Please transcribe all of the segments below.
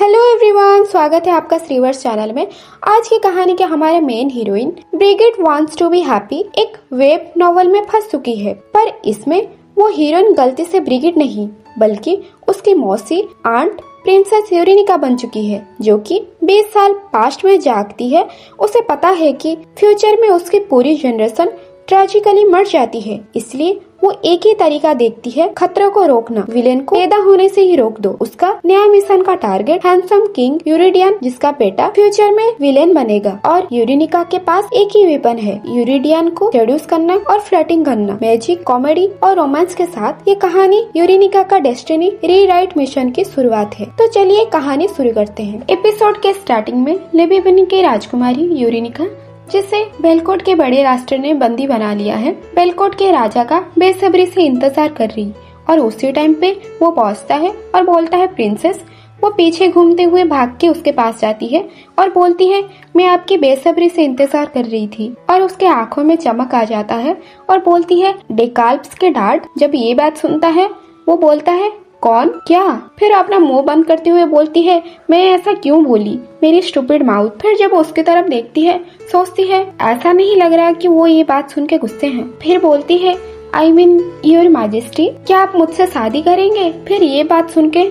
Hello everyone, स्वागत है आपका श्रीवर्स चैनल में। आज की कहानी के हमारे main heroine Brigitte wants to be happy एक वेब नॉवल में फंस चुकी है, पर इसमें वो हीरोइन गलती से ब्रिगिट नहीं बल्कि उसकी मौसी आंट प्रिंसेस यूरेनिका बन चुकी है, जो कि 20 साल पास्ट में जागती है। उसे पता है कि फ्यूचर में उसकी पूरी जनरेशन ट्रेजिकली मर जाती है, इसलिए वो एक ही तरीका देखती है, खतरों को रोकना, विलेन को पैदा होने से ही रोक दो। उसका नया मिशन का टारगेट हैंडसम किंग यूरिडियन, जिसका बेटा फ्यूचर में विलेन बनेगा। और यूरेनिका के पास एक ही वेपन है, यूरिडियन को सेड्यूस करना और फ्लर्टिंग करना। मैजिक, कॉमेडी और रोमांस के साथ ये कहानी यूरेनिका का डेस्टिनी रीराइट मिशन की शुरुआत है। तो चलिए कहानी शुरू करते हैं। एपिसोड के स्टार्टिंग में लिबी बनी की राजकुमारी यूरेनिका, जिसे बेलकोट के बड़े राष्ट्र ने बंदी बना लिया है, बेलकोट के राजा का बेसब्री से इंतजार कर रही। और उसी टाइम पे वो पहुंचता है और बोलता है प्रिंसेस। वो पीछे घूमते हुए भाग के उसके पास जाती है और बोलती है मैं आपकी बेसब्री से इंतजार कर रही थी। और उसके आंखों में चमक आ जाता है और बोलती है डेकाल्प्स के डार्ट। जब ये बात सुनता है वो बोलता है कौन, क्या? फिर अपना मुंह बंद करते हुए बोलती है मैं ऐसा क्यों बोली, मेरी स्टूपिड माउथ। फिर जब उसकी तरफ देखती है सोचती है ऐसा नहीं लग रहा कि वो ये बात सुन के गुस्से हैं। फिर बोलती है आई मीन योर मैजेस्टी, क्या आप मुझसे शादी करेंगे? फिर ये बात सुन के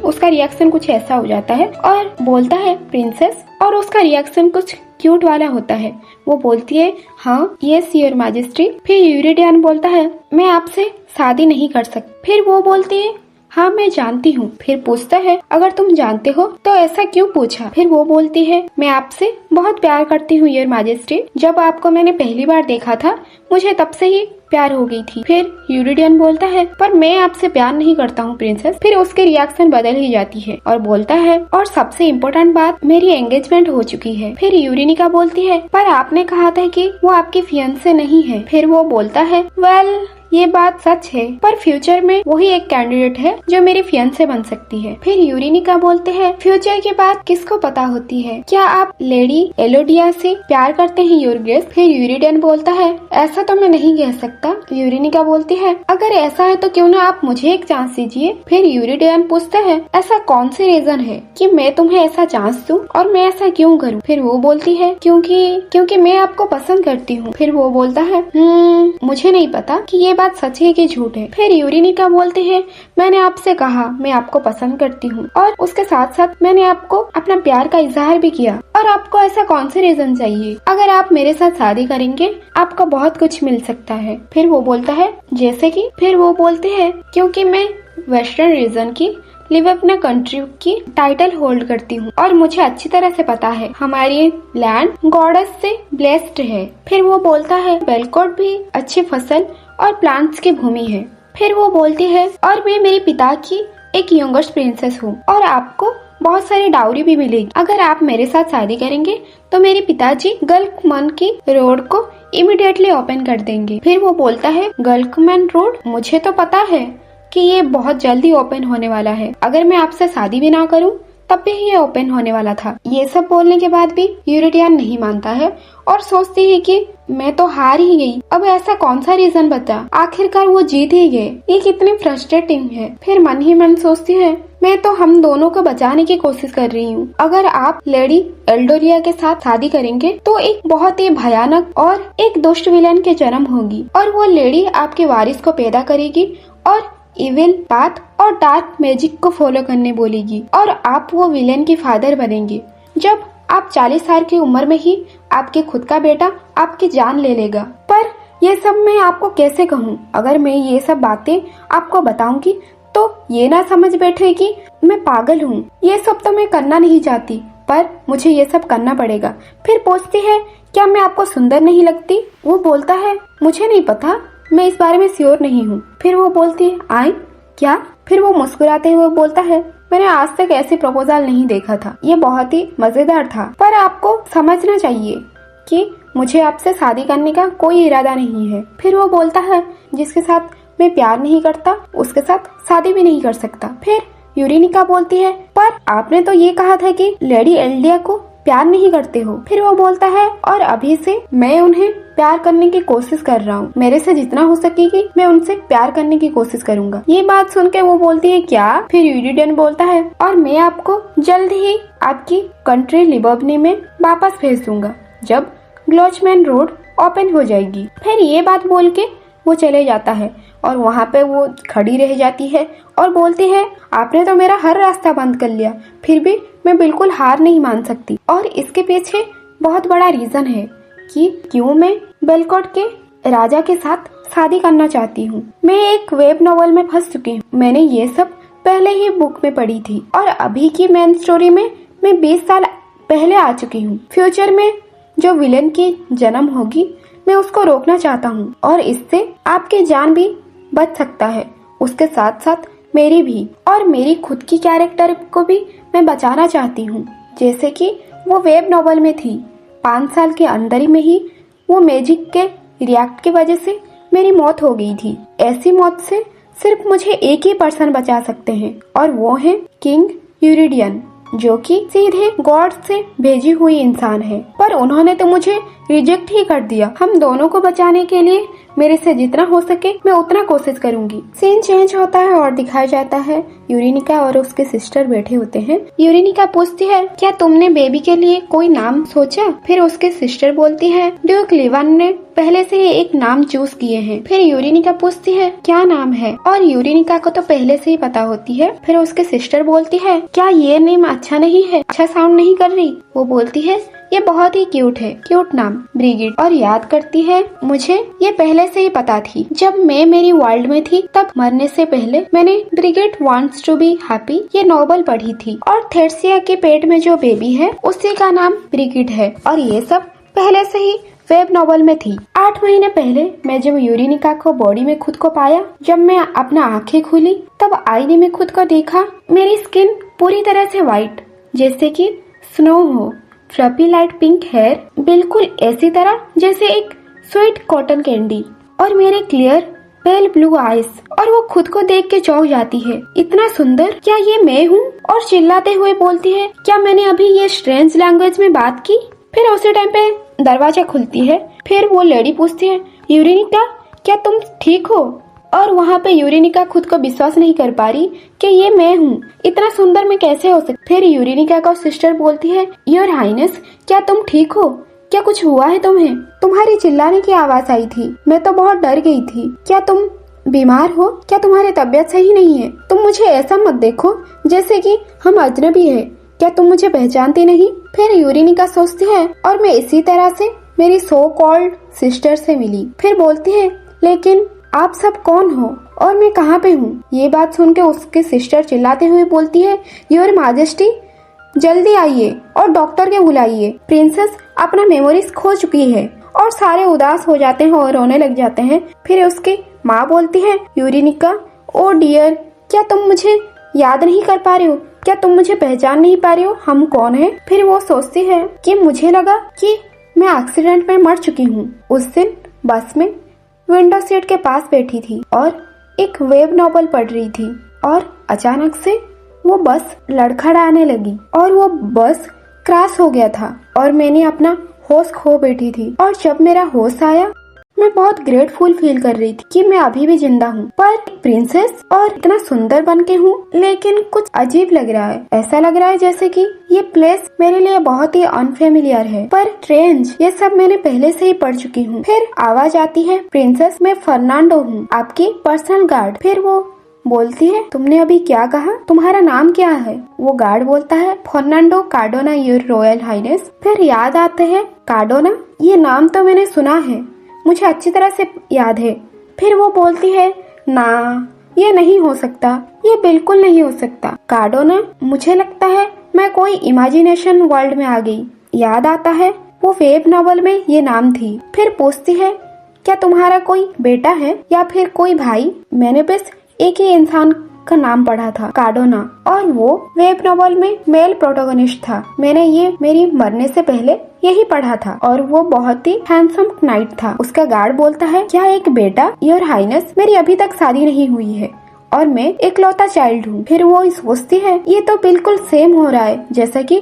उसका रिएक्शन कुछ ऐसा हो जाता है और बोलता है प्रिंसेस, और उसका रिएक्शन कुछ क्यूट वाला होता है। वो बोलती है हाँ यस योर मैजेस्टी। फिर यूरिडियन बोलता है मैं आपसे शादी नहीं कर सकती। फिर वो बोलती है हाँ मैं जानती हूँ। फिर पूछता है अगर तुम जानते हो तो ऐसा क्यों पूछा? फिर वो बोलती है मैं आपसे बहुत प्यार करती हूँ योर मैजेस्टी। जब आपको मैंने पहली बार देखा था मुझे तब से ही प्यार हो गई थी। फिर यूरिडियन बोलता है पर मैं आपसे प्यार नहीं करता हूँ प्रिंसेस। फिर उसके रिएक्शन बदल ही जाती है और बोलता है और सबसे इम्पोर्टेंट बात, मेरी एंगेजमेंट हो चुकी है। फिर यूरेनिका बोलती है पर आपने कहा था कि वो आपकी फियांसे नहीं है। फिर वो बोलता है वेल ये बात सच है, पर फ्यूचर में वही एक कैंडिडेट है जो मेरी फियांसे बन सकती है। फिर यूरेनिका बोलते हैं फ्यूचर की बात किसको पता होती है, क्या आप लेडी एलोडिया से प्यार करते हैं योर ग्रेस? फिर यूरिडियन बोलता है ऐसा तो मैं नहीं कह सकता। यूरेनिका बोलती है अगर ऐसा है तो क्यों ना आप मुझे एक चांस दीजिए। फिर यूरिडियन पूछता है ऐसा कौन सी रीजन है कि मैं तुम्हें ऐसा चांस दूं और मैं ऐसा क्यों करूं? फिर वो बोलती है क्योंकि मैं आपको पसंद करती हूँ। फिर वो बोलता है मुझे नहीं पता कि ये बात सच है कि झूठ है। फिर यूरेनिका बोलती है मैंने आपसे कहा मैं आपको पसंद करती हूँ और उसके साथ साथ मैंने आपको अपना प्यार का इजहार भी किया, और आपको ऐसा कौन से रीजन चाहिए? अगर आप मेरे साथ शादी करेंगे आपको बहुत कुछ मिल सकता है। फिर वो बोलता है जैसे कि? फिर वो बोलते हैं क्योंकि मैं वेस्टर्न रीजन की लिव अपना कंट्री की टाइटल होल्ड करती हूँ और मुझे अच्छी तरह से पता है हमारी लैंड गॉडेस से ब्लेस्ड है। फिर वो बोलता है बेलकोट भी अच्छी फसल और प्लांट्स की भूमि है। फिर वो बोलती है और मैं मेरे पिता की एक यंगेस्ट प्रिंसेस हूँ और आपको बहुत सारी डाउरी भी मिलेगी। अगर आप मेरे साथ शादी करेंगे तो मेरे पिताजी गल्फमैन की रोड को इमीडिएटली ओपन कर देंगे। फिर वो बोलता है गल्फमैन रोड, मुझे तो पता है कि ये बहुत जल्दी ओपन होने वाला है। अगर मैं आपसे शादी भी ना करूं तब भी ये ओपन होने वाला था। ये सब बोलने के बाद भी यूरिडियन नहीं मानता है और सोचती है कि मैं तो हार ही गई, अब ऐसा कौन सा रीजन बचा, आखिरकार वो जीत ही गए। ये कितनी फ्रस्ट्रेटिंग है। फिर मन ही मन सोचती है मैं तो हम दोनों को बचाने की कोशिश कर रही हूँ। अगर आप लेडी एल्डोरिया के साथ शादी करेंगे तो एक बहुत ही भयानक और एक दुष्ट विलेन के जन्म होगी और वो लेडी आपके वारिस को पैदा करेगी और इविल पाथ और डार्क मैजिक को फॉलो करने बोलेगी और आप वो विलेन की फादर बनेंगे। जब आप 40 साल की उम्र में ही आपके खुद का बेटा आपकी जान ले लेगा। पर ये सब मैं आपको कैसे कहूँ? अगर मैं ये सब बातें आपको बताऊंगी तो ये ना समझ बैठे कि मैं पागल हूँ। ये सब तो मैं करना नहीं चाहती पर मुझे ये सब करना पड़ेगा। फिर पूछती है क्या मैं आपको सुंदर नहीं लगती? वो बोलता है मुझे नहीं पता, मैं इस बारे में श्योर नहीं हूँ। फिर वो बोलती है आई क्या? फिर वो मुस्कुराते हुए बोलता है मैंने आज तक ऐसे प्रपोजल नहीं देखा था, ये बहुत ही मजेदार था, पर आपको समझना चाहिए कि मुझे आपसे शादी करने का कोई इरादा नहीं है। फिर वो बोलता है जिसके साथ मैं प्यार नहीं करता उसके साथ शादी भी नहीं कर सकता। फिर यूरेनिका बोलती है पर आपने तो ये कहा था कि लेडी एल्डिया को प्यार नहीं करते हो। फिर वो बोलता है और अभी से मैं उन्हें प्यार करने की कोशिश कर रहा हूँ। मेरे से जितना हो सकेगी मैं उनसे प्यार करने की कोशिश करूँगा। ये बात सुन के वो बोलती है क्या? फिर यूरिडियन बोलता है और मैं आपको जल्द ही आपकी कंट्री लिबर्नी में वापस भेज दूंगा जब ग्लोचमैन रोड ओपन हो जाएगी। फिर ये बात बोल के वो चले जाता है और वहाँ पे वो खड़ी रह जाती है और बोलती है आपने तो मेरा हर रास्ता बंद कर लिया, फिर भी मैं बिल्कुल हार नहीं मान सकती। और इसके पीछे बहुत बड़ा रीजन है कि क्यों मैं बेलकोट के राजा के साथ शादी करना चाहती हूँ। मैं एक वेब नॉवल में फंस चुकी हूँ। मैंने ये सब पहले ही बुक में पढ़ी थी और अभी की मेन स्टोरी में मैं 20 साल पहले आ चुकी हूँ। फ्यूचर में जो विलेन की जन्म होगी मैं उसको रोकना चाहता हूँ और इससे आपकी जान भी बच सकता है, उसके साथ साथ मेरी भी, और मेरी खुद की कैरेक्टर को भी मैं बचाना चाहती हूँ जैसे कि वो वेब नॉवल में थी। 5 साल के अंदर ही में ही वो मैजिक के रिएक्ट की वजह से मेरी मौत हो गई थी। ऐसी मौत से सिर्फ मुझे एक ही पर्सन बचा सकते हैं और वो है किंग यूरिडियन, जो कि सीधे गॉड से भेजी हुई इंसान है, पर उन्होंने तो मुझे रिजेक्ट ही कर दिया। हम दोनों को बचाने के लिए मेरे से जितना हो सके मैं उतना कोशिश करूंगी। सीन चेंज होता है और दिखाया जाता है यूरेनिका और उसके सिस्टर बैठे होते हैं। यूरेनिका पूछती है क्या तुमने बेबी के लिए कोई नाम सोचा? फिर उसके सिस्टर बोलती है ड्यूक लिवन ने पहले से ही एक नाम चूज किए हैं। फिर यूरेनिका पूछती है क्या नाम है, और यूरेनिका को तो पहले से ही पता होती है। फिर उसके सिस्टर बोलती है क्या ये नेम अच्छा नहीं है, अच्छा साउंड नहीं कर रही? वो बोलती है ये बहुत ही क्यूट है, क्यूट नाम ब्रिगिड। और याद करती है मुझे ये पहले से ही पता थी, जब मैं मेरी वर्ल्ड में थी तब मरने से पहले मैंने ब्रिगिड वांट्स टू बी हैप्पी ये नॉवल पढ़ी थी और थेर्सिया के पेट में जो बेबी है उसी का नाम ब्रिगिड है और ये सब पहले से ही वेब नॉवल में थी। 8 महीने पहले मैं जब यूरेनिका को बॉडी में खुद को पाया, जब मैं अपना आंखें खोली तब आईने में खुद को देखा। मेरी स्किन पूरी तरह से व्हाइट जैसे कि स्नो हो, फ्लफी लाइट पिंक हेयर बिल्कुल ऐसी तरह जैसे एक स्वीट कॉटन कैंडी, और मेरे क्लियर पेल ब्लू आईज। और वो खुद को देख के चौंक जाती है, इतना सुंदर, क्या ये मैं हूँ? और चिल्लाते हुए बोलती है क्या मैंने अभी ये स्ट्रेंज लैंग्वेज में बात की? फिर उसी टाइम पे दरवाजा खुलती है। फिर वो लेडी पूछती है यूरेनिका क्या तुम ठीक हो? और वहाँ पे यूरेनिका खुद को विश्वास नहीं कर पा रही कि ये मैं हूँ, इतना सुंदर मैं कैसे हो सकती। फिर यूरेनिका का सिस्टर बोलती है योर हाइनेस क्या तुम ठीक हो? क्या कुछ हुआ है तुम्हें? तुम्हारी चिल्लाने की आवाज आई थी, मैं तो बहुत डर गई थी। क्या तुम बीमार हो? क्या तुम्हारी तबीयत सही नहीं है? तुम मुझे ऐसा मत देखो जैसे कि हम अजनबी है। क्या तुम मुझे पहचानती नहीं? फिर यूरेनिका सोचती है और मैं इसी तरह से मेरी सो कॉल्ड सिस्टर से मिली। फिर बोलती है लेकिन आप सब कौन हो और मैं कहाँ पे हूँ? ये बात सुन के उसके सिस्टर चिल्लाते हुए बोलती है योर माजेस्टी जल्दी आइए और डॉक्टर के बुलाइए, प्रिंसेस अपना मेमोरीज खो चुकी है। और सारे उदास हो जाते हैं और रोने लग जाते हैं। फिर उसकी माँ बोलती है यूरेनिका ओ डियर क्या तुम मुझे याद नहीं कर पा रहे हो? क्या तुम मुझे पहचान नहीं पा रहे हो? हम कौन है? फिर वो सोचती है कि मुझे लगा कि मैं एक्सीडेंट में मर चुकी हूँ। उस दिन बस में विंडो सीट के पास बैठी थी और एक वेब नॉवल पढ़ रही थी और अचानक से वो बस लड़खड़ाने लगी और वो बस क्रैश हो गया था और मैंने अपना होश खो बैठी थी। और जब मेरा होश आया मैं बहुत ग्रेटफुल फील कर रही थी कि मैं अभी भी जिंदा हूँ, पर प्रिंसेस और इतना सुंदर बन के हूँ, लेकिन कुछ अजीब लग रहा है। ऐसा लग रहा है जैसे कि ये प्लेस मेरे लिए बहुत ही अनफेमिलियर है, पर स्ट्रेंज, ये सब मैंने पहले से ही पढ़ चुकी हूँ। फिर आवाज आती है प्रिंसेस मैं फर्नांडो हूँ, आपकी पर्सनल गार्ड। फिर वो बोलती है तुमने अभी क्या कहा? तुम्हारा नाम क्या है? वो गार्ड बोलता है Fernando Cardona your royal highness. फिर याद आते है कार्डोना, ये नाम तो मैंने सुना है, मुझे अच्छी तरह से याद है। फिर वो बोलती है ना ये नहीं हो सकता, ये बिल्कुल नहीं हो सकता कार्डोना, मुझे लगता है मैं कोई इमेजिनेशन वर्ल्ड में आ गई। याद आता है वो वेब नॉवल में ये नाम थी। फिर पूछती है क्या तुम्हारा कोई बेटा है या फिर कोई भाई? मैंने बस एक ही इंसान का नाम पढ़ा था कार्डोना, और वो वेब नॉवल में मेल प्रोटोगनिस्ट था। मैंने ये मेरी मरने से पहले यही पढ़ा था और वो बहुत ही हैंडसम नाइट था। उसका गार्ड बोलता है क्या एक बेटा? योर हाइनेस मेरी अभी तक शादी नहीं हुई है और मैं इकलौता चाइल्ड हूँ। फिर वो सोचती है ये तो बिल्कुल सेम हो रहा है जैसा कि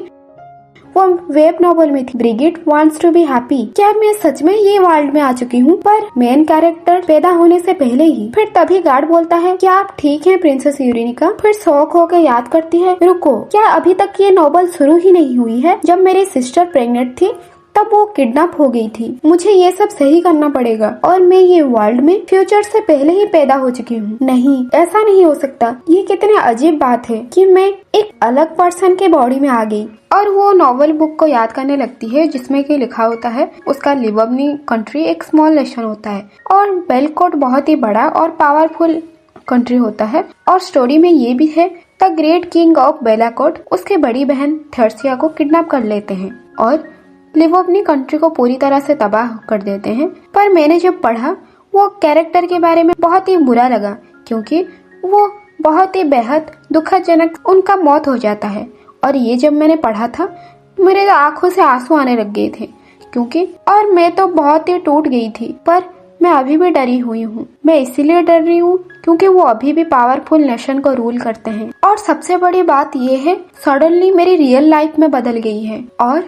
वो वेब नॉवल में थी, Brigitte wants to be happy. क्या मैं सच में ये वर्ल्ड में आ चुकी हूँ? पर मेन कैरेक्टर पैदा होने से पहले ही। फिर तभी गार्ड बोलता है, क्या आप ठीक हैं प्रिंसेस यूरेनिका? फिर शौक होकर याद करती है, रुको, क्या अभी तक ये नॉवल शुरू ही नहीं हुई है? जब मेरी सिस्टर प्रेग्नेंट थी तब वो किडनैप हो गई थी। मुझे ये सब सही करना पड़ेगा और मैं ये वर्ल्ड में फ्यूचर से पहले ही पैदा हो चुकी हूँ। नहीं, ऐसा नहीं हो सकता। ये कितनी अजीब बात है कि मैं एक अलग पर्सन के बॉडी में आ गई। और वो नॉवल बुक को याद करने लगती है जिसमें कि लिखा होता है उसका लिवबनी कंट्री एक स्मॉल नेशन होता है और बेलकोट बहुत ही बड़ा और पावरफुल कंट्री होता है। और स्टोरी में ये भी है, द ग्रेट किंग ऑफ बेलाकोट उसके बड़ी बहन थर्सिया को किडनैप कर लेते हैं और लिवबनी कंट्री को पूरी तरह से तबाह कर देते हैं। पर मैंने जब पढ़ा वो कैरेक्टर के बारे में बहुत ही बुरा लगा, क्योंकि वो बहुत ही बेहद दुखदजनक उनका मौत हो जाता है। और ये जब मैंने पढ़ा था मेरे आंखों से आंसू आने लग गए थे, क्योंकि और मैं तो बहुत ही टूट गई थी। पर मैं अभी भी डरी हुई हूँ। मैं इसीलिए डर रही हूँ क्योंकि वो अभी भी पावरफुल नेशन को रूल करते हैं। और सबसे बड़ी बात ये है, सडनली मेरी रियल लाइफ में बदल गई है। और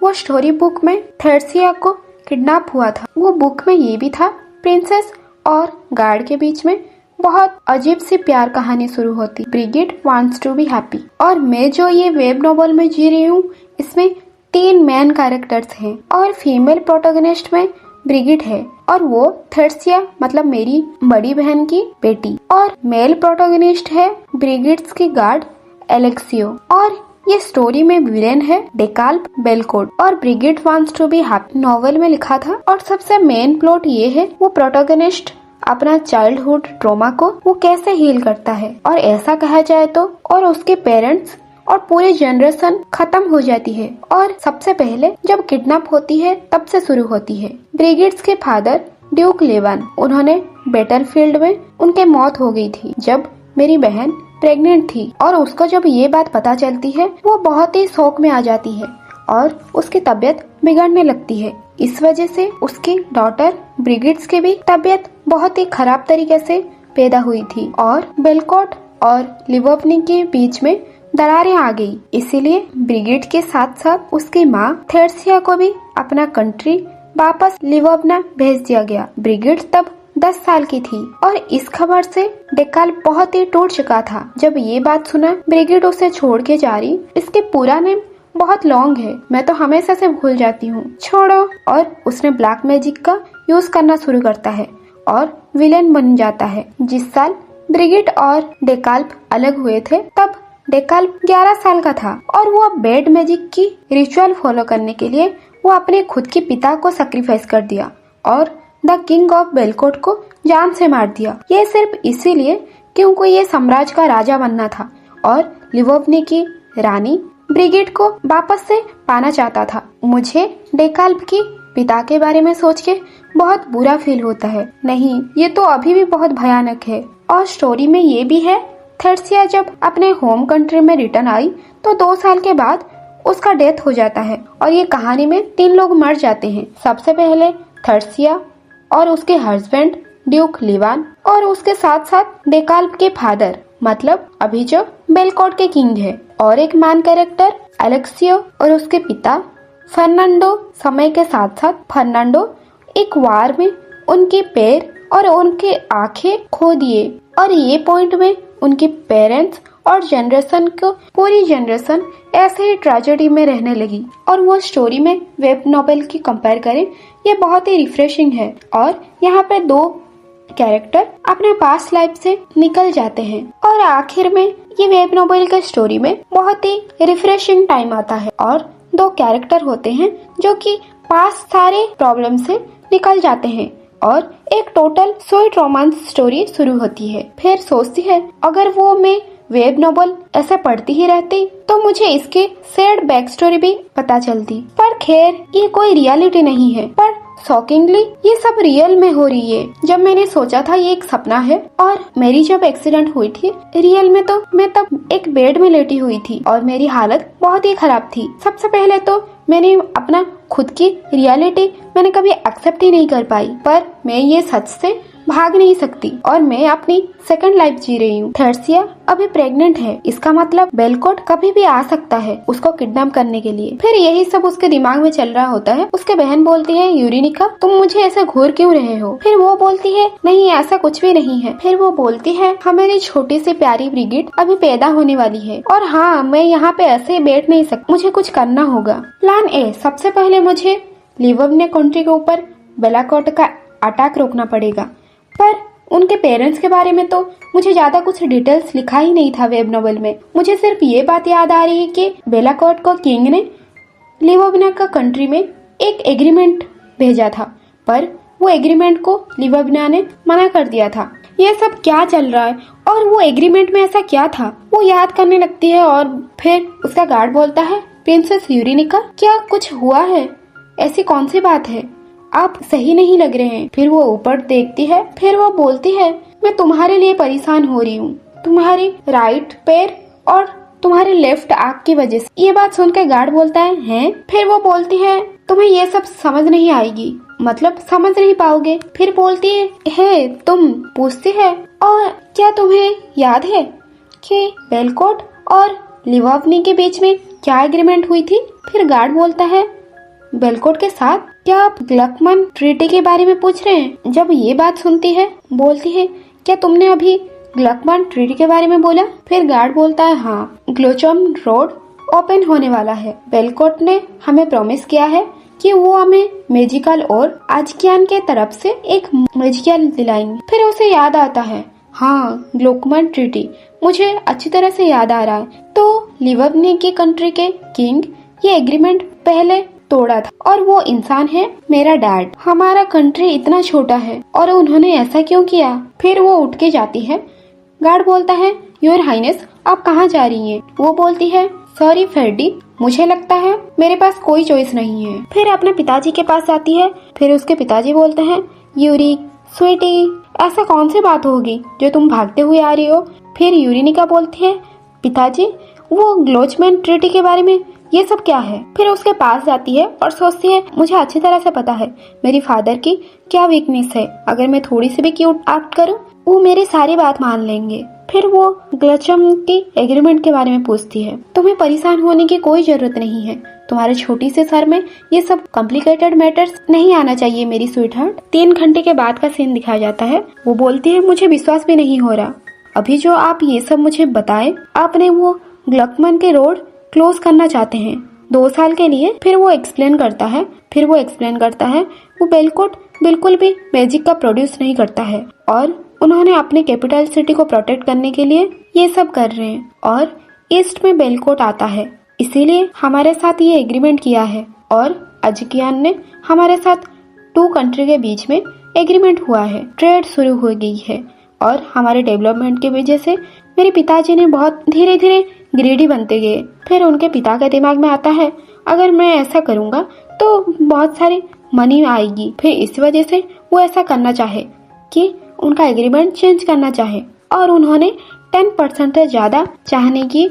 वो स्टोरी बुक में थर्सिया को किडनैप हुआ था। वो बुक में ये भी था, प्रिंसेस और गार्ड के बीच में बहुत अजीब सी प्यार कहानी शुरू होती, Brigitte wants to be happy. और मैं जो ये वेब नॉवल में जी रही हूँ इसमें 3 मेन कैरेक्टर्स हैं और फीमेल प्रोटोगनिस्ट में ब्रिगिट है और वो थर्सिया मतलब मेरी बड़ी बहन की बेटी। और मेल प्रोटोगनिस्ट है ब्रिगिट्स की गार्ड एलेक्सियो। और ये स्टोरी में विलेन है डेकाल्ब बेलकोट और Brigitte wants to be happy novel में लिखा था। और सबसे मेन प्लॉट ये है, वो प्रोटोगनिस्ट अपना चाइल्डहुड ट्रॉमा को वो कैसे हील करता है और ऐसा कहा जाए तो, और उसके पेरेंट्स और पूरी जनरेशन खत्म हो जाती है। और सबसे पहले जब किडनैप होती है तब से शुरू होती है। ब्रिगिट्स के फादर ड्यूक लेवन, उन्होंने बैटलफील्ड में उनके मौत हो गई थी जब मेरी बहन प्रेग्नेंट थी। और उसको जब ये बात पता चलती है वो बहुत ही शौक में आ जाती है और उसकी तबीयत बिगड़ने लगती है। इस वजह से उसकी डॉटर ब्रिगिट्स की भी तबीयत बहुत ही खराब तरीके से पैदा हुई थी और बेलकोट और लिवबनी के बीच में दरारें आ गई। इसीलिए ब्रिगिट के साथ साथ उसकी माँ थर्सिया को भी अपना कंट्री वापस लिवबना भेज दिया गया। ब्रिगिट तब 10 साल की थी और इस खबर से डेकाल बहुत ही टूट चुका था। जब ये बात सुना ब्रिगिट उसे छोड़ के जा रही, इसके पूरा नेम बहुत लॉन्ग है, मैं तो हमेशा से भूल जाती हूँ, छोड़ो। और उसने ब्लैक मैजिक का यूज करना शुरू करता है और विलेन बन जाता है। जिस साल ब्रिगिट और डेकाल्ब अलग हुए थे तब डेकाल्ब 11 साल का था और वो बेड मैजिक की रिचुअल फॉलो करने के लिए वो अपने खुद के पिता को सैक्रिफाइस कर दिया और द किंग ऑफ बेलकोट को जान से मार दिया। ये सिर्फ इसीलिए क्योंकि ये साम्राज्य का राजा बनना था और लिवबनी की रानी ब्रिगिट को वापस से पाना चाहता था। मुझे डेकाल्ब की पिता के बारे में सोच के बहुत बुरा फील होता है। नहीं, ये तो अभी भी बहुत भयानक है। और स्टोरी में ये भी है, थर्सिया जब अपने होम कंट्री में रिटर्न आई तो 2 साल के बाद उसका डेथ हो जाता है और ये कहानी में 3 लोग मर जाते हैं। सबसे पहले थर्सिया और उसके हस्बैंड ड्यूक लिवान और उसके साथ साथ डेकाल्ब के फादर मतलब अभी जो बेलकोट के किंग है। और एक मैन कैरेक्टर एलेक्सियो और उसके पिता फर्नांडो। समय के साथ साथ फर्नांडो एक वार में उनके पैर और उनके आंखें खो दिए और ये पॉइंट में उनके पेरेंट्स और जनरेशन को पूरी जनरेशन ऐसे ही ट्रेजेडी में रहने लगी। और वो स्टोरी में वेब नॉवेल की कंपेयर करें, ये बहुत ही रिफ्रेशिंग है। और यहाँ पे 2 कैरेक्टर अपने पास्ट लाइफ से निकल जाते हैं और आखिर में ये वेब नॉवेल के स्टोरी में बहुत ही रिफ्रेशिंग टाइम आता है और 2 कैरेक्टर होते हैं जो कि पास्ट सारे प्रॉब्लम से निकल जाते हैं और एक टोटल स्वीट रोमांस स्टोरी शुरू होती है। फिर सोचती है अगर वो मैं वेब नॉवल ऐसे पढ़ती ही रहती तो मुझे इसके सैड बैक स्टोरी भी पता चलती। पर खैर ये कोई रियलिटी नहीं है, पर शॉकिंगली ये सब रियल में हो रही है। जब मैंने सोचा था ये एक सपना है और मेरी जब एक्सीडेंट हुई थी रियल में तो मैं तब एक बेड में लेटी हुई थी और मेरी हालत बहुत ही खराब थी। सबसे पहले तो मैंने अपना खुद की रियलिटी मैंने कभी एक्सेप्ट ही नहीं कर पाई, पर मैं ये सच से भाग नहीं सकती और मैं अपनी सेकंड लाइफ जी रही हूँ। थर्सिया अभी प्रेग्नेंट है, इसका मतलब बेलकोट कभी भी आ सकता है उसको किडनैप करने के लिए। फिर यही सब उसके दिमाग में चल रहा होता है। उसके बहन बोलती है, यूरेनिका तुम मुझे ऐसा घूर क्यों रहे हो? फिर वो बोलती है, नहीं ऐसा कुछ भी नहीं है। फिर वो बोलती है, हमारी छोटी सी प्यारी ब्रिगिड अभी पैदा होने वाली है और हाँ मैं यहाँ पे ऐसे बैठ नहीं सकती, मुझे कुछ करना होगा। प्लान ए, सबसे पहले मुझे लिवोनिया कंट्री के ऊपर बेलाकोट का अटैक रोकना पड़ेगा। पर उनके पेरेंट्स के बारे में तो मुझे ज्यादा कुछ डिटेल्स लिखा ही नहीं था वेब नॉवल में। मुझे सिर्फ ये बात याद आ रही है कि बेलाकोट को किंग ने लिवोनिया का कंट्री में एक एग्रीमेंट भेजा था, पर वो एग्रीमेंट को लिवोनिया ने मना कर दिया था। ये सब क्या चल रहा है और वो एग्रीमेंट में ऐसा क्या था? वो याद करने लगती है और फिर उसका गार्ड बोलता है, प्रिंसेस यूरेनिका क्या कुछ हुआ है? ऐसी कौन सी बात है? आप सही नहीं लग रहे हैं। फिर वो ऊपर देखती है, फिर वो बोलती है, मैं तुम्हारे लिए परेशान हो रही हूँ, तुम्हारी राइट पैर और तुम्हारे लेफ्ट आंख की वजह से। ये बात सुनकर गार्ड बोलता है, हैं? फिर वो बोलती है, तुम्हें ये सब समझ नहीं आएगी, मतलब समझ नहीं पाओगे। फिर बोलती है तुम पूछती है, और क्या तुम्हें याद है कि बेलकोट और लिवोनिया के बीच में क्या एग्रीमेंट हुई थी? फिर गार्ड बोलता है, बेलकोट के साथ? क्या आप ग्लकमन ट्रीटी के बारे में पूछ रहे हैं? जब ये बात सुनती है बोलती है, क्या तुमने अभी ग्लकमन ट्रीटी के बारे में बोला? फिर गार्ड बोलता है, हाँ, ग्लोचम रोड ओपन होने वाला है। बेलकोट ने हमें प्रॉमिस किया है कि वो हमें मैजिकल और आजकियान के तरफ से एक मैजिकल दिलाएंगे। फिर उसे याद आता है, हाँ ग्लकमन ट्रीटी, मुझे अच्छी तरह से याद आ रहा है। तो लिवोनिया की कंट्री के किंग ये एग्रीमेंट पहले तोड़ा था और वो इंसान है मेरा डैड। हमारा कंट्री इतना छोटा है और उन्होंने ऐसा क्यों किया? फिर वो उठ के जाती है। गार्ड बोलता है, योर हाइनेस आप कहाँ जा रही हैं? वो बोलती है, सॉरी फेर्डी, मुझे लगता है मेरे पास कोई चॉइस नहीं है। फिर अपने पिताजी के पास जाती है। फिर उसके पिताजी बोलते हैं, यूरी स्वीटी, ऐसा कौन सी बात होगी जो तुम भागते हुए आ रही हो? फिर यूरेनिका बोलती है, पिताजी वो ग्लोचमैन ट्रीटी के बारे में ये सब क्या है? फिर उसके पास जाती है और सोचती है, मुझे अच्छी तरह से पता है मेरी फादर की क्या वीकनेस है। अगर मैं थोड़ी सी भी क्यूट एक्ट करूं, वो मेरी सारी बात मान लेंगे। फिर वो ग्लचम की एग्रीमेंट के बारे में पूछती है। तुम्हें परेशान होने की कोई जरूरत नहीं है, तुम्हारे छोटी से सर में ये सब कॉम्प्लिकेटेड मैटर्स नहीं आना चाहिए मेरी स्वीटहार्ट। 3 घंटे के बाद का सीन दिखाया जाता है। वो बोलती है, मुझे विश्वास भी नहीं हो रहा अभी जो आप ये सब मुझे बताए। आपने वो ग्लकमन के रोड क्लोज करना चाहते हैं 2 साल के लिए। फिर वो एक्सप्लेन करता है वो बेलकोट बिल्कुल भी मैजिक का प्रोड्यूस नहीं करता है और उन्होंने अपने कैपिटल सिटी को प्रोटेक्ट करने के लिए ये सब कर रहे हैं और ईस्ट में बेलकोट आता है, इसीलिए हमारे साथ ये एग्रीमेंट किया है। और अजकियान ने हमारे साथ 2 कंट्री के बीच में एग्रीमेंट हुआ है, ट्रेड शुरू हो गई है और हमारे डेवलपमेंट की वजह से मेरे पिताजी ने बहुत धीरे धीरे ग्रेडी बनते गए। फिर उनके पिता के दिमाग में आता है, अगर मैं ऐसा करूँगा तो बहुत सारी मनी आएगी। फिर इस वजह से वो ऐसा करना चाहे कि उनका एग्रीमेंट चेंज करना चाहे और उन्होंने 10% से ज्यादा चाहने की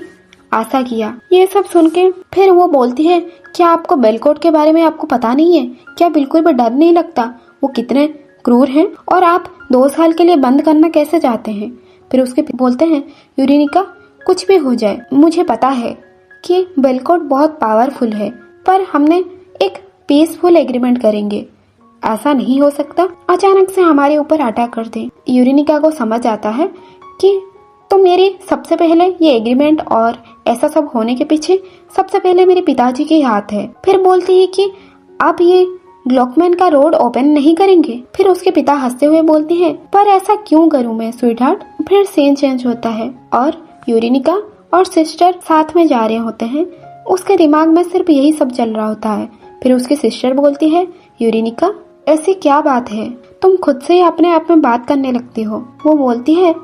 आशा किया। ये सब सुन के फिर वो बोलती है, क्या आपको बेलकोट के बारे में आपको पता नहीं है? क्या बिल्कुल भी डर नहीं लगता? वो कितने क्रूर हैं और आप 2 साल के लिए बंद करना कैसे चाहते हैं? फिर उसके बोलते हैं, यूरेनिका कुछ भी हो जाए, मुझे पता है कि बेलकोट बहुत पावरफुल है, पर हमने एक पीसफुल एग्रीमेंट करेंगे। ऐसा नहीं हो सकता अचानक से हमारे ऊपर अटैक कर दे। यूरेनिका को समझ आता है कि तो मेरे सबसे पहले ये एग्रीमेंट और ऐसा सब होने के पीछे सबसे पहले मेरे पिताजी के हाथ है। फिर बोलती है कि आप ये ग्लकमैन का रोड ओपन नहीं करेंगे। फिर उसके पिता हंसते हुए बोलते हैं, पर ऐसा क्यों करूं मैं स्वीटहार्ट? फिर सीन चेंज होता है और यूरेनिका और सिस्टर साथ में जा रहे होते हैं। उसके दिमाग में सिर्फ यही सब चल रहा होता है। फिर उसकी सिस्टर बोलती है, यूरेनिका ऐसी क्या बात है, तुम खुद से ही अपने आप में बात करने लगती हो। वो बोलती है,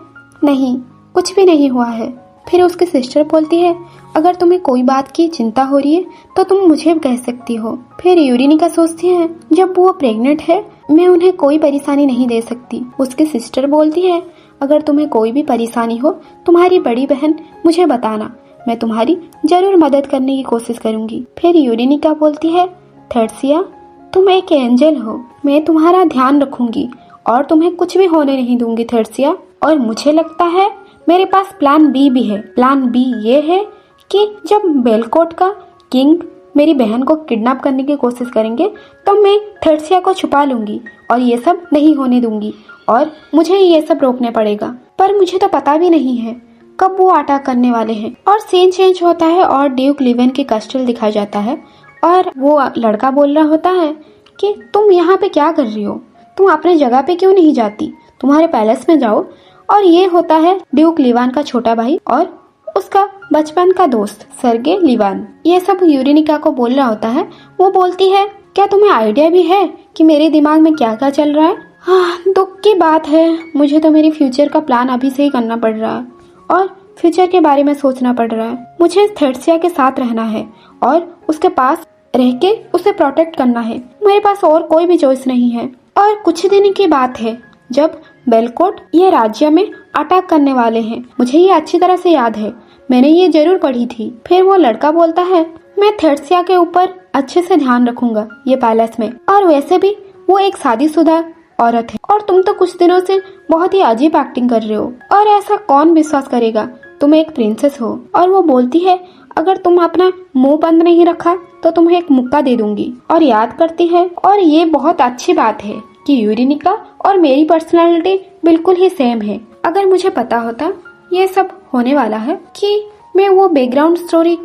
नहीं कुछ भी नहीं हुआ है। फिर उसकी सिस्टर बोलती है, अगर तुम्हें कोई बात की चिंता हो रही है तो तुम मुझे कह सकती हो। फिर यूरेनिका सोचती है, जब वो प्रेग्नेंट है मैं उन्हें कोई परेशानी नहीं दे सकती। उसकी सिस्टर बोलती है, अगर तुम्हें कोई भी परेशानी हो तुम्हारी बड़ी बहन मुझे बताना, मैं तुम्हारी जरूर मदद करने की कोशिश करूंगी। फिर यूरेनिका बोलती है, थर्सिया तुम एक एंजल हो, मैं तुम्हारा ध्यान रखूंगी और तुम्हें कुछ भी होने नहीं दूंगी थर्सिया। और मुझे लगता है मेरे पास प्लान बी भी है। प्लान बी ये है कि जब बेलकोट का किंग मेरी बहन को किडनैप करने की कोशिश करेंगे तो मैं थर्सिया को छुपा लूंगी और ये सब नहीं होने दूंगी और मुझे ये सब रोकने पड़ेगा। पर मुझे तो पता भी नहीं है कब वो अटैक करने वाले हैं। और सीन चेंज होता है और ड्यूक लिवन की कैस्टल दिखाया जाता है और वो लड़का बोल रहा होता है कि तुम यहाँ पे क्या कर रही हो, तुम अपने जगह पे क्यों नहीं जाती, तुम्हारे पैलेस में जाओ। और ये होता है ड्यूक लिवान का छोटा भाई और उसका बचपन का दोस्त सर्गे लिवान। ये सब यूरेनिका को बोल रहा होता है। वो बोलती है क्या तुम्हें आइडिया भी है कि मेरे दिमाग में क्या क्या चल रहा है? हाँ, दुख की बात है, मुझे तो मेरी फ्यूचर का प्लान अभी से ही करना पड़ रहा है और फ्यूचर के बारे में सोचना पड़ रहा है। मुझे थर्सिया के साथ रहना है और उसके पास रह के उसे प्रोटेक्ट करना है। मेरे पास और कोई भी चॉइस नहीं है। और कुछ दिन की बात है जब बेलकोट ये राज्य में अटैक करने वाले हैं। मुझे ये अच्छी तरह से याद है, मैंने ये जरूर पढ़ी थी। फिर वो लड़का बोलता है मैं थर्सिया के ऊपर अच्छे से ध्यान रखूंगा ये पैलेस में। और वैसे भी वो एक शादीशुदा औरत है और तुम तो कुछ दिनों से बहुत ही अजीब एक्टिंग कर रहे हो और ऐसा कौन विश्वास करेगा, तुम एक प्रिंसेस हो। और वो बोलती है अगर तुम अपना मुंह बंद नहीं रखा तो तुम्हें एक मुक्का दे दूंगी। और याद करती है और ये बहुत अच्छी बात है कि यूरेनिका और मेरी पर्सनालिटी बिल्कुल ही सेम है। अगर मुझे पता होता ये सब होने वाला है कि मैं उस बैकग्राउंड स्टोरी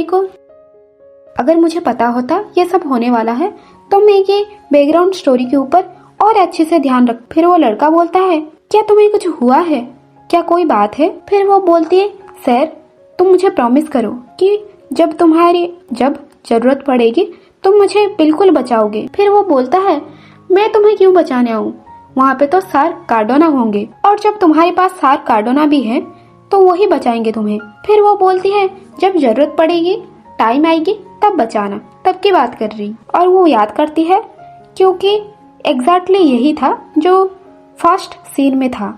को अगर मुझे पता होता ये सब होने वाला है तो मैं ये बैकग्राउंड स्टोरी के ऊपर और अच्छे से ध्यान रख। फिर वो लड़का बोलता है क्या तुम्हें कुछ हुआ है, क्या कोई बात है? फिर वो बोलती है सर तुम मुझे प्रॉमिस करो कि जब जरूरत पड़ेगी तुम मुझे बिल्कुल बचाओगे। फिर वो बोलता है मैं तुम्हें क्यों बचाने आऊँ, वहाँ पे तो सार कार्डोना होंगे और जब तुम्हारे पास सार कार्डोना भी है तो वही बचाएंगे तुम्हें। फिर वो बोलती है जब जरूरत पड़ेगी टाइम आएगी तब बचाना, तब की बात कर रही। और वो याद करती है क्योंकि एग्जैक्टली यही था जो फर्स्ट सीन में था,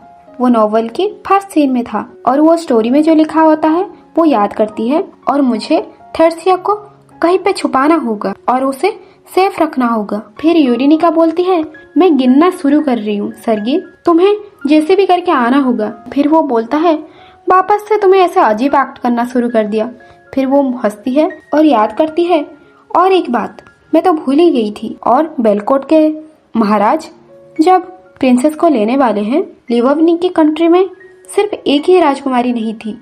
वो नॉवल की फर्स्ट सीन में था और वो स्टोरी में जो लिखा होता है वो याद करती है। और मुझे थर्सिया को कहीं पे छुपाना होगा और उसे सेफ रखना होगा। फिर यूरेनिका बोलती है मैं गिनना शुरू कर रही हूँ सर्गी, तुम्हें जैसे भी करके आना होगा। फिर वो बोलता है वापस से तुम्हें ऐसे अजीब एक्ट करना शुरू कर दिया। फिर वो हंसती है और याद करती है और एक बात मैं तो भूल ही गई थी। और बेलकोट के महाराज जब प्रिंसेस को लेने वाले हैं, लिववनी की कंट्री में सिर्फ एक ही राजकुमारी नहीं थी,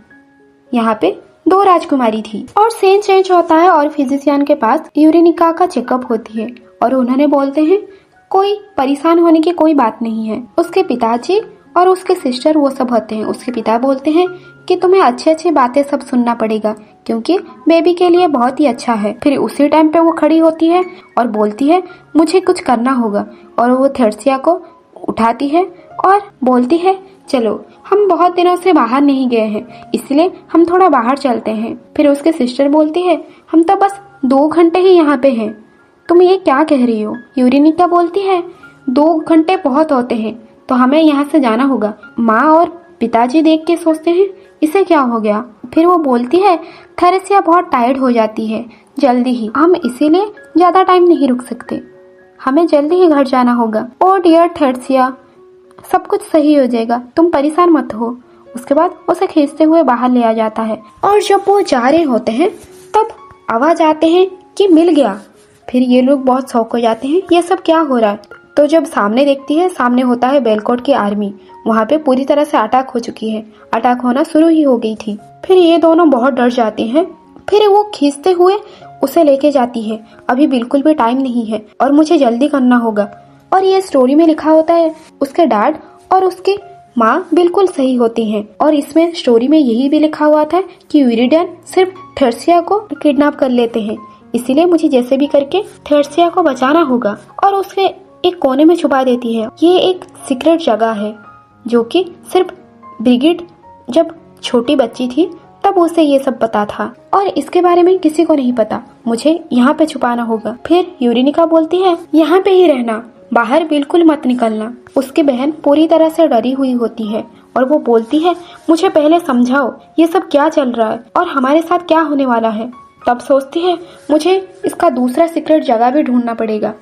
यहाँ पे 2 राजकुमारी थी। और सीन चेंज होता है और फिजिशियन के पास यूरेनिका का चेकअप होती है और उन्होंने बोलते हैं कोई परेशान होने की कोई बात नहीं है। उसके पिताजी और उसके सिस्टर वो सब होते हैं। उसके पिता बोलते हैं कि तुम्हें अच्छी बातें सब सुनना पड़ेगा क्योंकि बेबी के लिए बहुत ही अच्छा है। फिर उसी टाइम पे वो खड़ी होती है और बोलती है मुझे कुछ करना होगा। और वो थर्सिया को उठाती है और बोलती है चलो हम बहुत दिनों से बाहर नहीं गए हैं इसलिए हम थोड़ा बाहर चलते हैं। फिर उसके सिस्टर बोलती है हम तो बस 2 घंटे ही यहाँ पे हैं, तुम ये क्या कह रही हो? यूरेनिका बोलती है 2 घंटे बहुत होते हैं तो हमें यहाँ से जाना होगा। माँ और पिताजी देख के सोचते हैं इसे क्या हो गया। फिर वो बोलती है थर्सिया बहुत टायर्ड हो जाती है जल्दी ही, हम इसीलिए ज्यादा टाइम नहीं रुक सकते, हमें जल्दी ही घर जाना होगा। ओ डियर थर्सिया सब कुछ सही हो जाएगा, तुम परेशान मत हो। उसके बाद उसे खींचते हुए बाहर ले आ जाता है और जब वो जा रहे होते हैं तब आवाज आते हैं कि मिल गया। फिर ये लोग बहुत शौक हो जाते हैं ये सब क्या हो रहा है। तो जब सामने देखती है, सामने होता है बेलकोट की आर्मी, वहाँ पे पूरी तरह से अटैक हो चुकी है, अटैक होना शुरू ही हो गई थी। फिर ये दोनों बहुत डर जाते हैं। फिर वो खींचते हुए उसे लेके जाती है, अभी बिल्कुल भी टाइम नहीं है और मुझे जल्दी करना होगा। और ये स्टोरी में लिखा होता है उसके डैड और उसकी माँ बिल्कुल सही होती हैं। और इसमें स्टोरी में यही भी लिखा हुआ था कि यूरिडियन सिर्फ थर्सिया को किडनैप कर लेते हैं, इसीलिए मुझे जैसे भी करके थर्सिया को बचाना होगा। और उसके एक कोने में छुपा देती है। ये एक सीक्रेट जगह है जो कि सिर्फ ब्रिगिड जब छोटी बच्ची थी तब उसे ये सब पता था और इसके बारे में किसी को नहीं पता, मुझे यहाँ पे छुपाना होगा। फिर यूरेनिका बोलती है यहाँ पे ही रहना, बाहर बिल्कुल मत निकलना। उसकी बहन पूरी तरह से डरी हुई होती है और वो बोलती है मुझे पहले समझाओ ये सब क्या चल रहा है और हमारे साथ क्या होने वाला है। तब सोचती है मुझे इसका दूसरा सीक्रेट जगह भी ढूंढना पड़ेगा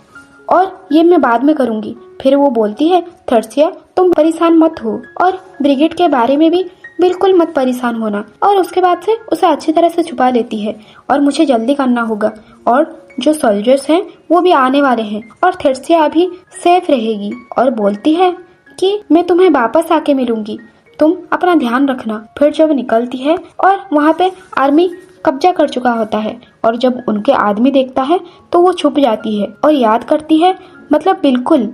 और ये मैं बाद में करूंगी, फिर वो बोलती है, थर्सिया तुम परेशान मत हो और ब्रिगेड के बारे में भी बिल्कुल मत परेशान होना। और उसके बाद से उसे अच्छी तरह से छुपा लेती है और मुझे जल्दी करना होगा और जो सोल्जर्स हैं वो भी आने वाले हैं और थर्सिया अभी सेफ रहेगी। और बोलती है कि मैं तुम्हें वापस आके मिलूंगी, तुम अपना ध्यान रखना। फिर जब निकलती है और वहाँ पे आर्मी कब्जा कर चुका होता है और जब उनके आदमी देखता है तो वो छुप जाती है और याद करती है, मतलब बिल्कुल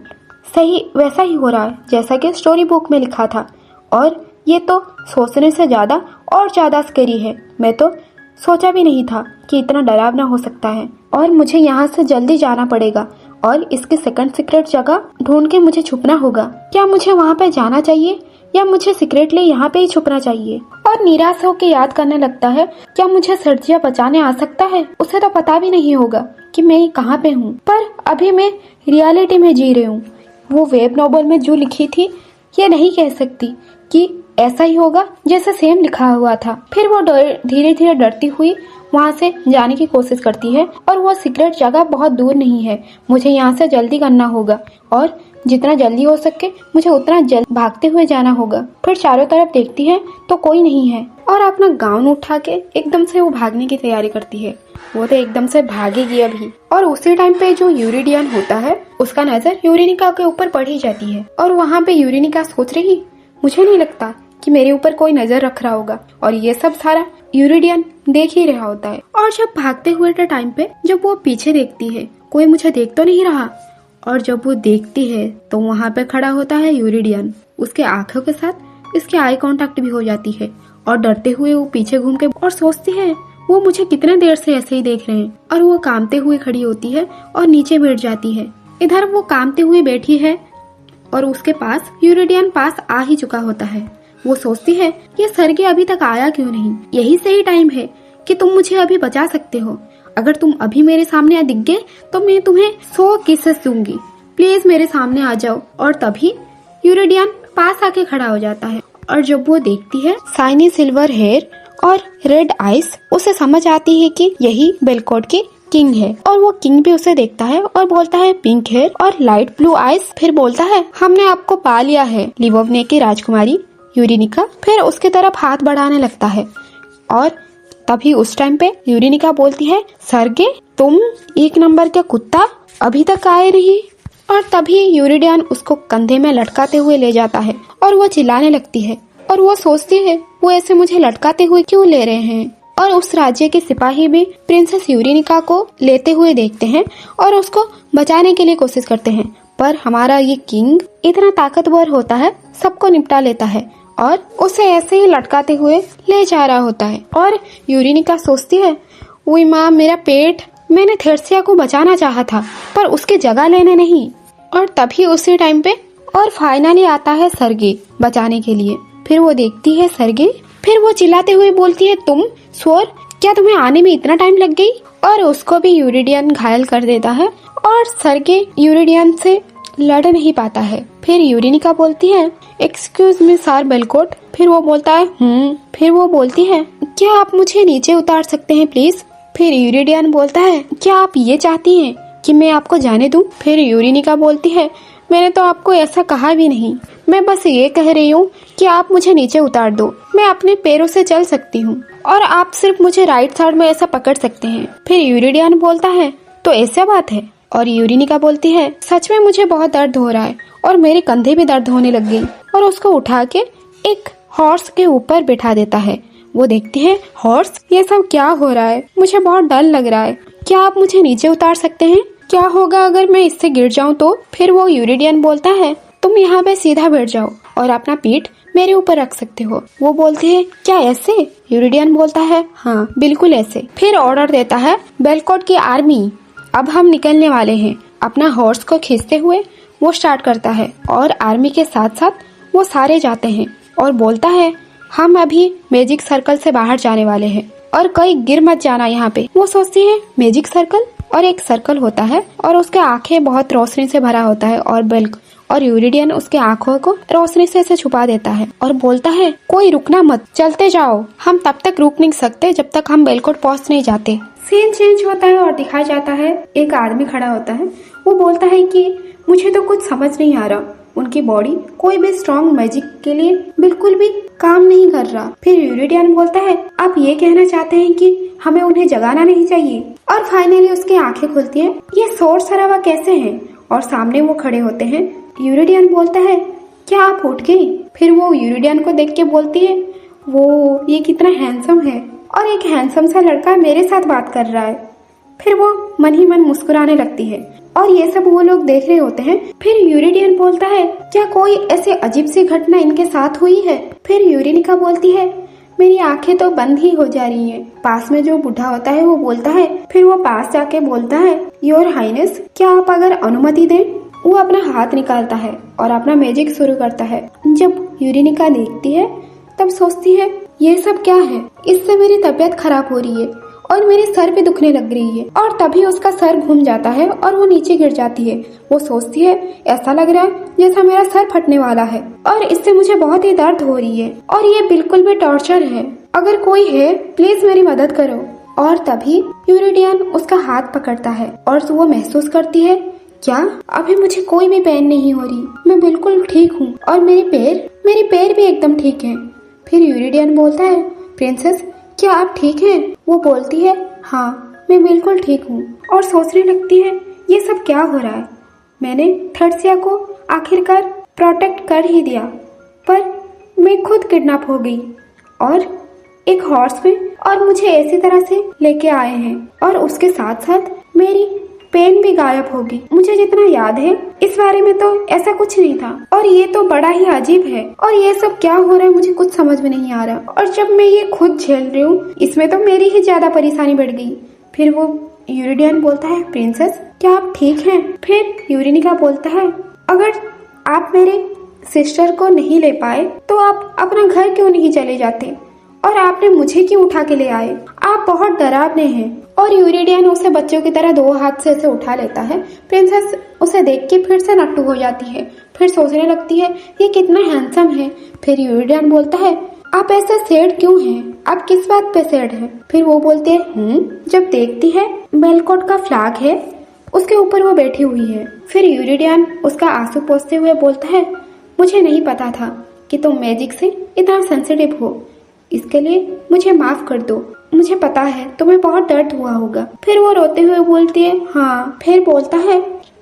सही वैसा ही हो रहा है जैसा कि स्टोरी बुक में लिखा था। और ये तो सोचने से ज्यादा और ज्यादा स्कैरी है। मैं तो सोचा भी नहीं था कि इतना डरावना हो सकता है और मुझे यहाँ से जल्दी जाना पड़ेगा और इसकी सेकंड सीक्रेट जगह ढूंढ के मुझे छुपना होगा। क्या मुझे वहाँ पे जाना चाहिए या मुझे सीक्रेटली यहाँ पे ही छुपना चाहिए? और निराश होकर याद करने लगता है, क्या मुझे सर्जिया बचाने आ सकता है? उसे तो पता भी नहीं होगा कि मैं कहाँ पे हूँ, पर अभी मैं रियलिटी में जी रही हूँ। वो वेब नॉवल में जो लिखी थी ये नहीं कह सकती कि ऐसा ही होगा जैसे सेम लिखा हुआ था। फिर वो धीरे धीरे डरती हुई वहाँ से जाने की कोशिश करती है और वो सीक्रेट जगह बहुत दूर नहीं है। मुझे यहाँ से जल्दी करना होगा और जितना जल्दी हो सके मुझे उतना जल्द भागते हुए जाना होगा। फिर चारों तरफ देखती है तो कोई नहीं है और अपना गाउन उठा के एकदम से वो भागने की तैयारी करती है। वो तो एकदम से भागेगी अभी। और उसी टाइम पे जो यूरिडियन होता है उसका नजर यूरेनिका के ऊपर पड़ ही जाती है और वहाँ पे यूरेनिका सोच रही, मुझे नहीं लगता कि मेरे ऊपर कोई नजर रख रहा होगा। और ये सब सारा यूरिडियन देख ही रहा होता है। और जब भागते हुए के टाइम पे जब वो पीछे देखती है कोई मुझे देख तो नहीं रहा, और जब वो देखती है तो वहाँ पे खड़ा होता है यूरिडियन। उसके आंखों के साथ इसके आई कांटेक्ट भी हो जाती है और डरते हुए वो पीछे घूम के और सोचती है वो मुझे कितने देर से ऐसे ही देख रहे हैं। और वो कांपते हुए खड़ी होती है और नीचे बैठ जाती है। इधर वो कांपते हुए बैठी है और उसके पास यूरिडियन पास आ ही चुका होता है। वो सोचती है ये सर्गे अभी तक आया क्यों नहीं, यही सही टाइम है कि तुम मुझे अभी बचा सकते हो। अगर तुम अभी मेरे सामने दिख गए तो मैं तुम्हें 100 किसेस दूंगी, प्लीज मेरे सामने आ जाओ। और तभी यूरिडियन पास आके खड़ा हो जाता है और जब वो देखती है शाइनी सिल्वर हेयर और रेड आइस, उसे समझ आती है कि यही बेलकोट की किंग है। और वो किंग भी उसे देखता है और बोलता है पिंक हेयर और लाइट ब्लू आइस। फिर बोलता है हमने आपको पा लिया है लिवोवने की राजकुमारी यूरेनिका। फिर उसकी तरफ हाथ बढ़ाने लगता है और तभी उस टाइम पे यूरेनिका बोलती है, सर्गे तुम एक नंबर के कुत्ता अभी तक आए नहीं। और तभी यूरिडियन उसको कंधे में लटकाते हुए ले जाता है और वो चिल्लाने लगती है और वो सोचती है वो ऐसे मुझे लटकाते हुए क्यों ले रहे हैं। और उस राज्य के सिपाही भी प्रिंसेस यूरेनिका को लेते हुए देखते हैं और उसको बचाने के लिए कोशिश करते हैं, पर हमारा ये किंग इतना ताकतवर होता है, सबको निपटा लेता है और उसे ऐसे ही लटकाते हुए ले जा रहा होता है। और यूरेनिका सोचती है, ओए माँ मेरा पेट, मैंने थर्सिया को बचाना चाहा था पर उसकी जगह लेने नहीं। और तभी उसी टाइम पे और फाइनली आता है सर्गे बचाने के लिए। फिर वो देखती है सर्गे, फिर वो चिल्लाते हुए बोलती है, तुम स्वर, क्या तुम्हें आने में इतना टाइम लग गई? और उसको भी यूरिडियन घायल कर देता है और सर्गे यूरिडियन से लड़ नहीं पाता है। फिर यूरेनिका बोलती है, एक्सक्यूज मी सर बेलकोट। फिर वो बोलता है फिर वो बोलती है, क्या आप मुझे नीचे उतार सकते हैं प्लीज? फिर यूरिडियन बोलता है, क्या आप ये चाहती हैं कि मैं आपको जाने दूं? फिर यूरेनिका बोलती है, मैंने तो आपको ऐसा कहा भी नहीं, मैं बस ये कह रही हूँ कि आप मुझे नीचे उतार दो, मैं अपने पैरों से चल सकती हूँ और आप सिर्फ मुझे राइट साइड में ऐसा पकड़ सकते हैं। फिर यूरिडियन बोलता है, तो ऐसा बात है? और यूरेनिका बोलती है, सच में मुझे बहुत दर्द हो रहा है और मेरे कंधे भी दर्द होने लग गई। और उसको उठा के एक हॉर्स के ऊपर बैठा देता है। वो देखती है, हॉर्स, ये सब क्या हो रहा है? मुझे बहुत डर लग रहा है, क्या आप मुझे नीचे उतार सकते हैं? क्या होगा अगर मैं इससे गिर जाऊं तो? फिर वो यूरिडियन बोलता है, तुम यहाँ पे सीधा बैठ जाओ और अपना पीठ मेरे ऊपर रख सकते हो। वो बोलती है, क्या ऐसे? यूरिडियन बोलता है, हाँ बिल्कुल ऐसे। फिर ऑर्डर देता है, बेलकोट की आर्मी अब हम निकलने वाले हैं। अपना हॉर्स को खींचते हुए वो स्टार्ट करता है और आर्मी के साथ साथ वो सारे जाते हैं और बोलता है, हम अभी मैजिक सर्कल से बाहर जाने वाले हैं और कहीं गिर मत जाना यहाँ पे। वो सोचती है, मैजिक सर्कल? और एक सर्कल होता है और उसके आंखें बहुत रोशनी से भरा होता है और यूरिडियन उसके आंखों को रोशनी से ऐसे छुपा देता है और बोलता है, कोई रुकना मत, चलते जाओ, हम तब तक रुक नहीं सकते जब तक हम बेलकोट पहुंच नहीं जाते। सीन चेंज होता है और दिखाया जाता है एक आदमी खड़ा होता है। वो बोलता है कि मुझे तो कुछ समझ नहीं आ रहा, उनकी बॉडी कोई भी स्ट्रॉन्ग मैजिक के लिए बिल्कुल भी काम नहीं कर रहा। फिर यूरिडियन बोलता है, आप ये कहना चाहते हैं कि हमें उन्हें जगाना नहीं चाहिए। और फाइनली उसकी आंखें खुलती है। ये शोर शराबा कैसे है? और सामने वो खड़े होते हैं। यूरिडियन बोलता है, क्या आप उठ गई? फिर वो यूरिडियन को देख के बोलती है, वो ये कितना हैंडसम है और एक हैंडसम सा लड़का मेरे साथ बात कर रहा है। फिर वो मन ही मन मुस्कुराने लगती है और ये सब वो लोग देख रहे होते हैं। फिर यूरिडियन बोलता है, क्या कोई ऐसे अजीब सी घटना इनके साथ हुई है? फिर यूरिनिका बोलती है, मेरी आंखें तो बंद ही हो जा रही हैं। पास में जो बूढ़ा होता है वो बोलता है। फिर वो पास जाके बोलता है, योर हाइनेस, क्या आप अगर अनुमति दें? वो अपना हाथ निकालता है और अपना मैजिक शुरू करता है। जब यूरिनिका देखती है तब सोचती है, ये सब क्या है? इससे मेरी तबीयत खराब हो रही है और मेरे सर पे दुखने लग रही है। और तभी उसका सर घूम जाता है और वो नीचे गिर जाती है। वो सोचती है, ऐसा लग रहा है जैसा मेरा सर फटने वाला है और इससे मुझे बहुत ही दर्द हो रही है और ये बिल्कुल भी टॉर्चर है। अगर कोई है प्लीज मेरी मदद करो। और तभी यूरिडियन उसका हाथ पकड़ता है और वो महसूस करती है, क्या अभी मुझे कोई भी पेन नहीं हो रही, मैं बिल्कुल ठीक हूँ और मेरे पैर भी एकदम ठीक हैं। फिर यूरिडियन बोलता है, प्रिंसेस क्या आप ठीक हैं? वो बोलती है, हाँ मैं बिल्कुल ठीक हूँ। और सोचने लगती है, ये सब क्या हो रहा है? मैंने थर्सिया को आखिरकार प्रोटेक्ट कर ही दिया, पर मैं खुद किडनैप हो गई और एक हॉर्स में और मुझे ऐसी तरह से लेके आए हैं और उसके साथ साथ मेरी पेन भी गायब होगी। मुझे जितना याद है इस बारे में तो ऐसा कुछ नहीं था और ये तो बड़ा ही अजीब है और ये सब क्या हो रहा है मुझे कुछ समझ में नहीं आ रहा। और जब मैं ये खुद झेल रही हूँ इसमें तो मेरी ही ज्यादा परेशानी बढ़ गई। फिर वो यूरिडियन बोलता है, प्रिंसेस क्या आप ठीक हैं? फिर यूरिनिका बोलता है, अगर आप मेरे सिस्टर को नहीं ले पाए तो आप अपना घर क्यों नहीं चले जाते और आपने मुझे क्यों उठा के ले आए? आप बहुत डरावने हैं। और यूरिडियन उसे बच्चों की तरह दो हाथ से उसे उठा लेता है। प्रिंसेस उसे देख के फिर से नट्टू हो जाती है। फिर सोचने लगती है, ये कितना हैंडसम है। फिर यूरिडियन बोलता है, आप ऐसा सैड क्यों हैं? आप किस बात पे सैड हैं? फिर वो बोलते हैं, जब देखती है बेलकोट का फ्लैग है उसके ऊपर वो बैठी हुई है। फिर यूरिडियन उसका आंसू पोंछते हुए बोलता है, मुझे नहीं पता था कि तुम मैजिक से इतना सेंसिटिव हो, इसके लिए मुझे माफ कर दो। मुझे पता है तुम्हें बहुत दर्द हुआ होगा। फिर वो रोते हुए बोलती है, हाँ। फिर बोलता है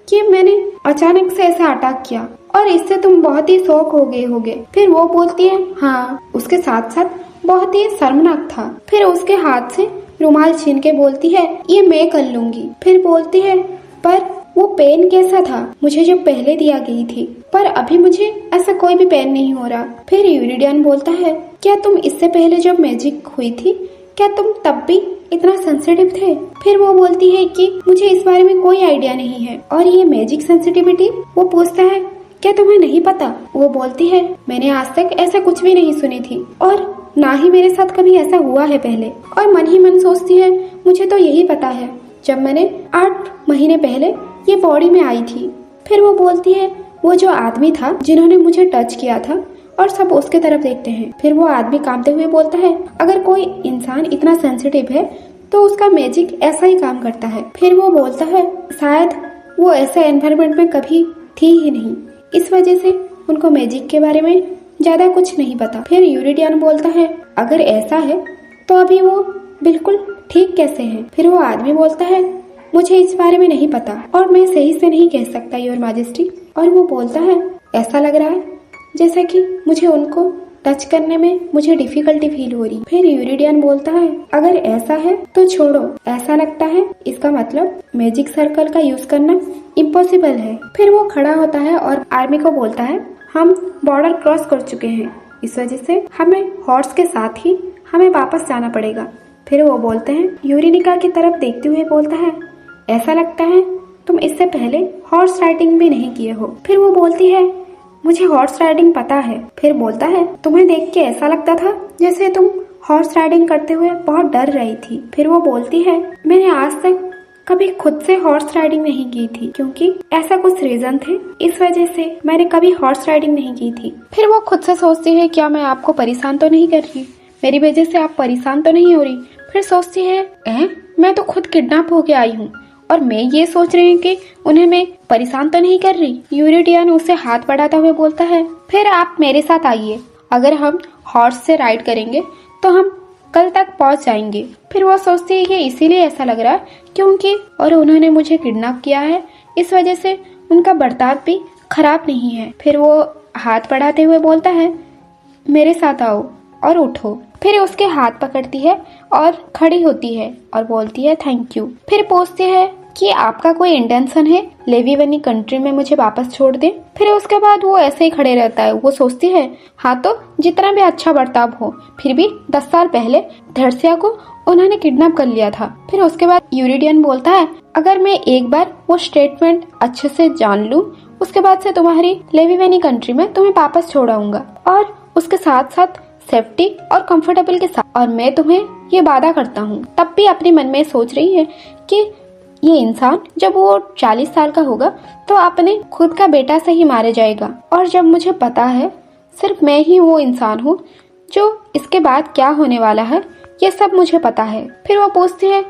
कि मैंने अचानक से ऐसा अटैक किया और इससे तुम बहुत ही शौक हो गए होगे। फिर वो बोलती है, हाँ। उसके साथ साथ बहुत ही शर्मनाक था। फिर उसके हाथ से रुमाल छीन के बोलती है, ये मैं कर लूंगी। फिर बोलती है, पर वो पेन कैसा था? मुझे जो पहले दिया गई थी, पर अभी मुझे ऐसा कोई भी पेन नहीं हो रहा। फिर यूरिडियन बोलता है, क्या तुम इससे पहले जब मैजिक हुई थी क्या तुम तब भी इतना सेंसिटिव थे? फिर वो बोलती है कि मुझे इस बारे में कोई आइडिया नहीं है। और ये मैजिक सेंसिटिविटी? वो पूछता है, क्या तुम्हें नहीं पता? वो बोलती है, मैंने आज तक ऐसा कुछ भी नहीं सुनी थी और ना ही मेरे साथ कभी ऐसा हुआ है पहले। और मन ही मन सोचती है, मुझे तो यही पता है जब मैंने 8 महीने पहले ये बॉडी में आई थी। फिर वो बोलती है, वो जो आदमी था जिन्होंने मुझे टच किया था, और सब उसके तरफ देखते हैं। फिर वो आदमी कांपते हुए बोलता है, अगर कोई इंसान इतना सेंसिटिव है तो उसका मैजिक ऐसा ही काम करता है। फिर वो बोलता है, शायद वो ऐसे एनवायरनमेंट में कभी थी ही नहीं, इस वजह से उनको मैजिक के बारे में ज्यादा कुछ नहीं पता। फिर यूरिडियन बोलता है, अगर ऐसा है तो अभी वो बिल्कुल ठीक कैसे है? फिर वो आदमी बोलता है, मुझे इस बारे में नहीं पता और मैं सही से नहीं कह सकता योर मैजेस्टी। और वो बोलता है, ऐसा लग रहा है जैसे कि मुझे उनको टच करने में मुझे डिफिकल्टी फील हो रही। फिर यूरिडियन बोलता है, अगर ऐसा है तो छोड़ो, ऐसा लगता है इसका मतलब मैजिक सर्कल का यूज करना इम्पॉसिबल है। फिर वो खड़ा होता है और आर्मी को बोलता है, हम बॉर्डर क्रॉस कर चुके हैं, इस वजह से हमें हॉर्स के साथ ही हमें वापस जाना पड़ेगा। फिर वो बोलते हैं, यूरिनिका की तरफ देखते हुए बोलता है, ऐसा लगता है तुम इससे पहले हॉर्स राइडिंग भी नहीं किए हो। फिर वो बोलती है, मुझे हॉर्स राइडिंग पता है। फिर बोलता है, तुम्हें देख के ऐसा लगता था जैसे तुम हॉर्स राइडिंग करते हुए बहुत डर रही थी। फिर वो बोलती है, मैंने आज तक कभी खुद से हॉर्स राइडिंग नहीं की थी, क्योंकि ऐसा कुछ रीजन थे, इस वजह से मैंने कभी हॉर्स राइडिंग नहीं की थी। फिर वो खुद से सोचती है, क्या मैं आपको परेशान तो नहीं कर रही, मेरी वजह से आप परेशान तो नहीं हो रही। फिर सोचती है मैं तो खुद किडनैप होके आई हूँ और मैं ये सोच रही हूँ कि उन्हें मैं परेशान तो नहीं कर रही। यूरिडियन उसे हाथ बढ़ाता हुए बोलता है, फिर आप मेरे साथ आइए, अगर हम हॉर्स से राइड करेंगे तो हम कल तक पहुंच जाएंगे। फिर वो सोचती है कि इसीलिए ऐसा लग रहा है क्योंकि और उन्होंने मुझे किडनैप किया है, इस वजह से उनका बर्ताव भी खराब नहीं है। फिर वो हाथ बढ़ाते हुए बोलता है, मेरे साथ आओ और उठो। फिर उसके हाथ पकड़ती है और खड़ी होती है और बोलती है थैंक यू। फिर पूछती है कि आपका कोई इंटेंशन है लेविवनी कंट्री में मुझे वापस छोड़ दे। फिर उसके बाद वो ऐसे ही खड़े रहता है। वो सोचती है हाँ तो जितना भी अच्छा बर्ताव हो, फिर भी 10 साल पहले धर्सिया को उन्होंने किडनैप कर लिया था। फिर उसके बाद यूरिडियन बोलता है, अगर मैं एक बार वो स्टेटमेंट अच्छे से जान लूं, उसके बाद से तुम्हारी लेविवनी कंट्री में तुम्हें वापस छोड़ाऊंगा और उसके साथ साथ सेफ्टी और कंफर्टेबल के साथ। और मैं तुम्हें ये वादा करता हूँ। तब भी अपने मन में सोच रही है कि ये इंसान जब वो 40 साल का होगा तो अपने खुद का बेटा से ही मारे जाएगा, और जब मुझे पता है सिर्फ मैं ही वो इंसान हूँ जो इसके बाद क्या होने वाला है, ये सब मुझे पता है। फिर वो पूछती है,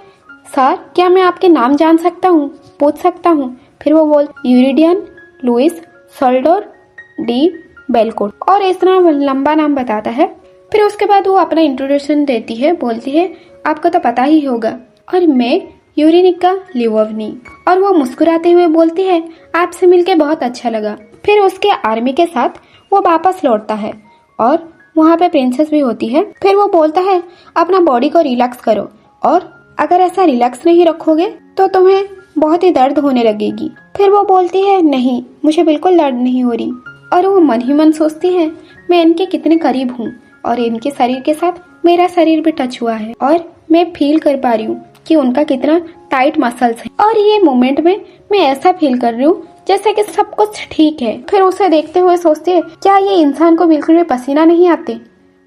सर क्या मैं आपके नाम जान सकता हूँ, पूछ सकता हूँ? फिर वो यूरिडियन लुइस सल्डोर डी बेलकोट, और इतना लंबा नाम बताता है। फिर उसके बाद वो अपना इंट्रोडक्शन देती है, बोलती है आपको तो पता ही होगा, और मैं यूरिनिका लिवोवनी। और वो मुस्कुराते हुए बोलती है आपसे मिलके बहुत अच्छा लगा। फिर उसके आर्मी के साथ वो वापस लौटता है और वहाँ पे प्रिंसेस भी होती है। फिर वो बोलता है अपना बॉडी को रिलैक्स करो, और अगर ऐसा रिलैक्स नहीं रखोगे तो तुम्हें बहुत ही दर्द होने लगेगी। फिर वो बोलती है नहीं, मुझे बिल्कुल दर्द नहीं हो रही। और वो मन ही मन सोचती है मैं इनके कितने करीब हूँ और इनके शरीर के साथ मेरा शरीर भी टच हुआ है और मैं फील कर पा रही हूँ कि उनका कितना टाइट मसल्स है, और ये मोमेंट में मैं ऐसा फील कर रही हूँ जैसे कि सब कुछ ठीक है। फिर उसे देखते हुए सोचती है क्या ये इंसान को बिल्कुल भी पसीना नहीं आते,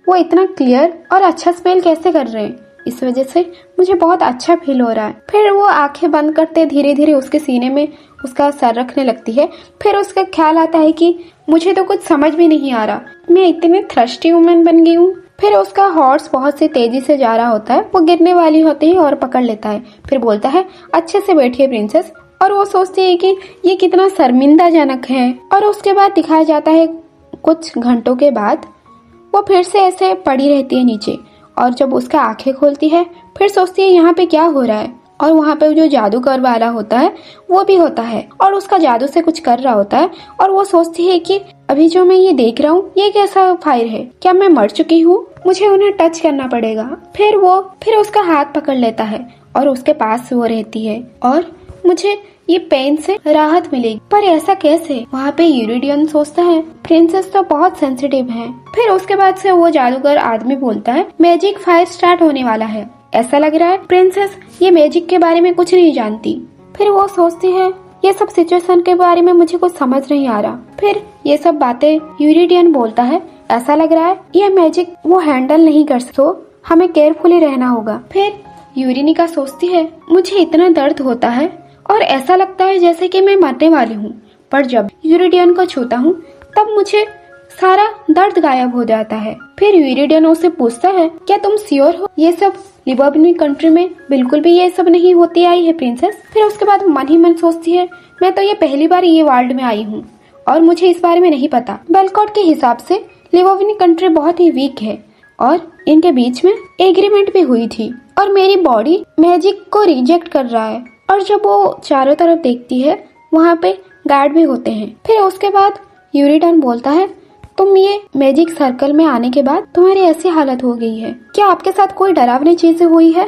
वो इतना क्लियर और अच्छा स्मेल कैसे कर रहे हैं, इस वजह से मुझे बहुत अच्छा फील हो रहा है। फिर वो आंखें बंद करते धीरे धीरे उसके सीने में उसका सर रखने लगती है। फिर उसका ख्याल आता है कि मुझे तो कुछ समझ भी नहीं आ रहा, मैं इतनी थ्रस्टी वुमन बन गई हूँ। फिर उसका हॉर्स बहुत सी तेजी से जा रहा होता है, वो गिरने वाली होती है और पकड़ लेता है। फिर बोलता है अच्छे से बैठिए प्रिंसेस, और वो सोचती है कि ये कितना शर्मिंदाजनक है। और उसके बाद दिखाया जाता है कुछ घंटों के बाद वो फिर से ऐसे पड़ी रहती है नीचे, और जब उसका आंखें खोलती है फिर सोचती है यहाँ पे क्या हो रहा है, और वहाँ पे जो जादूगर वाला होता है वो भी होता है और उसका जादू से कुछ कर रहा होता है। और वो सोचती है कि अभी जो मैं ये देख रहा हूँ ये कैसा फायर है, क्या मैं मर चुकी हूँ, मुझे उन्हें टच करना पड़ेगा। फिर उसका हाथ पकड़ लेता है और उसके पास वो रहती है और मुझे ये पेन से राहत मिलेगी, पर ऐसा कैसे? वहाँ पे यूरिडियन सोचता है प्रिंसेस तो बहुत सेंसिटिव है। फिर उसके बाद से वो जादूगर आदमी बोलता है मैजिक फायर स्टार्ट होने वाला है, ऐसा लग रहा है प्रिंसेस ये मैजिक के बारे में कुछ नहीं जानती। फिर वो सोचती है ये सब सिचुएशन के बारे में मुझे कुछ समझ नहीं आ रहा। फिर ये सब बातें यूरिडियन बोलता है, ऐसा लग रहा है ये मैजिक वो हैंडल नहीं कर सकते, तो हमें केयरफुली रहना होगा। फिर यूरिनिका सोचती है मुझे इतना दर्द होता है और ऐसा लगता है जैसे कि मैं मरने वाली हूँ, पर जब यूरिडियन को छूता हूँ तब मुझे सारा दर्द गायब हो जाता है। फिर यूरिडियन उससे पूछता है क्या तुम श्योर हो ये सब लिवोवनी कंट्री में बिल्कुल भी ये सब नहीं होती आई है प्रिंसेस? फिर उसके बाद मन ही मन सोचती है मैं तो ये पहली बार ये वर्ल्ड में आई हूँ और मुझे इस बारे में नहीं पता। बेलकोट के हिसाब से लिवोवनी कंट्री बहुत ही वीक है और इनके बीच में एग्रीमेंट भी हुई थी, और मेरी बॉडी मैजिक को रिजेक्ट कर रहा है। और जब वो चारों तरफ देखती है वहाँ पे गार्ड भी होते हैं। फिर उसके बाद यूरिडियन बोलता है तुम ये मैजिक सर्कल में आने के बाद तुम्हारी ऐसी हालत हो गई है, क्या आपके साथ कोई डरावनी चीजें हुई है?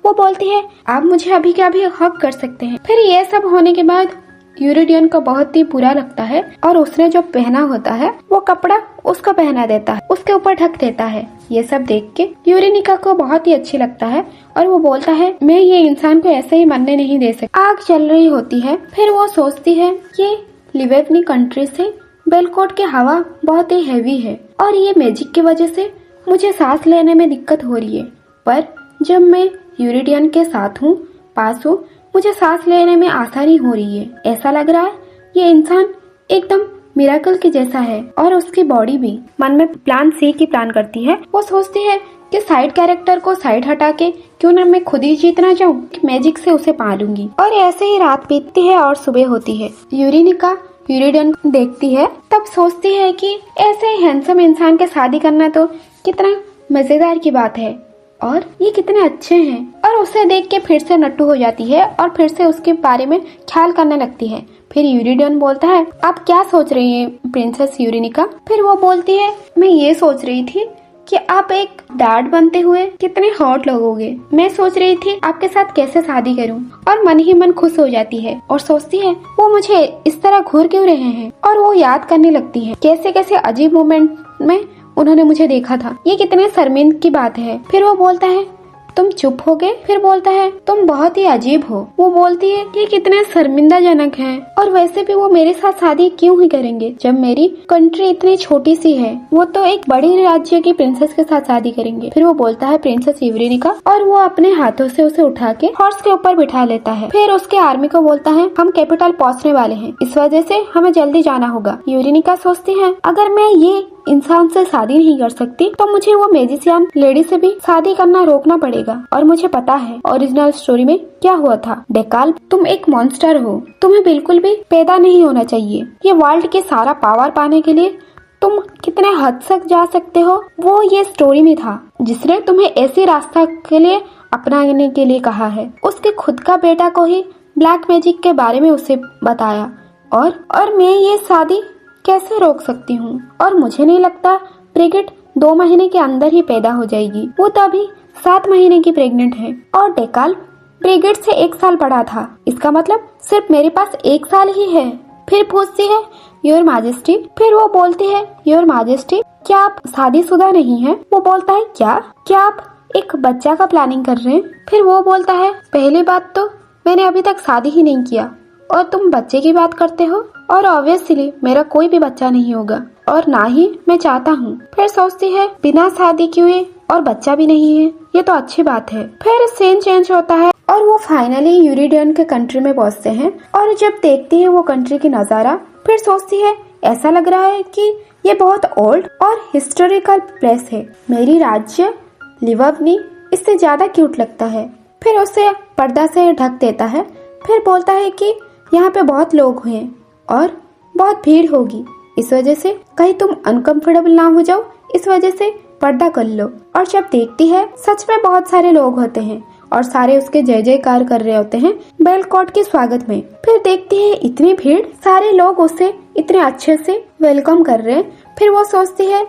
वो बोलती है आप मुझे अभी के अभी हक कर सकते हैं। फिर ये सब होने के बाद यूरिडियन को बहुत ही बुरा लगता है और उसने जो पहना होता है वो कपड़ा उसको पहना देता है, उसके ऊपर ढक देता है। ये सब देख के यूरिनिका को बहुत ही अच्छी लगता है और वो बोलता है मैं ये इंसान को ऐसे ही मरने नहीं दे सकती। आग चल रही होती है। फिर वो सोचती है ये लिवोवनी कंट्री से बेलकोट की हवा बहुत ही हैवी है और ये मैजिक की वजह से मुझे सांस लेने में दिक्कत हो रही है, पर जब मैं यूरिडियन के साथ हूँ पास हूँ मुझे सांस लेने में आसानी हो रही है। ऐसा लग रहा है ये इंसान एकदम मिराकल के जैसा है और उसकी बॉडी भी। मन में प्लान सी की प्लान करती है। वो सोचती है कि साइड कैरेक्टर को साइड हटा के क्यों ना मैं खुद ही जीतना चाहूँ, मैजिक से उसे पा लूंगी। और ऐसे ही रात बीतती है और सुबह होती है। यूरेनिका यूरिडियन देखती है, तब सोचती है कि ऐसे हैंडसम इंसान के शादी करना तो कितना मजेदार की बात है और ये कितने अच्छे हैं। और उसे देख के फिर से नट्टू हो जाती है और फिर से उसके बारे में ख्याल करने लगती है। फिर यूरिडियन बोलता है, आप क्या सोच रही हैं प्रिंसेस यूरेनिका? फिर वो बोलती है, मैं ये सोच रही थी कि आप एक डैड बनते हुए कितने हॉट लगोगे। मैं सोच रही थी आपके साथ कैसे शादी करूं। और मन ही मन खुश हो जाती है और सोचती है वो मुझे इस तरह घूर क्यों रहे हैं। और वो याद करने लगती है कैसे कैसे अजीब मोमेंट में उन्होंने मुझे देखा था। ये कितने शर्मिंद की बात है। फिर वो बोलता है, तुम चुप हो गए? फिर बोलता है, तुम बहुत ही अजीब हो। वो बोलती है कि कितने शर्मिंदाजनक है और वैसे भी वो मेरे साथ शादी क्यों ही करेंगे जब मेरी कंट्री इतनी छोटी सी है। वो तो एक बड़ी राज्य की प्रिंसेस के साथ शादी करेंगे। फिर वो बोलता है प्रिंसेस यूरेनिका और वो अपने हाथों से उसे उठा के हॉर्स के ऊपर बिठा लेता है। फिर उसके आर्मी को बोलता है, हम कैपिटल पहुँचने वाले हैं, इस वजह से हमें जल्दी जाना होगा। यूरेनिका सोचती है, अगर मैं ये इंसान से शादी नहीं कर सकती तो मुझे वो मैजिशियन लेडी से भी शादी करना रोकना पड़ेगा। और मुझे पता है ओरिजिनल स्टोरी में क्या हुआ था। डेकाल, तुम एक मॉन्स्टर हो, तुम्हें बिल्कुल भी पैदा नहीं होना चाहिए। ये वर्ल्ड के सारा पावर पाने के लिए तुम कितने हद तक जा सकते हो वो ये स्टोरी में था, जिसने तुम्हें ऐसे रास्ता के लिए अपनाने के लिए कहा है। उसके खुद का बेटा को ही ब्लैक मैजिक के बारे में उसे बताया और मैं ये शादी कैसे रोक सकती हूँ। और मुझे नहीं लगता ब्रिगिट 2 महीने के अंदर ही पैदा हो जाएगी। वो तो अभी 7 महीने की प्रेग्नेंट है और डेकाल ब्रिगिट से 1 साल बड़ा था। इसका मतलब सिर्फ मेरे पास 1 साल ही है। फिर पूछती है, योर मैजेस्टी। फिर वो बोलती है, योर मैजेस्टी, क्या आप शादीशुदा नहीं है? वो बोलता है, क्या आप एक बच्चा का प्लानिंग कर रहे हैं? फिर वो बोलता है, पहली बात तो मैंने अभी तक शादी ही नहीं किया और तुम बच्चे की बात करते हो और ऑब्वियसली मेरा कोई भी बच्चा नहीं होगा और ना ही मैं चाहता हूँ। फिर सोचती है, बिना शादी किए और बच्चा भी नहीं है, ये तो अच्छी बात है। फिर सीन चेंज होता है और वो फाइनली यूरिडियन के कंट्री में पहुँचते हैं। और जब देखती है वो कंट्री की नजारा, फिर सोचती है ऐसा लग रहा है कि ये बहुत ओल्ड और हिस्टोरिकल प्लेस है। मेरी राज्य लिववनी इससे ज्यादा क्यूट लगता है। फिर उसे पर्दा से ढक देता है। फिर बोलता है कि यहाँ पे बहुत लोग हैं और बहुत भीड़ होगी, इस वजह से कहीं तुम अनकंफर्टेबल ना हो जाओ, इस वजह से पर्दा कर लो। और जब देखती है सच में बहुत सारे लोग होते हैं और सारे उसके जय जयकार कर रहे होते हैं बेल कॉर्ट के स्वागत में। फिर देखती है इतनी भीड़, सारे लोग उसे इतने अच्छे से वेलकम कर रहे हैं। फिर वो सोचती है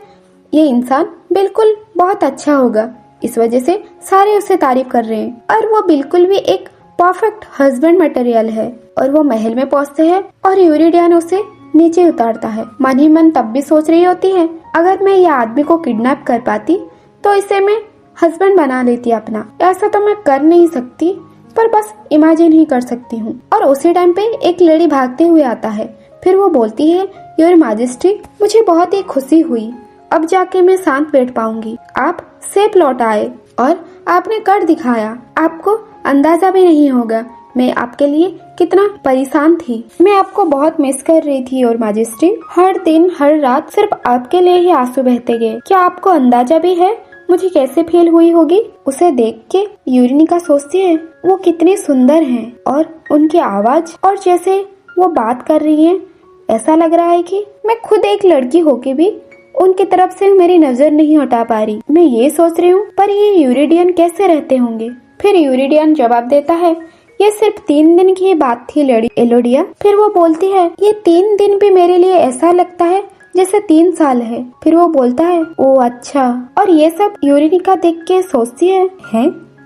ये इंसान बिल्कुल बहुत अच्छा होगा, इस वजह से सारे उसे तारीफ कर रहे हैं और वो बिल्कुल भी एक परफेक्ट हस्बैंड मटेरियल है। और वो महल में पहुँचते हैं और यूरिडियन उसे नीचे उतारता है। मन ही मन तब भी सोच रही होती है, अगर मैं ये आदमी को किडनैप कर पाती तो इसे मैं हस्बैंड बना लेती अपना। ऐसा तो मैं कर नहीं सकती, पर बस इमेजिन ही कर सकती हूँ। और उसी टाइम पे एक लेडी भागते हुए आता है। फिर वो बोलती है, योर मैजेस्टी, मुझे बहुत ही खुशी हुई, अब जाके मैं शांत बैठ पाऊंगी। आप सेफ लौट आए और आपने कर दिखाया, आपको अंदाजा भी नहीं होगा मैं आपके लिए कितना परेशान थी। मैं आपको बहुत मिस कर रही थी योर मैजेस्टी। हर दिन हर रात सिर्फ आपके लिए ही आंसू बहते गए। क्या आपको अंदाजा भी है मुझे कैसे फील हुई होगी? उसे देख के यूरेनिका सोचती है वो कितनी सुंदर हैं और उनकी आवाज और जैसे वो बात कर रही है, ऐसा लग रहा है कि मैं खुद एक लड़की होके भी उनकी तरफ से मेरी नजर नहीं हटा पा रही। मैं ये सोच रही हूँ पर ये यूरिडियन कैसे रहते होंगे? फिर यूरिडियन जवाब देता है, ये सिर्फ 3 दिन की बात थी लेडी एलोडिया। फिर वो बोलती है, ये 3 दिन भी मेरे लिए ऐसा लगता है जैसे 3 साल है। फिर वो बोलता है, ओ अच्छा। और ये सब यूरेनिका देख के सोचती है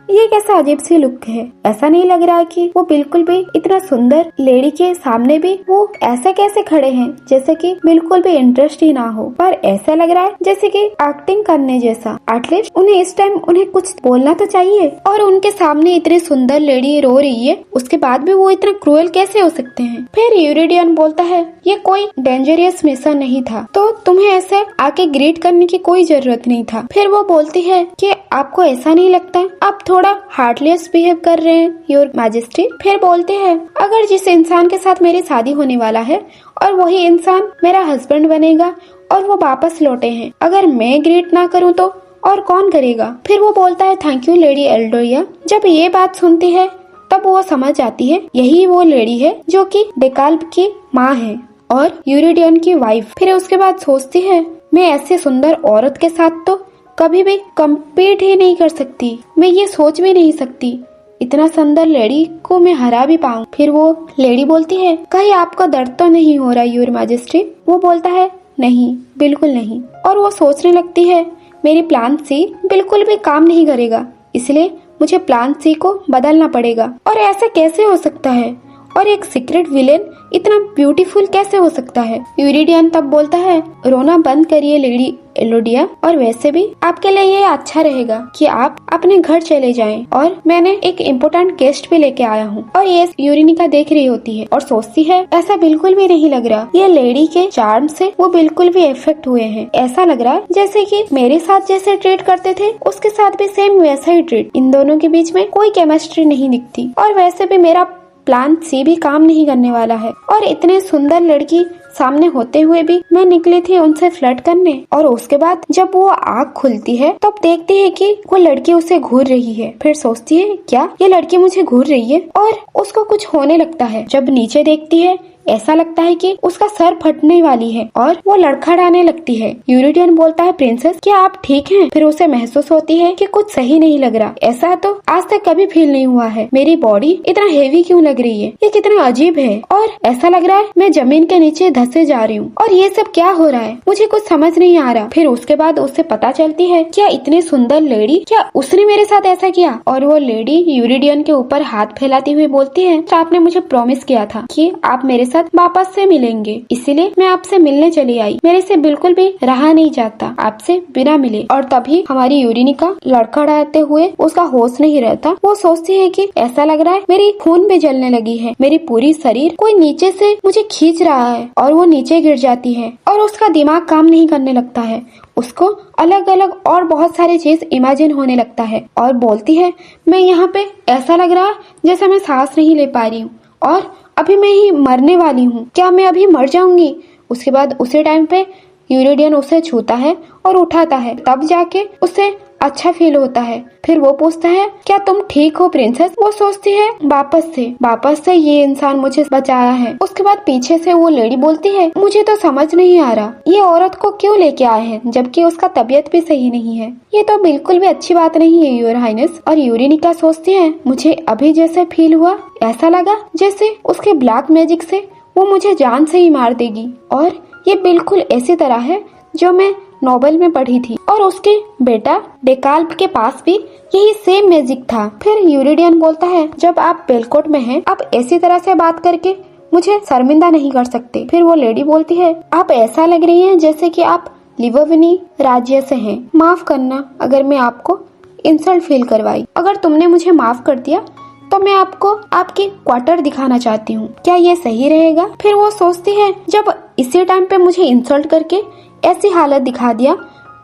ये कैसा अजीब सी लुक है। ऐसा नहीं लग रहा कि वो बिल्कुल भी इतना सुंदर लेडी के सामने भी वो ऐसे कैसे खड़े हैं जैसे कि बिल्कुल भी इंटरेस्ट ही ना हो, पर ऐसा लग रहा है जैसे कि एक्टिंग करने जैसा। एटलीस्ट उन्हें इस टाइम उन्हें कुछ बोलना तो चाहिए। और उनके सामने इतनी सुंदर लेडी रो रही है, उसके बाद भी वो इतना क्रूएल कैसे हो सकते हैं? फिर यूरिडियन बोलता है, ये कोई डेंजरियस मिशन नहीं था, तो तुम्हें ऐसे आके ग्रीट करने की कोई जरूरत नहीं था। फिर वो बोलती है कि आपको ऐसा नहीं लगता आप थोड़ा हार्टलेस बिहेव कर रहे हैं योर मैजेस्टी? फिर बोलते हैं, अगर जिस इंसान के साथ मेरी शादी होने वाला है और वही इंसान मेरा हस्बैंड बनेगा और वो वापस लौटे हैं, अगर मैं ग्रीट ना करूँ तो और कौन करेगा? फिर वो बोलता है, थैंक यू लेडी एल्डोरिया। जब ये बात सुनती है तब वो समझ जाती है यही वो लेडी है जो कि डेकाल्ब की माँ है और यूरिडियन की वाइफ। फिर उसके बाद सोचती है, मैं ऐसी सुंदर औरत के साथ तो कभी भी कम्पीट ही नहीं कर सकती, मैं ये सोच भी नहीं सकती इतना सुंदर लेडी को मैं हरा भी पाऊँ। फिर वो लेडी बोलती है, कहीं आपको दर्द तो नहीं हो रहा योर मैजेस्टी? वो बोलता है, नहीं, बिल्कुल नहीं। और वो सोचने लगती है, मेरी प्लान सी बिल्कुल भी काम नहीं करेगा, इसलिए मुझे प्लान सी को बदलना पड़ेगा। और ऐसा कैसे हो सकता है? और एक सीक्रेट विलेन इतना ब्यूटीफुल कैसे हो सकता है? यूरिडियन तब बोलता है, रोना बंद करिए लेडी एलोडिया, और वैसे भी आपके लिए ये अच्छा रहेगा कि आप अपने घर चले जाएं, और मैंने एक इम्पोर्टेंट गेस्ट भी लेके आया हूँ। और ये यूरिनिका देख रही होती है और सोचती है, ऐसा बिल्कुल भी नहीं लग रहा, ये लेडी के चार्म से वो बिल्कुल भी इफेक्ट हुए हैं। ऐसा लग रहा है जैसे कि मेरे साथ जैसे ट्रीट करते थे उसके साथ भी सेम वैसा ही ट्रीट। इन दोनों के बीच में कोई केमिस्ट्री नहीं दिखती, और वैसे भी मेरा प्लान सी भी काम नहीं करने वाला है। और इतने सुंदर लड़की सामने होते हुए भी मैं निकली थी उनसे फ्लर्ट करने, और उसके बाद जब वो आँख खुलती है तब देखती है कि वो लड़की उसे घूर रही है। फिर सोचती है, क्या ये लड़की मुझे घूर रही है? और उसको कुछ होने लगता है। जब नीचे देखती है ऐसा लगता है कि उसका सर फटने वाली है और वो लड़खड़ाने लगती है। यूरिडियन बोलता है, प्रिंसेस क्या आप ठीक हैं? फिर उसे महसूस होती है कि कुछ सही नहीं लग रहा, ऐसा तो आज तक कभी फील नहीं हुआ है। मेरी बॉडी इतना हेवी क्यों लग रही है? ये कितना अजीब है, और ऐसा लग रहा है मैं जमीन के नीचे धंसे जा रही हूँ। और ये सब क्या हो रहा है? मुझे कुछ समझ नहीं आ रहा। फिर उसके बाद उससे पता चलती है, क्या इतनी सुंदर लेडी, क्या उसने मेरे साथ ऐसा किया? और वो लेडी यूरिडियन के ऊपर हाथ फैलाती हुई बोलती है, आपने मुझे प्रॉमिस किया था कि आप मेरे साथ वापस से मिलेंगे, इसीलिए मैं आपसे मिलने चली आई। मेरे से बिल्कुल भी रहा नहीं जाता आपसे बिना मिले। और तभी हमारी यूरिनिका लड़खड़ाते हुए, उसका होश नहीं रहता, वो सोचती है कि ऐसा लग रहा है मेरी खून भी जलने लगी है, मेरी पूरी शरीर कोई नीचे से मुझे खींच रहा है, और वो नीचे गिर जाती है और उसका दिमाग काम नहीं करने लगता है। उसको अलग अलग और बहुत सारी चीज इमेजिन होने लगता है और बोलती है, मैं यहाँ पे ऐसा लग रहा जैसे मैं सांस नहीं ले पा रही हूँ और अभी मैं ही मरने वाली हूँ, क्या मैं अभी मर जाऊंगी? उसके बाद उसी टाइम पे यूरिडियन उसे छूता है और उठाता है, तब जाके उसे अच्छा फील होता है। फिर वो पूछता है, क्या तुम ठीक हो प्रिंसेस? वो सोचती है, वापस से ये इंसान मुझे बचाया है। उसके बाद पीछे से वो लेडी बोलती है, मुझे तो समझ नहीं आ रहा ये औरत को क्यों लेके आए हैं जबकि उसका तबीयत भी सही नहीं है, ये तो बिल्कुल भी अच्छी बात नहीं है योर हाइनेस। और यूरिनिका सोचती है, मुझे अभी जैसे फील हुआ ऐसा लगा जैसे उसके ब्लैक मैजिक से वो मुझे जान से ही मार देगी, और ये बिल्कुल ऐसी तरह है जो मैं नोवेल में पढ़ी थी, और उसके बेटा डेकाल्ब के पास भी यही सेम मैजिक था। फिर यूरिडियन बोलता है, जब आप बेलकोट में हैं, आप ऐसी तरह से बात करके मुझे शर्मिंदा नहीं कर सकते। फिर वो लेडी बोलती है, आप ऐसा लग रही हैं जैसे कि आप लिवोविनी राज्य से हैं। माफ करना अगर मैं आपको इंसल्ट फील करवाई। अगर तुमने मुझे माफ कर दिया तो मैं आपको आपकी क्वार्टर दिखाना चाहती हूँ, क्या ये सही रहेगा? फिर वो सोचती है, जब इसी टाइम पे मुझे इंसल्ट करके ऐसी हालत दिखा दिया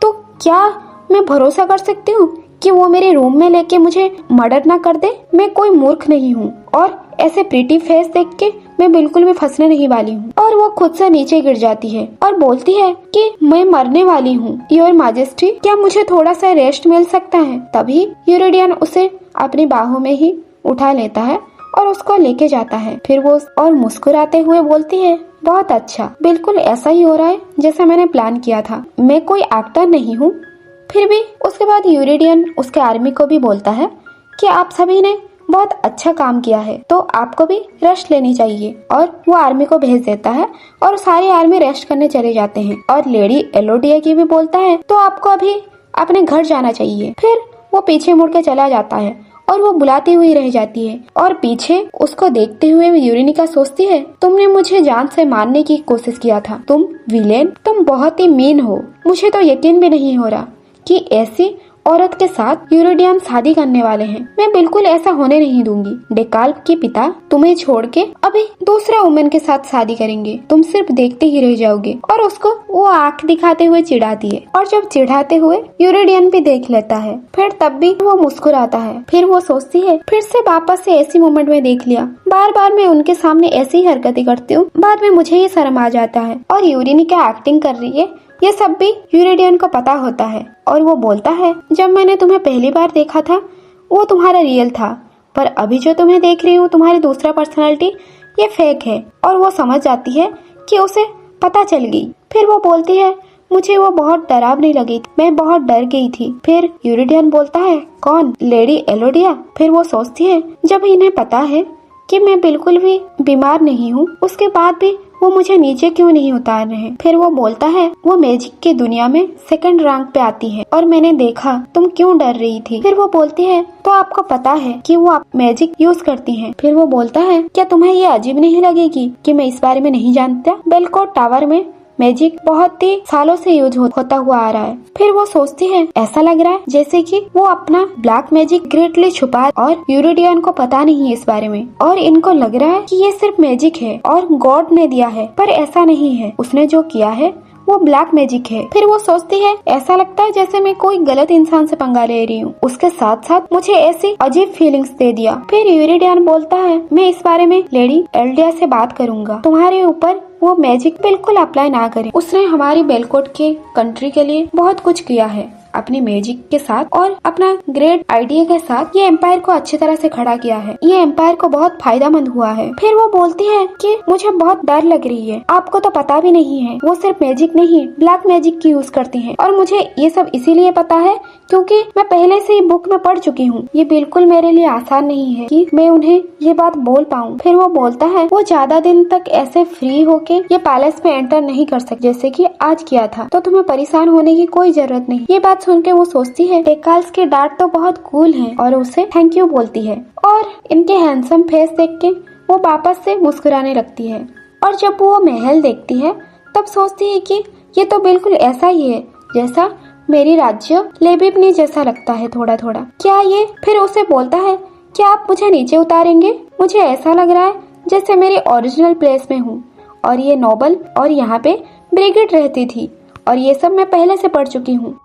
तो क्या मैं भरोसा कर सकती हूँ कि वो मेरे रूम में लेके मुझे मर्डर ना कर दे? मैं कोई मूर्ख नहीं हूँ, और ऐसे प्रीटी फेस देख के मैं बिल्कुल भी फंसने नहीं वाली हूँ। और वो खुद से नीचे गिर जाती है और बोलती है कि मैं मरने वाली हूँ योर मैजेस्टी, क्या मुझे थोड़ा सा रेस्ट मिल सकता है? तभी यूरिडियन उसे अपनी बाहों में ही उठा लेता है और उसको लेके जाता है। फिर वो और मुस्कुराते हुए बोलती है, बहुत अच्छा, बिल्कुल ऐसा ही हो रहा है जैसा मैंने प्लान किया था, मैं कोई एक्टर नहीं हूँ। फिर भी उसके बाद यूरिडियन उसके आर्मी को भी बोलता है कि आप सभी ने बहुत अच्छा काम किया है तो आपको भी रेस्ट लेनी चाहिए, और वो आर्मी को भेज देता है और सारी आर्मी रेस्ट करने चले जाते हैं। और लेडी एलोडिया की भी बोलता है, तो आपको अभी अपने घर जाना चाहिए। फिर वो पीछे मुड़ के चला जाता है और वो बुलाती हुई रह जाती है, और पीछे उसको देखते हुए यूरिनिका सोचती है, तुमने मुझे जान से मारने की कोशिश किया था, तुम विलेन, तुम बहुत ही मीन हो। मुझे तो यकीन भी नहीं हो रहा कि ऐसी औरत के साथ यूरिडियन शादी करने वाले हैं। मैं बिल्कुल ऐसा होने नहीं दूंगी। डेकाल्ब के पिता तुम्हें छोड़ के अभी दूसरा वुमेन के साथ शादी करेंगे, तुम सिर्फ देखते ही रह जाओगे। और उसको वो आंख दिखाते हुए चिढ़ाती है, और जब चिढ़ाते हुए यूरिडियन भी देख लेता है, फिर तब भी वो मुस्कुराता है। फिर वो सोचती है फिर से वापस से ऐसी मोमेंट में देख लिया, बार बार मैं उनके सामने ऐसी ही हरकतें करती हूँ, बाद में मुझे ही शर्म आ जाता है। और यूरिनी क्या एक्टिंग कर रही है ये सब भी यूरिडियन को पता होता है। और वो बोलता है जब मैंने तुम्हें पहली बार देखा था वो तुम्हारा रियल था, पर अभी जो तुम्हें देख रही हूँ तुम्हारी दूसरा पर्सनालिटी ये फेक है। और वो समझ जाती है कि उसे पता चल गई। फिर वो बोलती है मुझे वो बहुत डरावनी लगी, मैं बहुत डर गई थी। फिर यूरिडियन बोलता है कौन, लेडी एलोडिया। फिर वो सोचती है जब इन्हें पता है कि मैं बिल्कुल भी बीमार नहीं हूँ, उसके बाद भी वो मुझे नीचे क्यों नहीं उतार रहे। फिर वो बोलता है वो मैजिक की दुनिया में सेकंड रैंक पे आती है और मैंने देखा तुम क्यों डर रही थी। फिर वो बोलती है तो आपको पता है कि वो मैजिक यूज करती हैं। फिर वो बोलता है क्या तुम्हें ये अजीब नहीं लगेगी कि मैं इस बारे में नहीं जानता। बेलकोट टावर में मैजिक बहुत ही सालों से यूज होता हुआ आ रहा है। फिर वो सोचती है ऐसा लग रहा है जैसे कि वो अपना ब्लैक मैजिक ग्रेटली छुपा और यूरिडियन को पता नहीं है इस बारे में, और इनको लग रहा है कि ये सिर्फ मैजिक है और गॉड ने दिया है, पर ऐसा नहीं है। उसने जो किया है वो ब्लैक मैजिक है। फिर वो सोचती है ऐसा लगता है जैसे मैं कोई गलत इंसान से पंगा ले रही हूँ। उसके साथ साथ मुझे ऐसी अजीब फीलिंग्स दे दिया। फिर यूरिडियन बोलता है मैं इस बारे में लेडी एल्डिया से बात करूंगा, तुम्हारे ऊपर वो मैजिक बिल्कुल अप्लाई ना करे। उसने हमारी बेलकोट के कंट्री के लिए बहुत कुछ किया है अपनी मैजिक के साथ और अपना ग्रेट आइडिया के साथ। ये एम्पायर को अच्छी तरह से खड़ा किया है, ये एम्पायर को बहुत फायदेमंद हुआ है। फिर वो बोलती है कि मुझे बहुत डर लग रही है, आपको तो पता भी नहीं है वो सिर्फ मैजिक नहीं ब्लैक मैजिक की यूज करती है, और मुझे ये सब इसीलिए पता है क्योंकि मैं पहले से ही बुक में पढ़ चुकी हूँ। ये बिल्कुल मेरे लिए आसान नहीं है कि मैं उन्हें ये बात बोल पाऊँ। फिर वो बोलता है वो ज्यादा दिन तक ऐसे फ्री होके ये पैलेस में एंटर नहीं कर सकते जैसे कि आज किया था, तो तुम्हें परेशान होने की कोई जरूरत नहीं। ये बात सुन के वो सोचती है डेकाल्स के डार्ट तो बहुत कूल है और उसे थैंक यू बोलती है, और इनके हैंडसम फेस देख के वो वापस से मुस्कुराने लगती है। और जब वो महल देखती है तब सोचती है कि ये तो बिल्कुल ऐसा ही है जैसा मेरी राज्य लेबिबनी जैसा लगता है थोड़ा थोड़ा। क्या ये फिर उसे बोलता है क्या आप मुझे नीचे उतारेंगे, मुझे ऐसा लग रहा है जैसे मेरे ओरिजिनल प्लेस में हूँ, और ये नोबल और यहाँ पे ब्रिगेड रहती थी और ये सब मैं पहले से पढ़ चुकी हूँ।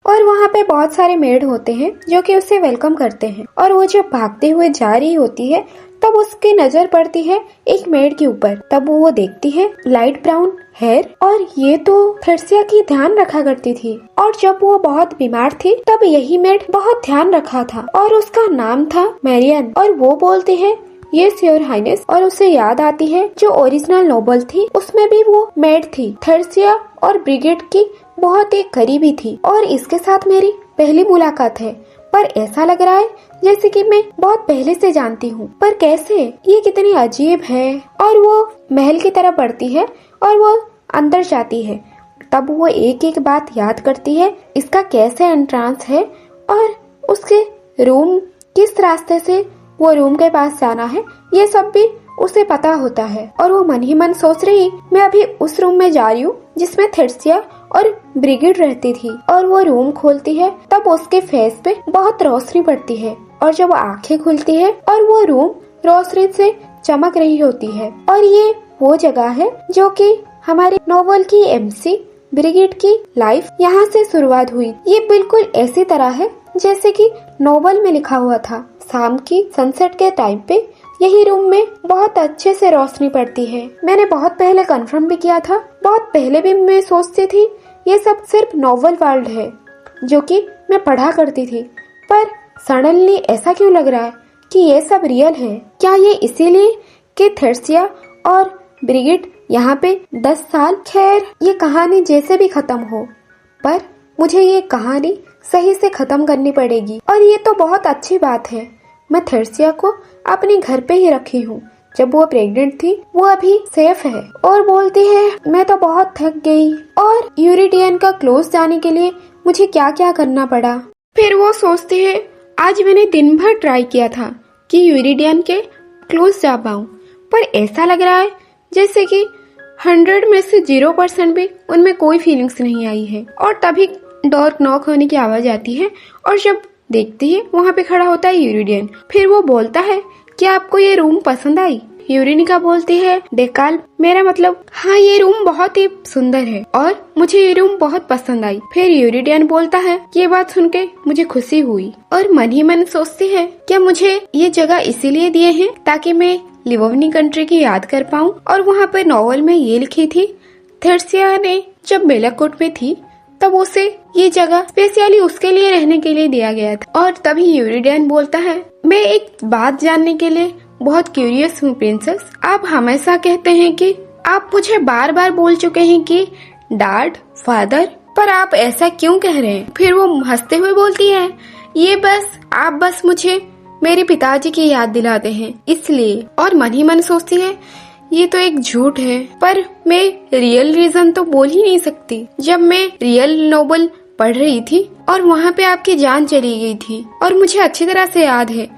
और वहाँ पे बहुत सारे मेड होते हैं जो कि उसे वेलकम करते हैं, और वो जब भागते हुए जा रही होती है तब उसकी नजर पड़ती है एक मेड के ऊपर। तब वो देखती है लाइट ब्राउन हेयर, और ये तो थर्सिया की ध्यान रखा करती थी, और जब वो बहुत बीमार थी तब यही मेड बहुत ध्यान रखा था, और उसका नाम था मैरियन। और वो बोलती है यस योर हाइनेस, और उसे याद आती है जो ओरिजिनल नोबल थी उसमें भी वो मेड थी, थर्सिया और ब्रिगेड की बहुत ही करीबी थी, और इसके साथ मेरी पहली मुलाकात है, पर ऐसा लग रहा है जैसे कि मैं बहुत पहले से जानती हूँ, पर कैसे, ये कितनी अजीब है। और वो महल की तरफ बढ़ती है और वो अंदर जाती है, तब वो एक एक बात याद करती है, इसका कैसे एंट्रांस है और उसके रूम किस रास्ते से वो रूम के पास जाना है, ये सब भी उसे पता होता है। और वो मन ही मन सोच रही मैं अभी उस रूम में जा रही हूँ जिसमें थर्सिया और ब्रिगेड रहती थी। और वो रूम खोलती है तब उसके फेस पे बहुत रोशनी पड़ती है, और जब आंखें खुलती है और वो रूम रोशनी से चमक रही होती है, और ये वो जगह है जो कि हमारे नोवेल की एमसी ब्रिगेड की लाइफ यहाँ से शुरुआत हुई। ये बिल्कुल ऐसी तरह है जैसे कि नोवेल में लिखा हुआ था। शाम की सनसेट के टाइम पे यही रूम में बहुत अच्छे से रोशनी पड़ती है। मैंने बहुत पहले कंफर्म भी किया था, बहुत पहले भी मैं सोचती थी ये सब सिर्फ नोवेल वर्ल्ड है जो कि मैं पढ़ा करती थी, पर सडनली ऐसा क्यों लग रहा है कि ये सब रियल है। क्या ये इसीलिए कि थर्सिया और ब्रिगेड यहाँ पे 10 साल, खैर ये कहानी जैसे भी खत्म हो, पर मुझे ये कहानी सही से खत्म करनी पड़ेगी। और ये तो बहुत अच्छी बात है, मैं थर्सिया को अपने घर पे ही रखी हूँ, जब वो प्रेग्नेंट थी वो अभी सेफ है। और बोलती है मैं तो बहुत थक गई, और यूरिडियन का क्लोज जाने के लिए मुझे क्या क्या करना पड़ा। फिर वो सोचती है आज मैंने दिन भर ट्राई किया था कि यूरिडियन के क्लोज जा पाऊँ, पर ऐसा लग रहा है जैसे कि 100 में से 0% भी उनमें कोई फीलिंग्स नहीं आई है। और तभी डोर नॉक होने की आवाज आती है और जब देखती है वहाँ पे खड़ा होता है यूरिडियन। फिर वो बोलता है कि आपको ये रूम पसंद आई? यूरेनिका बोलती है डेकाल, मेरा मतलब हाँ, ये रूम बहुत ही सुंदर है और मुझे ये रूम बहुत पसंद आई। फिर यूरिडियन बोलता है ये बात सुन के मुझे खुशी हुई और मन ही मन सोचती है क्या मुझे ये जगह इसीलिए दिए हैं ताकि मैं लिवोवनी कंट्री की याद कर पाऊँ। और वहाँ पर नॉवल में ये लिखी थी, थेरसिया ने जब बेलाकोट में थी तब उसे ये जगह स्पेशली उसके लिए रहने के लिए दिया गया था। और तभी यूरिडियन बोलता है मैं एक बात जानने के लिए बहुत क्यूरियस हूँ प्रिंसेस। आप हमेशा कहते हैं कि आप मुझे बार बार बोल चुके हैं कि डैड, फादर, पर आप ऐसा क्यों कह रहे हैं? फिर वो हंसते हुए बोलती है ये आप बस मुझे मेरे पिताजी की याद दिलाते हैं इसलिए। और मन ही मन सोचती है ये तो एक झूठ है, पर मैं रियल रीजन तो बोल ही नहीं सकती। जब मैं रियल नोवेल पढ़ रही थी और वहाँ पे आपकी जान चली गई थी और मुझे अच्छी तरह से याद है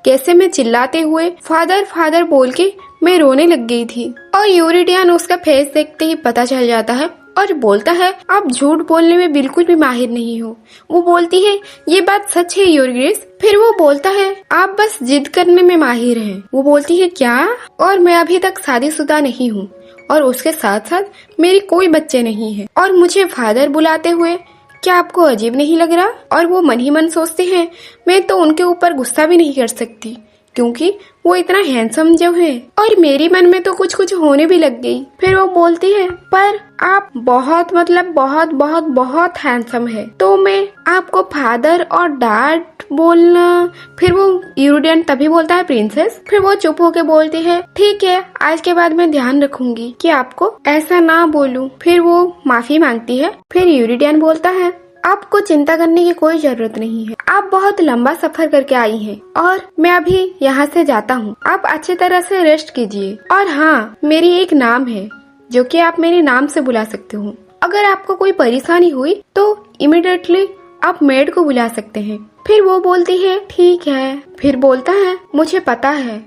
कैसे मैं चिल्लाते हुए फादर फादर बोल के मैं रोने लग गई थी। और यूरिडियन उसका फेस देखते ही पता चल जाता है और बोलता है आप झूठ बोलने में बिल्कुल भी माहिर नहीं हो। वो बोलती है ये बात सच है यूरग्रेस। फिर वो बोलता है आप बस जिद करने में माहिर हैं। वो बोलती है क्या? और मैं अभी तक शादीशुदा नहीं हूँ और उसके साथ साथ मेरी कोई बच्चे नहीं है और मुझे फादर बुलाते हुए क्या आपको अजीब नहीं लग रहा? और वो मन ही मन सोचते हैं मैं तो उनके ऊपर गुस्सा भी नहीं कर सकती क्योंकि वो इतना हैंडसम जो है। और मेरी मन में तो कुछ कुछ होने भी लग गई। फिर वो बोलती है पर आप बहुत बहुत बहुत बहुत हैंडसम है तो मैं आपको फादर और डैड बोलना। फिर वो यूरिडियन तभी बोलता है प्रिंसेस। फिर वो चुप होके बोलती है ठीक है, आज के बाद मैं ध्यान रखूंगी कि आपको ऐसा ना बोलूं। फिर वो माफी मांगती है। फिर यूरिडियन बोलता है आपको चिंता करने की कोई जरूरत नहीं है, आप बहुत लंबा सफर करके आई हैं और मैं अभी यहाँ से जाता हूँ। आप अच्छी तरह से रेस्ट कीजिए। और हाँ, मेरी एक नाम है जो कि आप मेरे नाम से बुला सकते हो। अगर आपको कोई परेशानी हुई तो इमिडिएटली आप मेड को बुला सकते हैं। फिर वो बोलती है ठीक है। फिर बोलता है मुझे पता है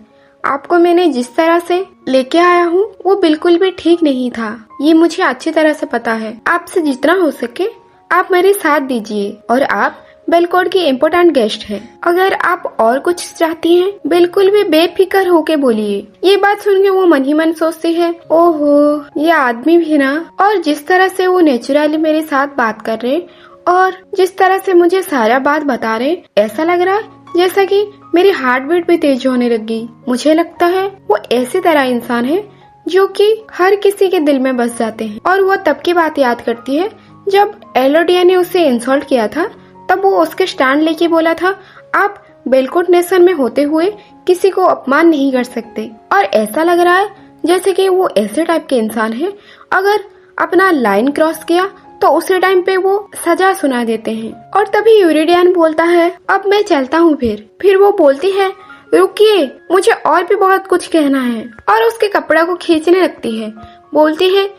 आपको मैंने जिस तरह से लेके आया हूँ वो बिल्कुल भी ठीक नहीं था, ये मुझे अच्छी तरह से पता है। आपसे जितना हो सके आप मेरे साथ दीजिए और आप बेलकोट की इम्पोर्टेंट गेस्ट हैं। अगर आप और कुछ चाहती हैं बिल्कुल भी बेफिक्र होके बोलिए। ये बात सुन के वो मन ही मन सोचती है ओहो, ये आदमी भी ना। और जिस तरह से वो नेचुरली मेरे साथ बात कर रहे और जिस तरह से मुझे सारा बात बता रहे, ऐसा लग रहा है जैसा कि मेरी हार्ट बीट भी तेज होने लग गई। मुझे लगता है वो ऐसी तरह इंसान है जो कि हर किसी के दिल में बस जाते हैं। और वो तब की बात याद करती है जब एलोडिया ने उसे इंसल्ट किया था। तब वो उसके स्टैंड लेके बोला था आप बेलकोट नेशन में होते हुए किसी को अपमान नहीं कर सकते। और ऐसा लग रहा है जैसे कि वो ऐसे टाइप के इंसान है, अगर अपना लाइन क्रॉस किया तो उसी टाइम पे वो सजा सुना देते हैं। और तभी यूरिडियन बोलता है अब मैं चलता हूँ। फिर वो बोलती है रुकिए, मुझे और भी बहुत कुछ कहना है। और उसके कपड़ा को खींचने लगती है। बोलती है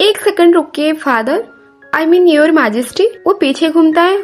एक सेकंड रुकिए father, I mean your majesty. वो पीछे घूमता है।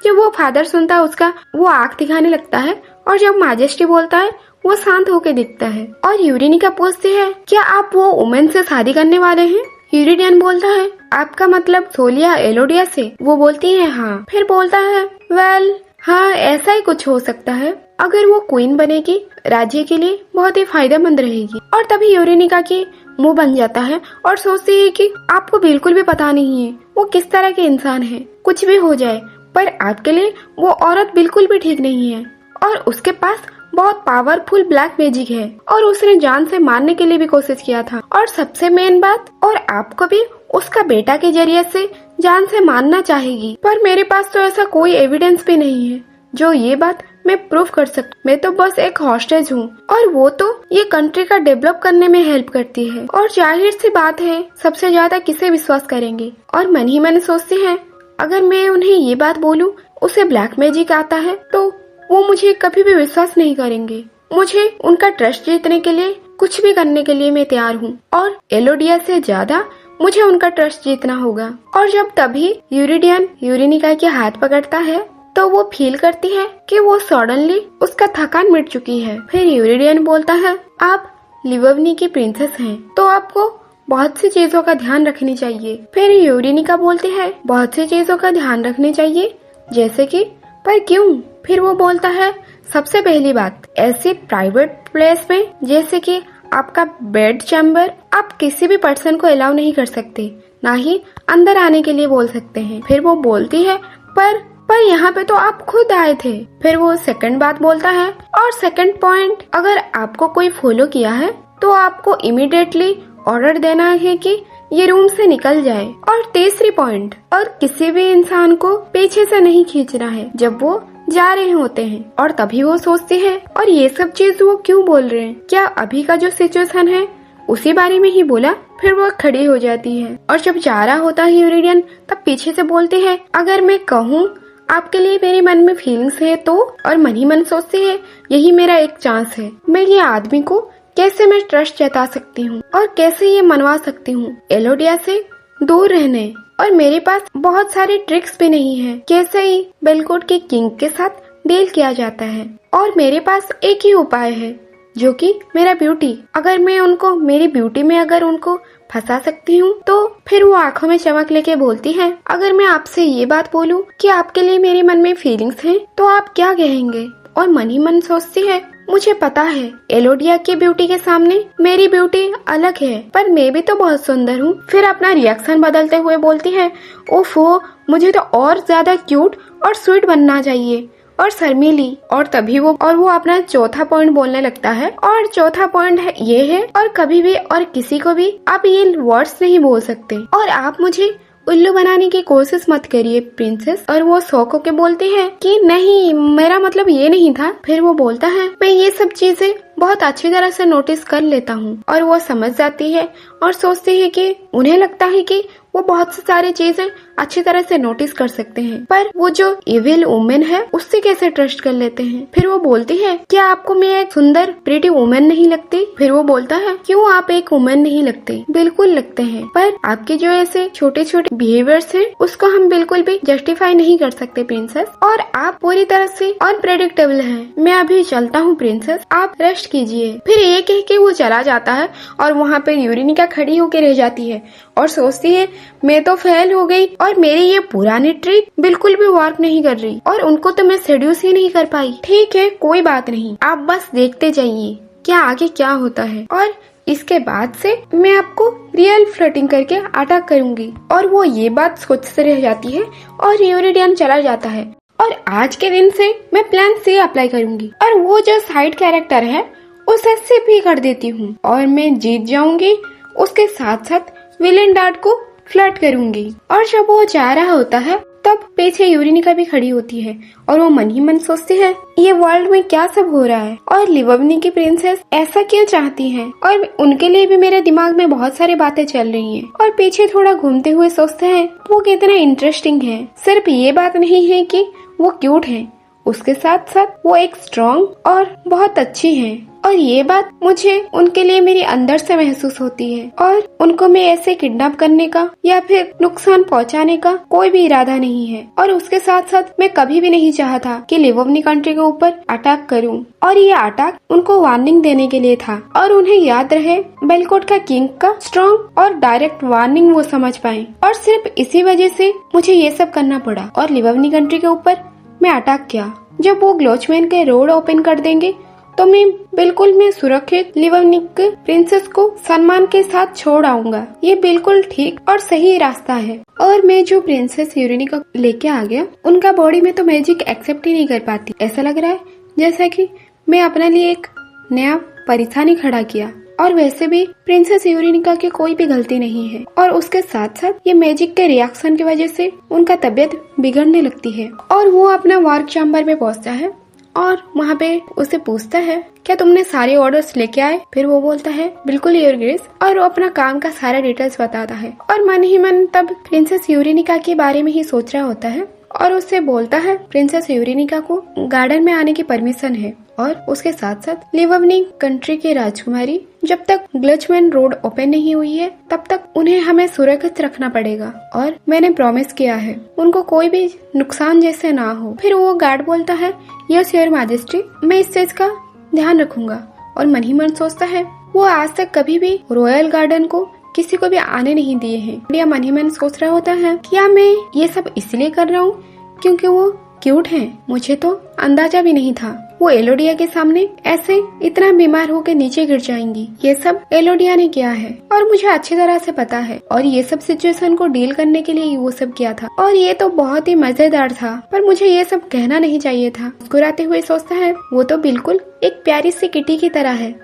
जब वो फादर सुनता है उसका, वो आँख दिखाने लगता है। और जब मैजेस्टी बोलता है वो शांत होकर दिखता है। और यूरिनिका पूछती है क्या आप वो वुमेन से शादी करने वाले हैं? यूरिडियन बोलता है आपका मतलब सोलिया एलोडिया से? वो बोलती है हाँ। फिर बोलता है वेल हाँ, ऐसा ही कुछ हो सकता है। अगर वो क्वीन बनेगी राज्य के लिए बहुत ही फायदेमंद रहेगी। और तभी यूरिनिका की मुंह बन जाता है और सोचती है कि आपको बिल्कुल भी पता नहीं है वो किस तरह के इंसान है। कुछ भी हो जाए पर आपके लिए वो औरत बिल्कुल भी ठीक नहीं है और उसके पास बहुत पावरफुल ब्लैक मैजिक है और उसने जान से मारने के लिए भी कोशिश किया था। और सबसे मेन बात, और आपको भी उसका बेटा के जरिए से जान से मारना चाहेगी। पर मेरे पास तो ऐसा कोई एविडेंस भी नहीं है जो ये बात मैं प्रूफ कर सकती। मैं तो बस एक हॉस्टेज हूँ और वो तो ये कंट्री का डेवलप करने में हेल्प करती है। और जाहिर सी बात है सबसे ज्यादा किसे विश्वास करेंगे। और मन ही मन सोचते हैं अगर मैं उन्हें ये बात बोलूं उसे ब्लैक मैजिक आता है तो वो मुझे कभी भी विश्वास नहीं करेंगे। मुझे उनका ट्रस्ट जीतने के लिए कुछ भी करने के लिए मैं तैयार हूँ और एलोडिया से ज्यादा मुझे उनका ट्रस्ट जीतना होगा। और जब तभी यूरिडियन यूरिनिका के हाथ पकड़ता है तो वो फील करती है कि वो सडनली उसका थकान मिट चुकी है। फिर यूरिडियन बोलता है आप लिवोवनी की प्रिंसेस हैं तो आपको बहुत सी चीजों का ध्यान रखनी चाहिए। फिर यूरेनिका बोलती है बहुत सी चीजों का ध्यान रखनी चाहिए जैसे कि पर क्यों? फिर वो बोलता है सबसे पहली बात, ऐसी प्राइवेट प्लेस में जैसे कि आपका बेड चैम्बर आप किसी भी पर्सन को अलाउ नहीं कर सकते, ना ही अंदर आने के लिए बोल सकते हैं। फिर वो बोलती है पर यहाँ पे तो आप खुद आए थे। फिर वो सेकंड बात बोलता है और सेकंड पॉइंट, अगर आपको कोई फॉलो किया है तो आपको इमीडिएटली ऑर्डर देना है कि ये रूम से निकल जाए। और तीसरी पॉइंट, और किसी भी इंसान को पीछे से नहीं खींचना है जब वो जा रहे होते हैं। और तभी वो सोचती है और ये सब चीज वो क्यों बोल रहे हैं, क्या अभी का जो सिचुएशन है उसी बारे में ही बोला? फिर वो खड़ी हो जाती है और जब जा रहा होता है यूरेनियन तब पीछे से बोलती है अगर मैं कहूँ आपके लिए मेरे मन में फीलिंग्स है तो, और मन ही मन सोचती है यही मेरा एक चांस है, मैं ये आदमी को कैसे मैं ट्रस्ट जता सकती हूँ और कैसे ये मनवा सकती हूँ एलोडिया से दूर रहने। और मेरे पास बहुत सारे ट्रिक्स भी नहीं है कैसे ही बेलकोट के किंग के साथ डील किया जाता है। और मेरे पास एक ही उपाय है जो कि मेरा ब्यूटी, अगर मैं उनको मेरी ब्यूटी में अगर उनको फंसा सकती हूँ तो फिर वो आंखों में चमक लेके बोलती है अगर मैं आपसे ये बात बोलूँ कि आपके लिए मेरे मन में फीलिंग्स हैं तो आप क्या कहेंगे? और मन ही मन सोचती है मुझे पता है एलोडिया की ब्यूटी के सामने मेरी ब्यूटी अलग है पर मैं भी तो बहुत सुंदर हूँ। फिर अपना रिएक्शन बदलते हुए बोलती है ओफो, मुझे तो और ज्यादा क्यूट और स्वीट बनना चाहिए और शर्मीली। और तभी वो अपना चौथा पॉइंट बोलने लगता है और चौथा पॉइंट है ये है और कभी भी और किसी को भी आप ये वर्ड्स नहीं बोल सकते और आप मुझे उल्लू बनाने की कोशिश मत करिए प्रिंसेस। और वो शौक होके बोलती है कि नहीं, मेरा मतलब ये नहीं था। फिर वो बोलता है मैं ये सब चीजें बहुत अच्छी तरह से नोटिस कर लेता हूँ। और वो समझ जाती है और सोचती है कि उन्हें लगता है कि वो बहुत सारी चीजें अच्छी तरह से नोटिस कर सकते हैं पर वो जो इविल वुमेन है उससे कैसे ट्रस्ट कर लेते हैं। फिर वो बोलती है क्या आपको मैं एक सुंदर प्रीटी वुमेन नहीं लगती? फिर वो बोलता है क्यों आप एक वुमेन नहीं लगते? बिल्कुल लगते हैं, पर आपके जो ऐसे छोटे छोटे बिहेवियर्स हैं उसको हम बिल्कुल भी जस्टिफाई नहीं कर सकते प्रिंसेस, और आप पूरी तरह से अनप्रेडिक्टेबल हैं। मैं अभी चलता हूँ प्रिंसेस, आप रेस्ट कीजिए। फिर ये कह के वो चला जाता है और वहाँ पे यूरेनिका खड़ी होकर रह जाती है और सोचती है मैं तो फेल हो गई और मेरी ये पुरानी ट्रिक बिल्कुल भी वर्क नहीं कर रही और उनको तो मैं सेड्यूस ही नहीं कर पाई। ठीक है, कोई बात नहीं, आप बस देखते जाइए क्या आगे क्या होता है और इसके बाद से मैं आपको रियल फ्लर्टिंग करके अटैक करूंगी। और वो ये बात सोचते रह जाती है और यूरेनियन चला जाता है और आज के दिन से मैं प्लान सी अप्लाई करूंगी और वो जो साइड कैरेक्टर है उसे सिप ही कर देती हूँ और मैं जीत जाऊंगी। उसके साथ साथ विलेन डार्ट को फ्लर्ट करूंगी। और जब वो जा रहा होता है तब पीछे यूरेनिका भी खड़ी होती है और वो मन ही मन सोचती है ये वर्ल्ड में क्या सब हो रहा है और लिववनी की प्रिंसेस ऐसा क्यों चाहती हैं और उनके लिए भी मेरे दिमाग में बहुत सारी बातें चल रही हैं। और पीछे थोड़ा घूमते हुए सोचते हैं वो कितना इंटरेस्टिंग है। सिर्फ ये बात नहीं है कि वो क्यूट है, उसके साथ साथ वो एक स्ट्रॉन्ग और बहुत अच्छी है और ये बात मुझे उनके लिए मेरे अंदर से महसूस होती है। और उनको मैं ऐसे किडनैप करने का या फिर नुकसान पहुंचाने का कोई भी इरादा नहीं है। और उसके साथ साथ मैं कभी भी नहीं चाहा था कि लिववनी कंट्री के ऊपर अटैक करूं और ये अटैक उनको वार्निंग देने के लिए था और उन्हें याद रहे बेलकोट का किंग का स्ट्रॉन्ग और डायरेक्ट वार्निंग वो समझ पाए। और सिर्फ इसी वजह से मुझे ये सब करना पड़ा और लिववनी कंट्री के ऊपर मैं अटैक किया। जब वो ग्लोचमैन के रोड ओपन कर देंगे तो मैं सुरक्षित लिववनिक प्रिंसेस को सम्मान के साथ छोड़ आऊंगा। ये बिल्कुल ठीक और सही रास्ता है। और मैं जो प्रिंसेस यूरेनिका लेके आ गया उनका बॉडी में तो मैजिक एक्सेप्ट ही नहीं कर पाती। ऐसा लग रहा है जैसा कि मैं अपने लिए एक नया परेशानी खड़ा किया। और वैसे भी प्रिंसेस यूरेनिका की कोई भी गलती नहीं है और उसके साथ साथ ये मैजिक के रिएक्शन की वजह से उनका तबीयत बिगड़ने लगती है। और वो अपना वर्क चैम्बर में पहुंचता है और वहाँ पे उसे पूछता है क्या तुमने सारे ऑर्डर्स लेके आए? फिर वो बोलता है बिल्कुल योर ग्रेस, और वो अपना काम का सारा डिटेल्स बताता है। और मन ही मन तब प्रिंसेस यूरेनिका के बारे में ही सोच रहा होता है और उससे बोलता है प्रिंसेस यूरेनिका को गार्डन में आने की परमिशन है। और उसके साथ साथ लिववनी कंट्री की राजकुमारी जब तक ग्लोचमैन रोड ओपन नहीं हुई है तब तक उन्हें हमें सुरक्षित रखना पड़ेगा और मैंने प्रॉमिस किया है उनको कोई भी नुकसान जैसे ना हो। फिर वो गार्ड बोलता है यस योर मैजेस्टी, मैं इस चीज का ध्यान रखूंगा। और मन ही मन सोचता है वो आज तक कभी भी रॉयल गार्डन को किसी को भी आने नहीं दिए हैं। या मन ही मन सोच रहा होता है क्या मैं ये सब इसलिए कर रहा हूँ क्योंकि वो क्यूट है। मुझे तो अंदाजा भी नहीं था वो एलोडिया के सामने ऐसे इतना बीमार होकर नीचे गिर जाएंगी। ये सब एलोडिया ने किया है और मुझे अच्छी तरह से पता है और ये सब सिचुएशन को डील करने के लिए वो सब किया था और ये तो बहुत ही मजेदार था, पर मुझे ये सब कहना नहीं चाहिए था। मुस्कुराते हुए सोचता है वो तो बिल्कुल एक प्यारी सी किटी की तरह है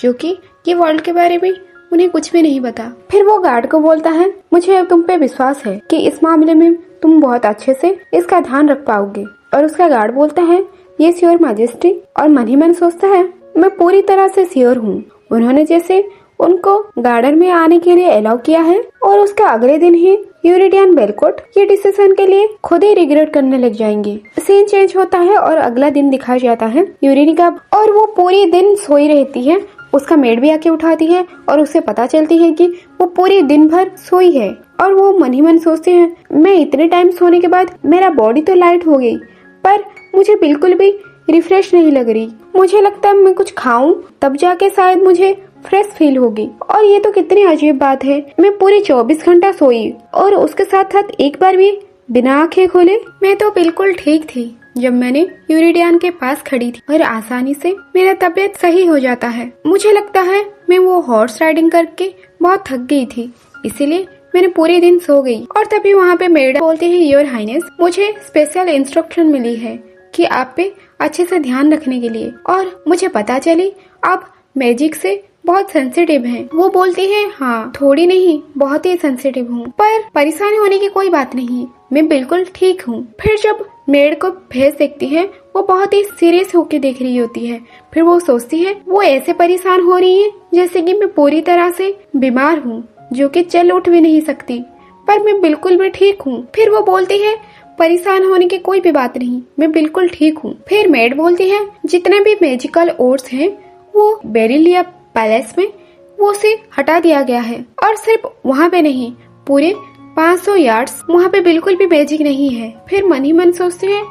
जो कि ये वर्ल्ड के बारे में उन्हें कुछ भी नहीं पता। फिर वो गार्ड को बोलता है मुझे अब तुम पे विश्वास है कि इस मामले में तुम बहुत अच्छे से इसका ध्यान रख पाओगे। और उसका गार्ड बोलता है ये श्योर मैजेस्टी। और मन ही मन सोचता है मैं पूरी तरह से श्योर हूँ। उन्होंने जैसे उनको गार्डन में आने के लिए अलाउ किया है और उसके अगले दिन ही यूरिडियन बेलकोट ये डिसीजन के लिए खुद ही रिग्रेट करने लग जाएंगे। सीन चेंज होता है और अगला दिन दिखाया जाता है यूरिनी का और वो पूरी दिन सोई रहती है। उसका मेड भी आके उठाती है और उसे पता चलती है कि वो पूरी दिन भर सोई है और वो मन ही मन सोचती है मैं इतने टाइम सोने के बाद मेरा बॉडी तो लाइट हो गई पर मुझे बिल्कुल भी रिफ्रेश नहीं लग रही। मुझे लगता है मैं कुछ खाऊं तब जाके शायद मुझे फ्रेश फील होगी। और ये तो कितनी अजीब बात है, मैं पूरे 24 घंटा सोई और उसके साथ साथ एक बार भी बिना आंखें खोले। मैं तो बिल्कुल ठीक थी जब मैंने यूरिडियन के पास खड़ी थी और आसानी से मेरा तबीयत सही हो जाता है। मुझे लगता है मैं वो हॉर्स राइडिंग करके बहुत थक गई थी, इसीलिए मैंने पूरे दिन सो गई। और तभी वहाँ पे मेड बोलती है योर हाइनेस मुझे स्पेशल इंस्ट्रक्शन मिली है कि आप पे अच्छे से ध्यान रखने के लिए और मुझे पता चली आप मैजिक से बहुत सेंसिटिव हैं। वो बोलती है हाँ थोड़ी नहीं बहुत ही सेंसिटिव हूँ, पर परेशानी होने की कोई बात नहीं, मैं बिल्कुल ठीक हूँ। फिर जब मेड को फेस देखती है वो बहुत ही सीरियस होकर देख रही होती है। फिर वो सोचती है वो ऐसे परेशान हो रही है जैसे कि मैं पूरी तरह से बीमार हूँ जो कि चल उठ भी नहीं सकती, पर मैं बिल्कुल भी ठीक हूँ। फिर वो बोलती है परेशान होने की कोई भी बात नहीं, मैं बिल्कुल ठीक हूँ। फिर मेड बोलती है जितने भी मैजिकल ओर्स हैं वो बेरिलिया पैलेस में वो से हटा दिया गया है और सिर्फ वहाँ पे नहीं पूरे 500 यार्ड्स वहाँ पे बिल्कुल भी मैजिक नहीं है। फिर मन ही मन सोचते हैं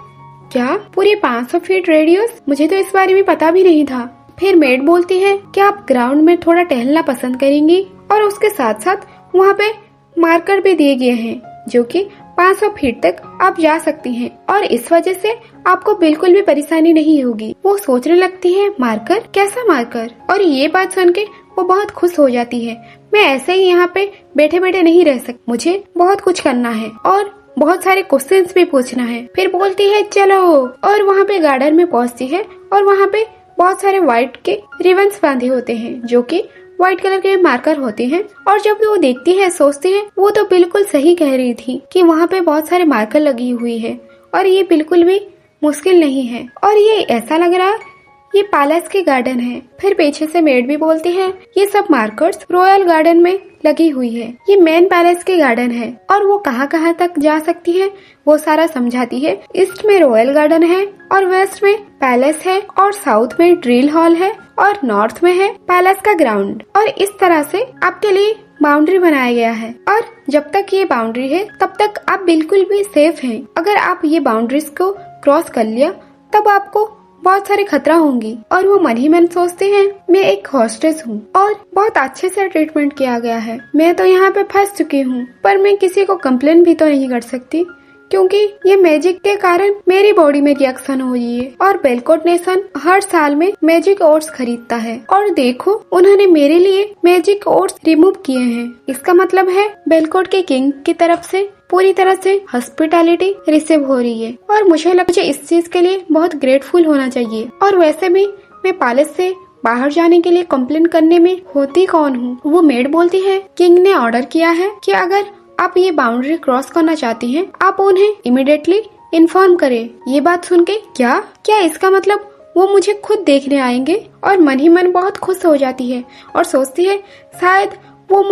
क्या पूरे 500 फीट रेडियस, मुझे तो इस बारे में पता भी नहीं था। फिर मेड बोलती है क्या आप ग्राउंड में थोड़ा टहलना पसंद करेंगी और उसके साथ साथ वहाँ पे मार्कर भी दिए गए हैं जो कि 500 फीट तक आप जा सकती हैं और इस वजह से आपको बिल्कुल भी परेशानी नहीं होगी। वो सोचने लगती है मार्कर, कैसा मार्कर? और ये बात सुन के वो बहुत खुश हो जाती है। मैं ऐसे ही यहाँ पे बैठे बैठे नहीं रह सकती, मुझे बहुत कुछ करना है और बहुत सारे क्वेश्चंस भी पूछना है। फिर बोलती है चलो, और वहाँ पे गार्डन में पहुँचती है और वहाँ पे बहुत सारे व्हाइट के रिबन्स बांधे होते हैं जो कि व्हाइट कलर के मार्कर होते हैं। और जब वो देखती है सोचती है वो तो बिल्कुल सही कह रही थी कि वहाँ पे बहुत सारे मार्कर लगी हुई है और ये बिल्कुल भी मुश्किल नहीं है और ये ऐसा लग रहा है ये पैलेस के गार्डन है। फिर पीछे से मेड भी बोलती है ये सब मार्कर्स रॉयल गार्डन में लगी हुई है, ये मेन पैलेस के गार्डन है और वो कहाँ कहाँ तक जा सकती है वो सारा समझाती है। ईस्ट में रॉयल गार्डन है और वेस्ट में पैलेस है और साउथ में ड्रिल हॉल है और नॉर्थ में है पैलेस का ग्राउंड। और इस तरह से आपके लिए बाउंड्री बनाया गया है और जब तक ये बाउंड्री है तब तक आप बिल्कुल भी सेफ हैं। अगर आप ये बाउंड्रीज को क्रॉस कर लिया तब आपको बहुत सारे खतरा होंगी। और वो मन ही मन सोचते हैं मैं एक हॉस्टेस हूँ और बहुत अच्छे से ट्रीटमेंट किया गया है, मैं तो यहाँ पे फंस चुकी हूँ, पर मैं किसी को कंप्लेन भी तो नहीं कर सकती क्योंकि ये मैजिक के कारण मेरी बॉडी में रिएक्शन हो रही है। और बेलकोट नेशन हर साल में मैजिक ओट्स खरीदता है और देखो उन्होंने मेरे लिए मैजिक ओट्स रिमूव किए हैं। इसका मतलब है बेलकोट के किंग की तरफ से पूरी तरह से हॉस्पिटैलिटी रिसीव हो रही है और मुझे इस चीज के लिए बहुत ग्रेटफुल होना चाहिए। और वैसे भी मैं पैलेस से बाहर जाने के लिए कंप्लेन करने में होती कौन हूँ। वो मेड बोलती है किंग ने ऑर्डर किया है कि अगर आप ये बाउंड्री क्रॉस करना चाहती हैं आप उन्हें इमीडिएटली इन्फॉर्म करें। ये बात सुन के क्या इसका मतलब वो मुझे खुद देखने आएंगे? और मन ही मन बहुत खुश हो जाती है और सोचती है शायद वो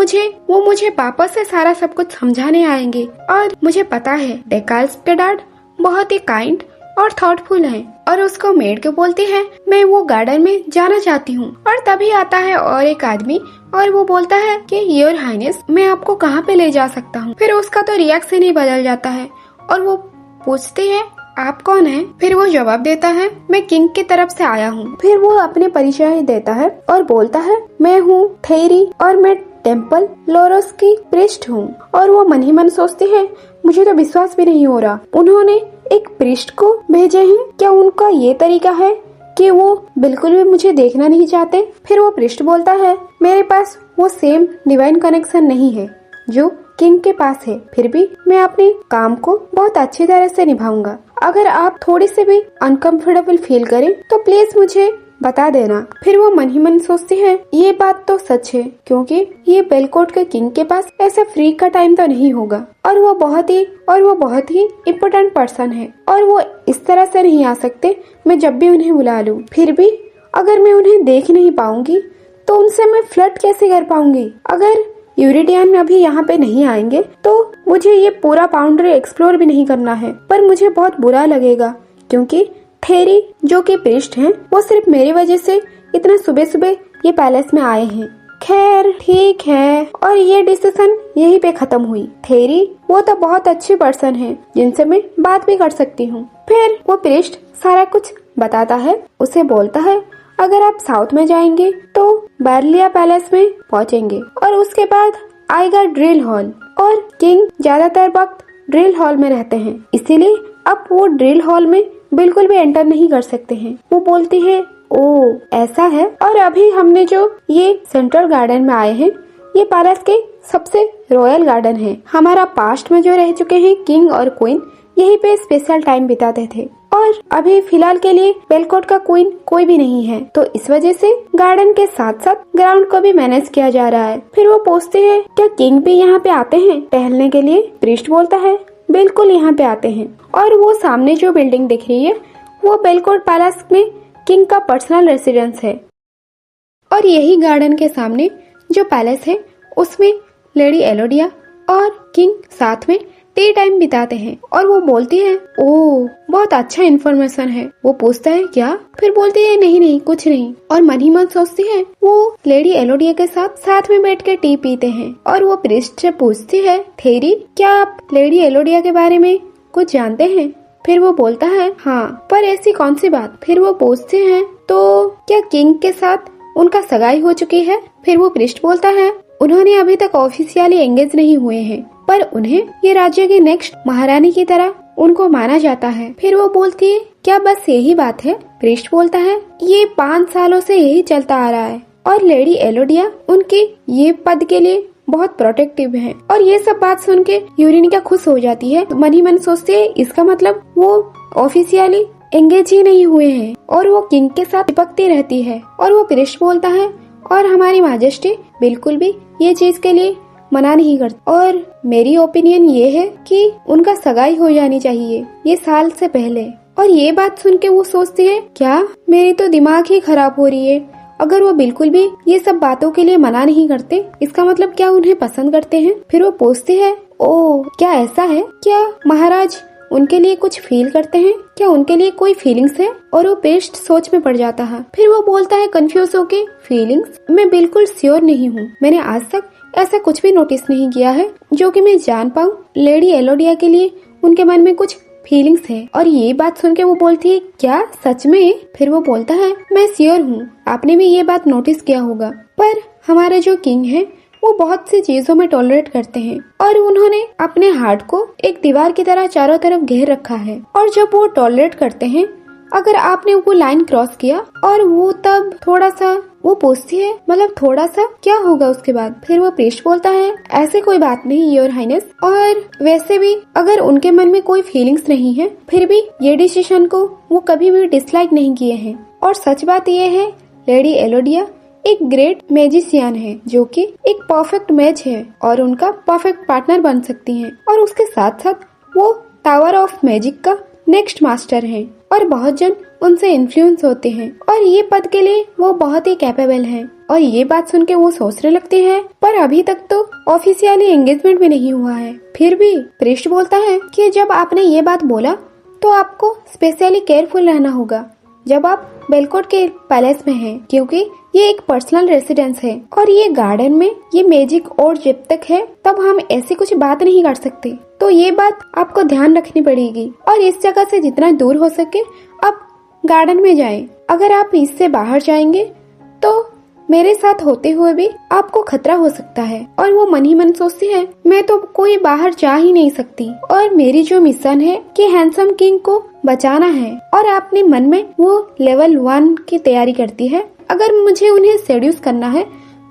मुझे वापस से सारा सब कुछ समझाने आएंगे। और मुझे पता है डेकाल्स के डैड बहुत ही काइंड और थॉटफुल हैं। और उसको मेड के बोलती है मैं वो गार्डन में जाना चाहती हूँ। और तभी आता है और एक आदमी और वो बोलता है कि योर हाइनेस मैं आपको कहाँ पे ले जा सकता हूँ। फिर उसका तो रिएक्शन ही बदल जाता है और वो पूछती है आप कौन है? फिर वो जवाब देता है मैं किंग की तरफ से आया हूँ। फिर वो अपने परिचय देता है और बोलता है मैं हूँ थेरी और मैं टेम्पल लोरोस की प्रिस्ट हूँ। और वो मन ही मन सोचती है, मुझे तो विश्वास भी नहीं हो रहा, उन्होंने एक प्रिस्ट को भेजे हैं। क्या उनका ये तरीका है कि वो बिल्कुल भी मुझे देखना नहीं चाहते? फिर वो प्रिस्ट बोलता है, मेरे पास वो सेम डिवाइन कनेक्शन नहीं है जो किंग के पास है, फिर भी मैं अपने काम को बहुत अच्छी तरह से निभाऊंगा। अगर आप थोड़ी से भी अनकंफर्टेबल फील करें तो प्लीज मुझे बता देना। फिर वो मन ही मन सोचती है, ये बात तो सच है, क्योंकि ये बेलकोट के किंग के पास ऐसा फ्री का टाइम तो नहीं होगा, और वो बहुत ही इम्पोर्टेंट पर्सन है, और वो इस तरह से नहीं आ सकते मैं जब भी उन्हें बुला लूं। फिर भी अगर मैं उन्हें देख नहीं पाऊंगी तो उनसे मैं फ्लर्ट कैसे कर पाऊंगी? अगर यूरिडियन अभी यहाँ पे नहीं आएंगे तो मुझे ये पूरा बाउंड्री एक्सप्लोर भी नहीं करना है। पर मुझे बहुत बुरा लगेगा, क्योंकि थेरी जो कि प्रिस्ट हैं, वो सिर्फ मेरी वजह से इतना सुबह सुबह ये पैलेस में आए हैं। खैर ठीक है, और ये डिसीजन यहीं पे खत्म हुई। थेरी वो तो बहुत अच्छी पर्सन है जिनसे मैं बात भी कर सकती हूँ। फिर वो प्रिस्ट सारा कुछ बताता है, उसे बोलता है अगर आप साउथ में जाएंगे तो बैरलिया पैलेस में पहुँचेंगे, और उसके बाद आएगा ड्रिल हॉल, और किंग ज्यादातर वक्त ड्रिल हॉल में रहते हैं, इसीलिए अब वो ड्रिल हॉल में बिल्कुल भी एंटर नहीं कर सकते हैं। वो बोलती है, ओ ऐसा है, और अभी हमने जो ये सेंट्रल गार्डन में आए हैं, ये पैलेस के सबसे रॉयल गार्डन है। हमारा पास्ट में जो रह चुके हैं किंग और क्वीन यहीं पे स्पेशल टाइम बिताते थे, और अभी फिलहाल के लिए बेलकोट का क्वीन कोई भी नहीं है, तो इस वजह से गार्डन के साथ साथ ग्राउंड को भी मैनेज किया जा रहा है। फिर वो पूछते हैं, क्या किंग भी यहाँ पे आते हैं टहलने के लिए? प्रिस्ट बोलता है, बिल्कुल यहाँ पे आते हैं, और वो सामने जो बिल्डिंग दिख रही है वो बेलकोट पैलेस में किंग का पर्सनल रेसिडेंस है, और यही गार्डन के सामने जो पैलेस है उसमें लेडी एलोडिया और किंग साथ में टी टाइम बिताते हैं। और वो बोलती है, ओह बहुत अच्छा इन्फॉर्मेशन है। वो पूछता है क्या? फिर बोलती है, नहीं नहीं कुछ नहीं, और मन ही मन सोचती है वो लेडी एलोडिया के साथ में बैठ के टी पीते हैं। और वो प्रिस्ट से पूछती है, थेरी क्या आप लेडी एलोडिया के बारे में कुछ जानते हैं? फिर वो बोलता है, हाँ, पर ऐसी कौन सी बात? फिर वो पूछते हैं, तो क्या किंग के साथ उनका सगाई हो चुकी है? फिर वो प्रिस्ट बोलता है, उन्होंने अभी तक ऑफिशियली एंगेज नहीं हुए हैं, पर उन्हें ये राज्य की नेक्स्ट महारानी की तरह उनको माना जाता है। फिर वो बोलती है, क्या बस यही बात है? प्रिस्ट बोलता है, ये 5 सालों से यही चलता आ रहा है, और लेडी एलोडिया उनके ये पद के लिए बहुत प्रोटेक्टिव है। और ये सब बात सुन के यूरेनिका खुश हो जाती है, मन ही मन सोचती है इसका मतलब वो ऑफिशियली एंगेज ही नहीं हुए हैं, और वो किंग के साथ चिपकती रहती है। और वो प्रिस्ट बोलता है, और हमारी माजेस्टी बिल्कुल भी ये चीज के लिए मना नहीं करती, और मेरी ओपिनियन ये है कि उनका सगाई हो जानी चाहिए ये साल से पहले। और ये बात सुन के वो सोचती है, क्या मेरी तो दिमाग ही खराब हो रही है? अगर वो बिल्कुल भी ये सब बातों के लिए मना नहीं करते, इसका मतलब क्या उन्हें पसंद करते हैं? फिर वो पूछती है, ओ क्या ऐसा है? क्या महाराज उनके लिए कुछ फील करते हैं? क्या उनके लिए कोई फीलिंग्स है? और वो प्रिस्ट सोच में पड़ जाता है। फिर वो बोलता है कंफ्यूज होके, फीलिंग्स? मैं बिल्कुल श्योर नहीं हूँ, मैंने आज तक ऐसा कुछ भी नोटिस नहीं किया है जो कि मैं जान पाऊँ लेडी एलोडिया के लिए उनके मन में कुछ फीलिंग्स है। और ये बात सुन के वो बोलती है, क्या सच में? फिर वो बोलता है, मैं श्योर हूँ आपने भी ये बात नोटिस किया होगा, पर हमारे जो किंग है वो बहुत सी चीजों में टॉलरेट करते हैं, और उन्होंने अपने हार्ट को एक दीवार की तरह चारों तरफ घेर रखा है। और जब वो टॉलरेट करते हैं, अगर आपने वो लाइन क्रॉस किया, और वो तब थोड़ा सा, वो पूछती है, मतलब थोड़ा सा क्या होगा उसके बाद? फिर वो प्रिस्ट बोलता है, ऐसे कोई बात नहीं योर हाइनेस, और वैसे भी अगर उनके मन में कोई फीलिंग्स नहीं है, फिर भी ये डिसीजन को वो कभी भी डिसलाइक नहीं किए हैं। और सच बात ये है, लेडी एलोडिया एक ग्रेट मैजिशियन है जो कि एक परफेक्ट मैच है, और उनका परफेक्ट पार्टनर बन सकती हैं। और उसके साथ साथ वो टावर ऑफ मैजिक का नेक्स्ट मास्टर है, और बहुत जन उनसे इन्फ्लुएंस होते हैं, और ये पद के लिए वो बहुत ही कैपेबल हैं। और ये बात सुन के वो सोचने लगती है, पर अभी तक तो ऑफिशियली एंगेजमेंट भी नहीं हुआ है। फिर भी प्रिस्ट बोलता है कि जब आपने ये बात बोला तो आपको स्पेशली केयरफुल रहना होगा जब आप बेलकोट के पैलेस में हैं, क्योंकि ये एक पर्सनल रेसिडेंस है, और ये गार्डन में ये मैजिक और जब तक है तब हम ऐसी कुछ बात नहीं कर सकते। तो ये बात आपको ध्यान रखनी पड़ेगी, और इस जगह से जितना दूर हो सके आप गार्डन में जाएं। अगर आप इससे बाहर जाएंगे तो मेरे साथ होते हुए भी आपको खतरा हो सकता है। और वो मन ही मन सोचती है, मैं तो कोई बाहर जा ही नहीं सकती और मेरी जो मिशन है कि हैंडसम किंग को बचाना है। और अपने मन में वो लेवल 1 की तैयारी करती है। अगर मुझे उन्हें सेड्यूस करना है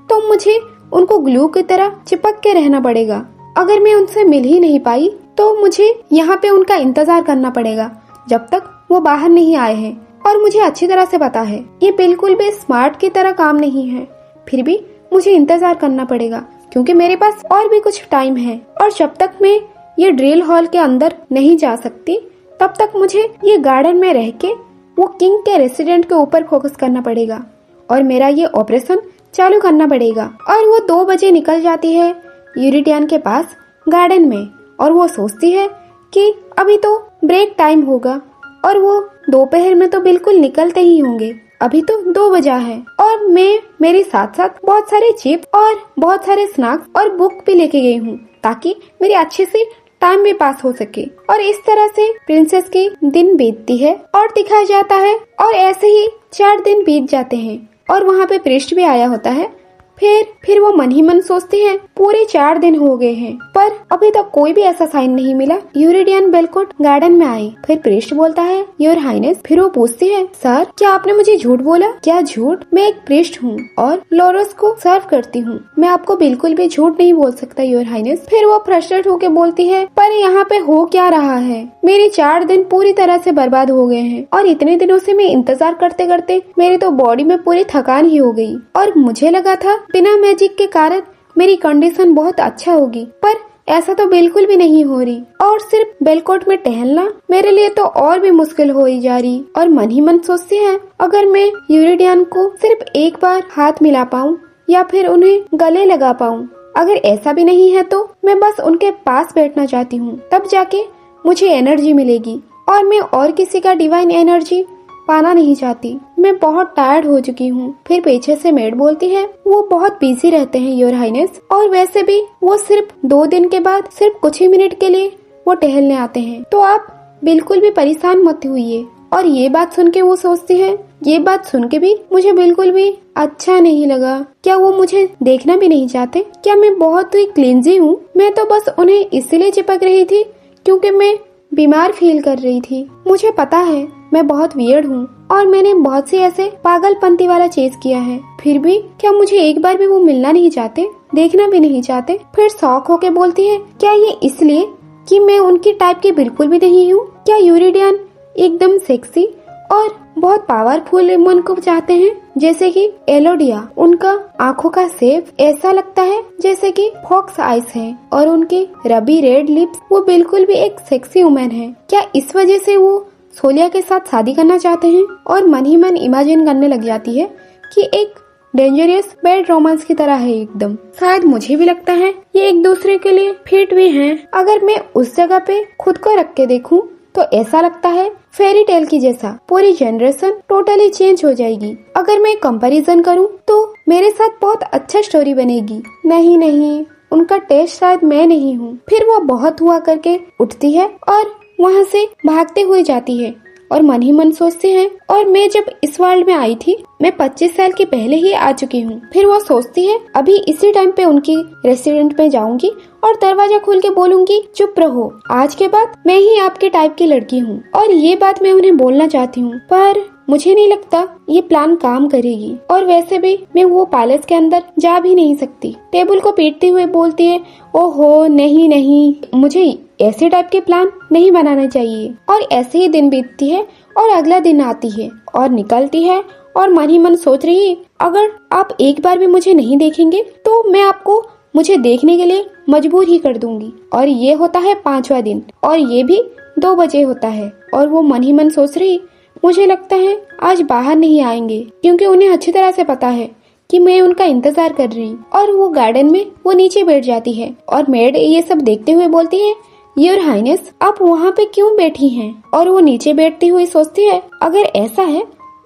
तो मुझे उनको ग्लू की तरह चिपक के रहना पड़ेगा। अगर मैं उनसे मिल ही नहीं पाई तो मुझे यहाँ पे उनका इंतजार करना पड़ेगा जब तक वो बाहर नहीं आए हैं। और मुझे अच्छी तरह से पता है ये बिल्कुल भी स्मार्ट की तरह काम नहीं है, फिर भी मुझे इंतजार करना पड़ेगा क्योंकि मेरे पास और भी कुछ टाइम है। और जब तक मैं ये ड्रिल हॉल के अंदर नहीं जा सकती तब तक मुझे ये गार्डन में रह के वो किंग के रेसिडेंट के ऊपर फोकस करना पड़ेगा और मेरा ये ऑपरेशन चालू करना पड़ेगा। और वो 2 बजे निकल जाती है यूरिडियन के पास गार्डन में। और वो सोचती है कि अभी तो ब्रेक टाइम होगा और वो दोपहर में तो बिल्कुल निकलते ही होंगे। अभी तो 2 बजा है और मैं मेरे साथ साथ बहुत सारे चिप्स और बहुत सारे स्नैक्स और बुक भी लेके गई हूँ ताकि मेरी अच्छी सी टाइम भी पास हो सके। और इस तरह से प्रिंसेस की दिन बीतती है और दिखाया जाता है। और ऐसे ही 4 दिन बीत जाते हैं और वहाँ पे प्रिस्ट भी आया होता है। फिर वो मन ही मन सोचती है पूरे 4 दिन हो गए हैं पर अभी तक कोई भी ऐसा साइन नहीं मिला। यूरिडियन बेलकोट गार्डन में आई। फिर प्रिस्ट बोलता है योर हाइनेस। फिर वो पूछती है सर क्या आपने मुझे झूठ बोला? क्या झूठ? मैं एक प्रिस्ट हूँ और लोरस को सर्व करती हूँ, मैं आपको बिल्कुल भी झूठ नहीं बोल सकता योर हाइनेस। फिर वो फ्रस्ट्रेट होके बोलती है पर यहाँ पे हो क्या रहा है? मेरे 4 दिन पूरी तरह से बर्बाद हो गए हैं और इतने दिनों से मैं इंतजार करते करते मेरी तो बॉडी में पूरी थकान ही हो गई और मुझे लगा था बिना मैजिक के कारण मेरी कंडीशन बहुत अच्छा होगी पर ऐसा तो बिल्कुल भी नहीं हो रही। और सिर्फ बेलकोट में टहलना मेरे लिए तो और भी मुश्किल हो ही जा रही। और मन ही मन सोचती है अगर मैं यूरिडियन को सिर्फ एक बार हाथ मिला पाऊँ या फिर उन्हें गले लगा पाऊँ, अगर ऐसा भी नहीं है तो मैं बस उनके पास बैठना चाहती हूँ, तब जाके मुझे एनर्जी मिलेगी और मैं और किसी का डिवाइन एनर्जी पाना नहीं चाहती। मैं बहुत टायर्ड हो चुकी हूँ। फिर पीछे से मेड बोलती है वो बहुत बिजी रहते हैं योर हाइनेस और वैसे भी वो सिर्फ 2 दिन के बाद सिर्फ कुछ ही मिनट के लिए वो टहलने आते हैं, तो आप बिल्कुल भी परेशान मत हुइए। और ये बात सुन के वो सोचती है ये बात सुन के भी मुझे बिल्कुल भी अच्छा नहीं लगा। क्या वो मुझे देखना भी नहीं चाहते? क्या मैं बहुत ही क्लिंजी हूँ? मैं तो बस उन्हें इसलिए चिपक रही थी क्योंकि मैं बीमार फील कर रही थी। मुझे पता है मैं बहुत वियर्ड हूँ और मैंने बहुत सी ऐसे पागलपंती वाला चीज किया है, फिर भी क्या मुझे एक बार भी वो मिलना नहीं चाहते, देखना भी नहीं चाहते? फिर शौक होके बोलती है क्या ये इसलिए कि मैं उनकी टाइप की बिल्कुल भी नहीं हूँ? क्या यूरिडियन एकदम सेक्सी और बहुत पावरफुल मन को चाहते हैं जैसे कि एलोडिया? उनका आँखों का शेप ऐसा लगता है जैसे कि फॉक्स आइज है और उनके रबी रेड लिप्स, वो बिल्कुल भी एक सेक्सी वुमेन है। क्या इस वजह से वो सोलिया के साथ शादी करना चाहते हैं? और मन ही मन इमेजिन करने लग जाती है कि एक डेंजरस बैड रोमांस की तरह है एकदम। शायद मुझे भी लगता है ये एक दूसरे के लिए फिट भी हैं। अगर मैं उस जगह पे खुद को रख के देखूं तो ऐसा लगता है फेरी टेल की जैसा पूरी जनरेशन टोटली चेंज हो जाएगी। अगर मैं कंपैरिजन करूं तो मेरे साथ बहुत अच्छा स्टोरी बनेगी। नहीं, उनका टेस्ट शायद मैं नहीं हूँ। फिर वो बहुत हुआ करके उठती है और वहाँ से भागते हुए जाती है और मन ही मन सोचती है और मैं जब इस वर्ल्ड में आई थी मैं 25 साल के पहले ही आ चुकी हूँ। फिर वो सोचती है अभी इसी टाइम पे उनकी रेस्टोरेंट में जाऊंगी और दरवाजा खोल के बोलूंगी चुप रहो, आज के बाद मैं ही आपके टाइप की लड़की हूँ। और ये बात मैं उन्हें बोलना चाहती हूँ पर मुझे नहीं लगता ये प्लान काम करेगी। और वैसे भी मैं वो पैलेस के अंदर जा भी नहीं सकती। टेबल को पीटते हुए बोलती है ओहो नहीं, मुझे ऐसे टाइप के प्लान नहीं बनाना चाहिए। और ऐसे ही दिन बीतती है और अगला दिन आती है और निकलती है और मन ही मन सोच रही है अगर आप एक बार भी मुझे नहीं देखेंगे तो मैं आपको मुझे देखने के लिए मजबूर ही कर दूंगी। और ये होता है 5वां दिन और ये भी 2 बजे होता है और वो मन ही मन सोच रही मुझे लगता है आज बाहर नहीं आएंगे क्योंकि उन्हें अच्छी तरह से पता है कि मैं उनका इंतजार कर रही। और वो गार्डन में वो नीचे बैठ जाती है और मेड ये सब देखते हुए बोलती है योर हाइनेस आप वहाँ पे क्यों बैठी हैं? और वो नीचे बैठती हुई सोचती है अगर ऐसा है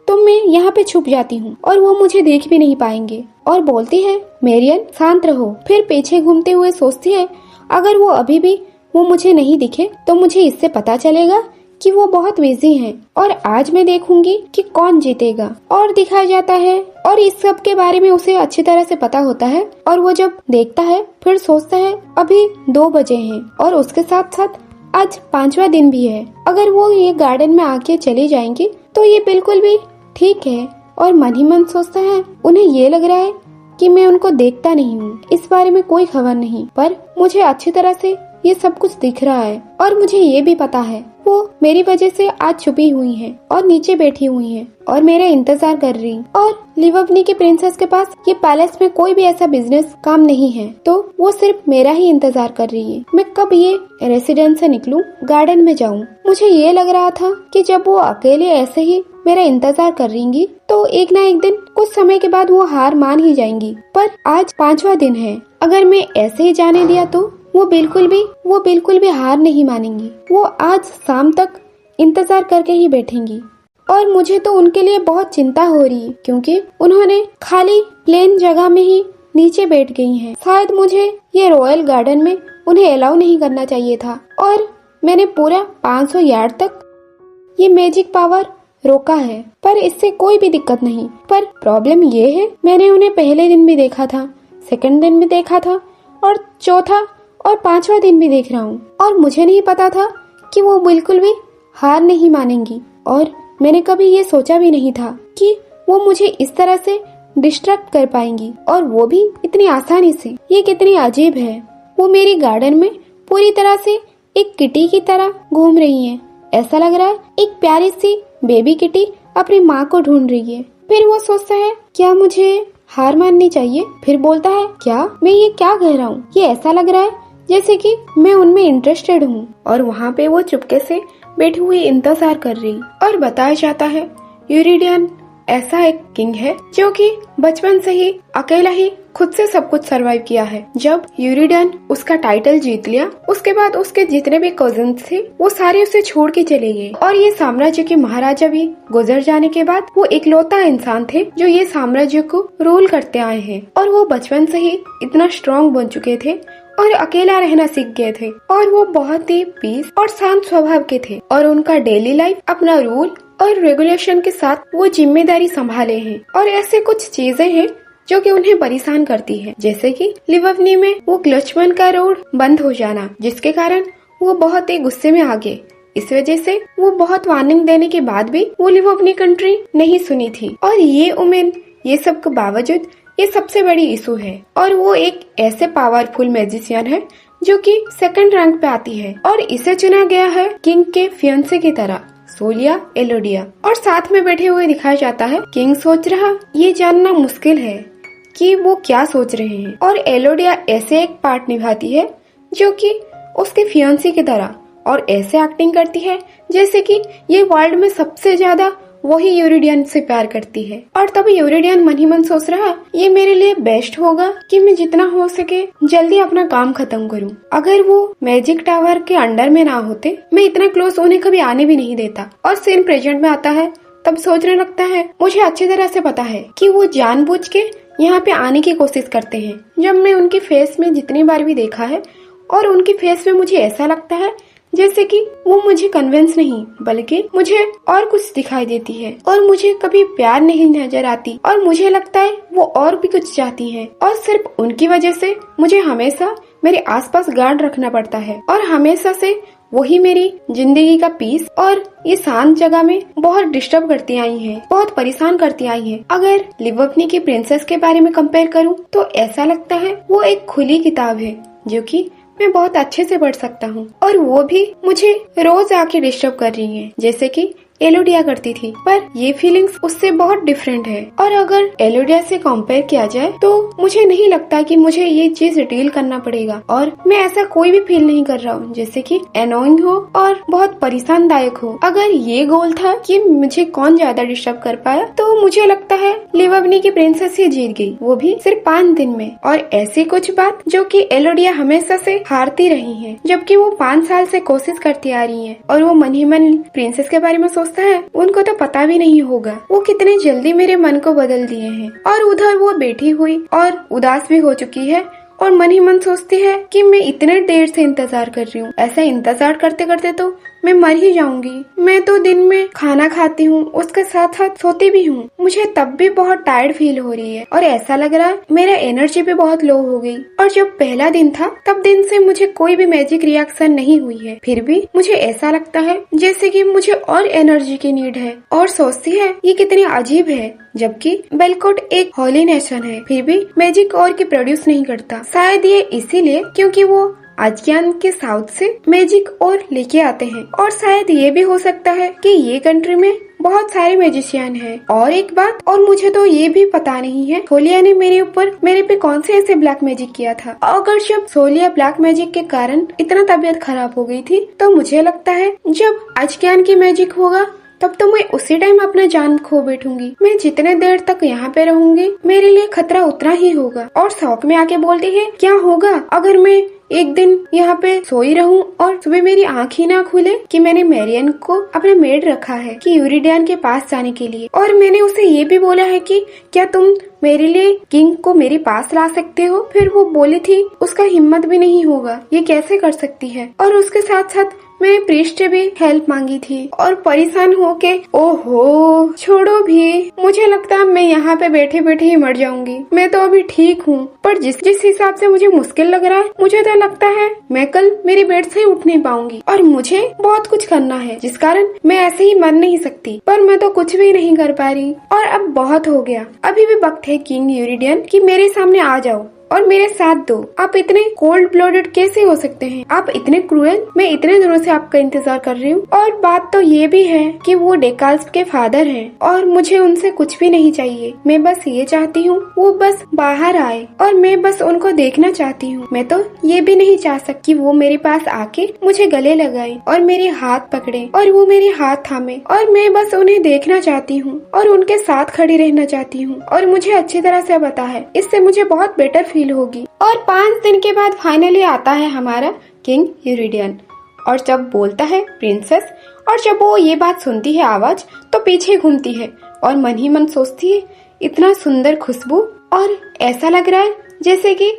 तो मैं यहाँ पे छुप जाती हूँ और वो मुझे देख भी नहीं पाएंगे। और बोलती है मेरियन शांत रहो। फिर पीछे घूमते हुए सोचती है अगर वो अभी भी वो मुझे नहीं दिखे तो मुझे इससे पता चलेगा कि वो बहुत बिजी हैं और आज मैं देखूंगी कि कौन जीतेगा। और दिखाया जाता है और इस सब के बारे में उसे अच्छी तरह से पता होता है और वो जब देखता है फिर सोचता है अभी 2 बजे हैं और उसके साथ साथ आज 5वां दिन भी है। अगर वो ये गार्डन में आके चली जाएंगी तो ये बिल्कुल भी ठीक है। और मन ही मन सोचता है उन्हें ये लग रहा है कि मैं उनको देखता नहीं हूँ, इस बारे में कोई खबर नहीं, पर मुझे अच्छी तरह से ये सब कुछ दिख रहा है और मुझे ये भी पता है वो मेरी वजह से आज छुपी हुई हैं और नीचे बैठी हुई हैं और मेरा इंतजार कर रही। और लिववनी की प्रिंसेस के पास ये पैलेस में कोई भी ऐसा बिजनेस काम नहीं है, तो वो सिर्फ मेरा ही इंतजार कर रही है। मैं कब ये रेसिडेंस से निकलूं, गार्डन में जाऊं। मुझे ये लग रहा था कि जब वो अकेले ऐसे ही मेरा इंतजार कर रही तो एक ना एक दिन कुछ समय के बाद वो हार मान ही जाएंगी। पर आज 5वां दिन है, अगर मैं ऐसे ही जाने दिया तो वो बिल्कुल भी हार नहीं मानेंगी। वो आज शाम तक इंतजार करके ही बैठेंगी और मुझे तो उनके लिए बहुत चिंता हो रही है क्योंकि उन्होंने खाली प्लेन जगह में ही नीचे बैठ गई हैं। शायद मुझे ये रॉयल गार्डन में उन्हें अलाउ नहीं करना चाहिए था और मैंने पूरा 500 यार्ड तक ये मैजिक पावर रोका है, पर इससे कोई भी दिक्कत नहीं। पर प्रॉब्लम ये है मैंने उन्हें पहले दिन भी देखा था, सेकंड दिन भी देखा था और चौथा और 5वां दिन भी देख रहा हूँ और मुझे नहीं पता था कि वो बिल्कुल भी हार नहीं मानेंगी। और मैंने कभी ये सोचा भी नहीं था कि वो मुझे इस तरह से डिस्ट्रैक्ट कर पाएंगी और वो भी इतनी आसानी से। ये कितनी अजीब है, वो मेरी गार्डन में पूरी तरह से एक किटी की तरह घूम रही है। ऐसा लग रहा है एक प्यारी सी बेबी किटी अपनी माँ को ढूंढ रही है। फिर वो सोचता है क्या मुझे हार माननी चाहिए, फिर बोलता है क्या मैं ये क्या कह रहा हूँ, ये ऐसा लग रहा है जैसे कि मैं उनमें इंटरेस्टेड हूँ। और वहाँ पे वो चुपके से बैठी हुई इंतजार कर रही। और बताया जाता है यूरिडियन ऐसा एक किंग है जो कि बचपन से ही अकेला ही खुद से सब कुछ सरवाइव किया है। जब यूरिडियन उसका टाइटल जीत लिया उसके बाद उसके जितने भी कजिन्स थे वो सारे उसे छोड़ के चले गए और ये साम्राज्य के महाराजा भी गुजर जाने के बाद वो इकलौता इंसान थे जो ये साम्राज्य को रूल करते आए हैं। और वो बचपन से ही इतना स्ट्रॉन्ग बन चुके थे और अकेला रहना सीख गए थे और वो बहुत ही पीस और शांत स्वभाव के थे और उनका डेली लाइफ अपना रूल और रेगुलेशन के साथ वो जिम्मेदारी संभाले हैं। और ऐसे कुछ चीजें हैं जो कि उन्हें परेशान करती है, जैसे कि लिववनी में वो ग्लचमन का रोड बंद हो जाना जिसके कारण वो बहुत ही गुस्से में आ गए। इस वजह से वो बहुत वार्निंग देने के बाद भी वो लिववनी कंट्री नहीं सुनी थी। और ये उमेन ये सब के बावजूद ये सबसे बड़ी इशू है और वो एक ऐसे पावरफुल मैजिशियन है जो कि सेकंड रैंक पे आती है और इसे चुना गया है किंग के फियांसे की तरह सोलिया एलोडिया। और साथ में बैठे हुए दिखाया जाता है किंग सोच रहा ये जानना मुश्किल है कि वो क्या सोच रहे हैं और एलोडिया ऐसे एक पार्ट निभाती है जो कि उसके फियांसे की तरह और ऐसे एक्टिंग करती है जैसे कि ये वर्ल्ड में सबसे ज्यादा वही यूरिडियन से प्यार करती है। और तभी यूरिडियन मन ही मन सोच रहा ये मेरे लिए बेस्ट होगा कि मैं जितना हो सके जल्दी अपना काम खत्म करूं। अगर वो मैजिक टावर के अंडर में ना होते मैं इतना क्लोज उन्हें कभी आने भी नहीं देता। और सीन प्रेजेंट में आता है तब सोचने लगता है मुझे अच्छी तरह से पता है कि वो जानबूझ के यहाँ पे आने की कोशिश करते हैं। जब मैं उनकी फेस में जितनी बार भी देखा है और उनकी फेस में मुझे ऐसा लगता है जैसे कि वो मुझे कन्विंस नहीं बल्कि मुझे और कुछ दिखाई देती है और मुझे कभी प्यार नहीं नजर आती और मुझे लगता है वो और भी कुछ चाहती है। और सिर्फ उनकी वजह से मुझे हमेशा मेरे आसपास गार्ड रखना पड़ता है और हमेशा से वही मेरी जिंदगी का पीस और ये शांत जगह में बहुत डिस्टर्ब करती आई है, बहुत परेशान करती आई है। अगर लिववनी की प्रिंसेस के बारे में कंपेयर करूँ तो ऐसा लगता है वो एक खुली किताब है जो कि मैं बहुत अच्छे से पढ़ सकता हूँ और वो भी मुझे रोज आके डिस्टर्ब कर रही है जैसे कि एलोडिया करती थी। पर ये फीलिंग्स उससे बहुत डिफरेंट है और अगर एलोडिया से कंपेयर किया जाए तो मुझे नहीं लगता कि मुझे ये चीज डील करना पड़ेगा और मैं ऐसा कोई भी फील नहीं कर रहा हूँ जैसे कि एनोइंग हो और बहुत परेशान दायक हो। अगर ये गोल था कि मुझे कौन ज्यादा डिस्टर्ब कर पाया तो मुझे लगता है लिववनी की प्रिंसेस ही जीत गई, वो भी सिर्फ 5 दिन में। और ऐसी कुछ बात जो कि एलोडिया हमेशा से हारती रही है जबकि वो 5 साल से कोशिश करती आ रही है और वो मन ही मन प्रिंसेस के बारे में सोचता है उनको तो पता भी नहीं होगा वो कितने जल्दी मेरे मन को बदल दिए हैं। और उधर वो बैठी हुई और उदास भी हो चुकी है और मन ही मन सोचती है कि मैं इतने देर से इंतजार कर रही हूँ। ऐसा इंतजार करते करते तो मैं मर ही जाऊंगी। मैं तो दिन में खाना खाती हूँ, उसके साथ साथ सोती भी हूँ। मुझे तब भी बहुत टायर्ड फील हो रही है और ऐसा लग रहा है मेरा एनर्जी भी बहुत लो हो गई। और जब पहला दिन था तब दिन से मुझे कोई भी मैजिक रिएक्शन नहीं हुई है, फिर भी मुझे ऐसा लगता है जैसे कि मुझे और एनर्जी की नीड है। और सोचती है ये कितनी अजीब है, जबकि बेलकोट एक होली नेशन है, फिर भी मैजिक और की प्रोड्यूस नहीं करता। शायद ये इसीलिए क्योंकि वो आजियान के साउथ से मैजिक और लेके आते हैं, और शायद ये भी हो सकता है कि ये कंट्री में बहुत सारे मैजिशियन हैं। और एक बात और मुझे तो ये भी पता नहीं है सोलिया ने मेरे पे कौन से ऐसे ब्लैक मैजिक किया था। अगर जब सोलिया ब्लैक मैजिक के कारण इतना तबीयत खराब हो गई थी तो मुझे लगता है जब आजियान की मैजिक होगा तब तो मैं उसी टाइम अपना जान खो बैठूंगी। मैं जितने देर तक यहाँ पे रहूंगी मेरे लिए खतरा उतना ही होगा। और शौक में आके बोलती है क्या होगा अगर मैं एक दिन यहाँ पे सोई रहूं और सुबह मेरी आँख ही ना खुले कि मैंने मैरियन को अपना मेड रखा है कि यूरिडियन के पास जाने के लिए, और मैंने उसे ये भी बोला है कि क्या तुम मेरे लिए किंग को मेरे पास ला सकते हो। फिर वो बोली थी उसका हिम्मत भी नहीं होगा, ये कैसे कर सकती है। और उसके साथ साथ मैंने प्रीस्ट से भी हेल्प मांगी थी और परेशान होके ओहो छोड़ो भी, मुझे लगता है मैं यहाँ पे बैठे बैठे ही मर जाऊंगी। मैं तो अभी ठीक हूँ, पर जिस हिसाब से मुझे मुश्किल लग रहा है मुझे तो लगता है मैं कल मेरी बेड से ही उठ नहीं पाऊंगी। और मुझे बहुत कुछ करना है जिस कारण मैं ऐसे ही मर नहीं सकती, पर मैं तो कुछ भी नहीं कर पा रही। और अब बहुत हो गया, अभी भी वक्त है किंग यूरिडियन कि मेरे सामने आ जाओ और मेरे साथ दो। आप इतने कोल्ड ब्लडेड कैसे हो सकते हैं, आप इतने क्रूएल। मैं इतने दिनों से आपका इंतजार कर रही हूँ। और बात तो ये भी है कि वो डेकाल्स के फादर हैं और मुझे उनसे कुछ भी नहीं चाहिए। मैं बस ये चाहती हूँ वो बस बाहर आए और मैं बस उनको देखना चाहती हूँ। मैं तो ये भी नहीं चाह सकती वो मेरे पास आके मुझे गले लगाए और मेरे हाथ पकड़े और वो मेरे हाथ थामे, और मैं बस उन्हें देखना चाहती हूँ और उनके साथ खड़ी रहना चाहती हूँ। और मुझे अच्छी तरह से पता है इससे मुझे बहुत बेटर फील होगी। और 5 दिन के बाद फाइनली आता है हमारा किंग यूरिडियन और जब बोलता है प्रिंसेस, और जब वो ये बात सुनती है आवाज तो पीछे घूमती है और मन ही मन सोचती है इतना सुंदर खुशबू, और ऐसा लग रहा है जैसे कि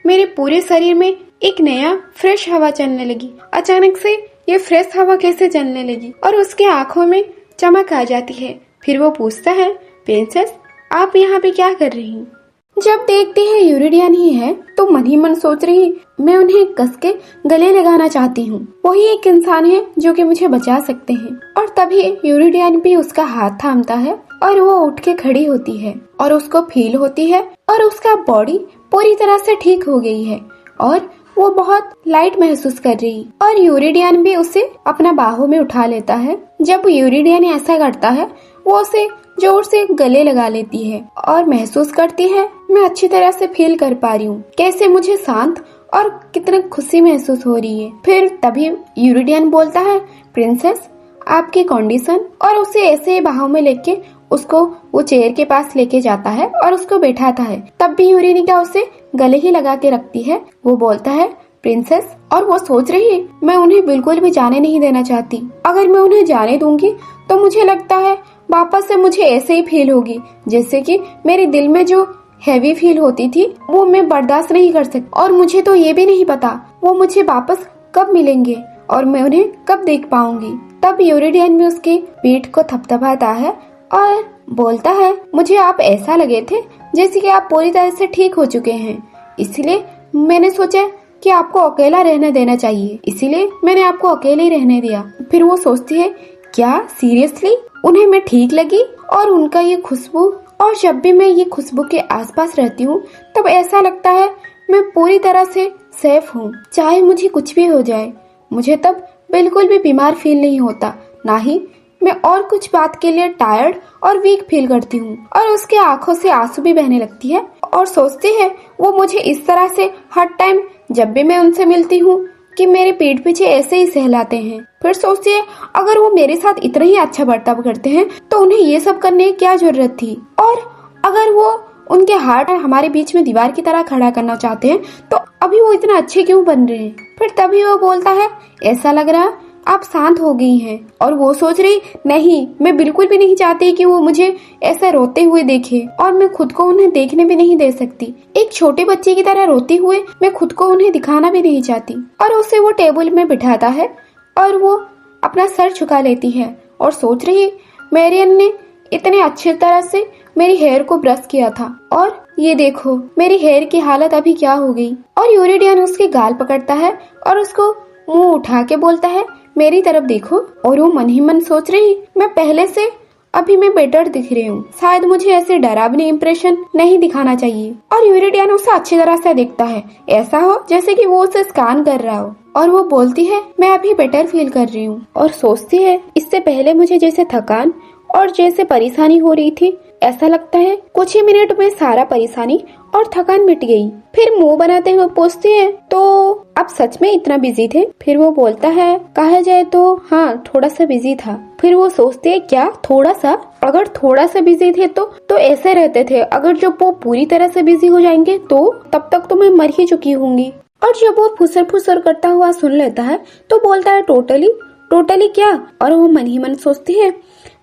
मेरे पूरे शरीर में एक नया फ्रेश हवा चलने लगी। अचानक से ये फ्रेश हवा कैसे चलने लगी और उसके आंखों में चमक आ जाती है। फिर वो पूछता है प्रिंसेस आप यहाँ पे क्या कर रही हैं। जब देखती है यूरिडियन ही है तो मन ही मन सोच रही मैं उन्हें कस के गले लगाना चाहती हूँ। वही एक इंसान है जो कि मुझे बचा सकते हैं। और तभी यूरिडियन भी उसका हाथ थामता है और वो उठ के खड़ी होती है और उसको फील होती है और उसका बॉडी पूरी तरह से ठीक हो गई है और वो बहुत लाइट महसूस कर रही। और यूरिडियन भी उसे अपना बाहों में उठा लेता है। जब यूरिडियन ऐसा करता है वो उसे जोर से गले लगा लेती है और महसूस करती है मैं अच्छी तरह से फील कर पा रही हूँ कैसे मुझे शांत और कितना खुशी महसूस हो रही है। फिर तभी यूरिडियन बोलता है प्रिंसेस आपकी कंडीशन, और उसे ऐसे बाहों में लेके उसको वो चेयर के पास लेके जाता है और उसको बैठाता है। तब भी यूरिनिका उसे गले ही लगा के रखती है। वो बोलता है प्रिंसेस, और वो सोच रही है मैं उन्हें बिल्कुल भी जाने नहीं देना चाहती। अगर मैं उन्हें जाने दूंगी तो मुझे लगता है वापस से मुझे ऐसे ही फील होगी जैसे कि मेरे दिल में जो हैवी फील होती थी वो मैं बर्दाश्त नहीं कर सकती। और मुझे तो ये भी नहीं पता वो मुझे वापस कब मिलेंगे और मैं उन्हें कब देख पाऊंगी। तब यूरिडियन भी उसकी पीठ को थपथपाता है और बोलता है मुझे आप ऐसा लगे थे जैसे कि आप पूरी तरह से ठीक हो चुके हैं, इसलिए मैंने सोचा कि आपको अकेला रहने देना चाहिए, इसीलिए मैंने आपको अकेले ही रहने दिया। फिर वो सोचती है क्या सीरियसली उन्हें मैं ठीक लगी और उनका ये खुशबू, और जब भी मैं ये खुशबू के आसपास रहती हूँ तब ऐसा लगता है मैं पूरी तरह से सेफ हूँ, चाहे मुझे कुछ भी हो जाए। मुझे तब बिल्कुल भी बीमार फील नहीं होता, ना ही मैं और कुछ बात के लिए टायर्ड और वीक फील करती हूँ। और उसके आंखों से आंसू भी बहने लगती है और सोचती है वो मुझे इस तरह से हर टाइम जब भी मैं उनसे मिलती हूँ कि मेरे पीठ पीछे ऐसे ही सहलाते हैं। फिर सोचती है अगर वो मेरे साथ इतना ही अच्छा बर्ताव करते हैं तो उन्हें ये सब करने की क्या जरूरत थी, और अगर वो उनके हार्ट हमारे बीच में दीवार की तरह खड़ा करना चाहते हैं तो अभी वो इतना अच्छे क्यों बन रहे हैं। फिर तभी वो बोलता है ऐसा लग रहा आप शांत हो गई हैं। और वो सोच रही नहीं, मैं बिल्कुल भी नहीं चाहती कि वो मुझे ऐसा रोते हुए देखे और मैं खुद को उन्हें देखने भी नहीं दे सकती। एक छोटे बच्चे की तरह रोते हुए मैं खुद को उन्हें दिखाना भी नहीं चाहती। और उसे वो टेबल में बिठाता है और वो अपना सर झुका लेती है और सोच रही, मैरियन ने इतने अच्छे तरह से मेरी हेयर को ब्रश किया था और ये देखो मेरी हेयर की हालत अभी क्या हो गई। और यूरिडियन उसके गाल पकड़ता है और उसको मुंह उठा के बोलता है, मेरी तरफ देखो। और वो मन ही मन सोच रही, मैं पहले से अभी मैं बेटर दिख रही हूँ, शायद मुझे ऐसे डरावनी इंप्रेशन नहीं दिखाना चाहिए। और यूरिडियन उसे अच्छी तरह से देखता है, ऐसा हो जैसे कि वो उसे स्कैन कर रहा हो। और वो बोलती है, मैं अभी बेटर फील कर रही हूँ। और सोचती है, इससे पहले मुझे जैसे थकान और जैसे परेशानी हो रही थी, ऐसा लगता है कुछ ही मिनट में सारा परेशानी और थकान मिट गई। फिर मुंह बनाते हुए पूछती है, तो आप सच में इतना बिजी थे? फिर वो बोलता है, कहा जाए तो हाँ, थोड़ा सा बिजी था। फिर वो सोचते है, क्या थोड़ा सा? अगर थोड़ा सा बिजी थे तो ऐसे रहते थे, अगर जब वो पूरी तरह से बिजी हो जाएंगे तो तब तक तो मैं मर ही चुकी होंगी। और जब वो फुसर फुसर करता हुआ सुन लेता है तो बोलता है, टोटली क्या? और वो मन ही मन सोचती है,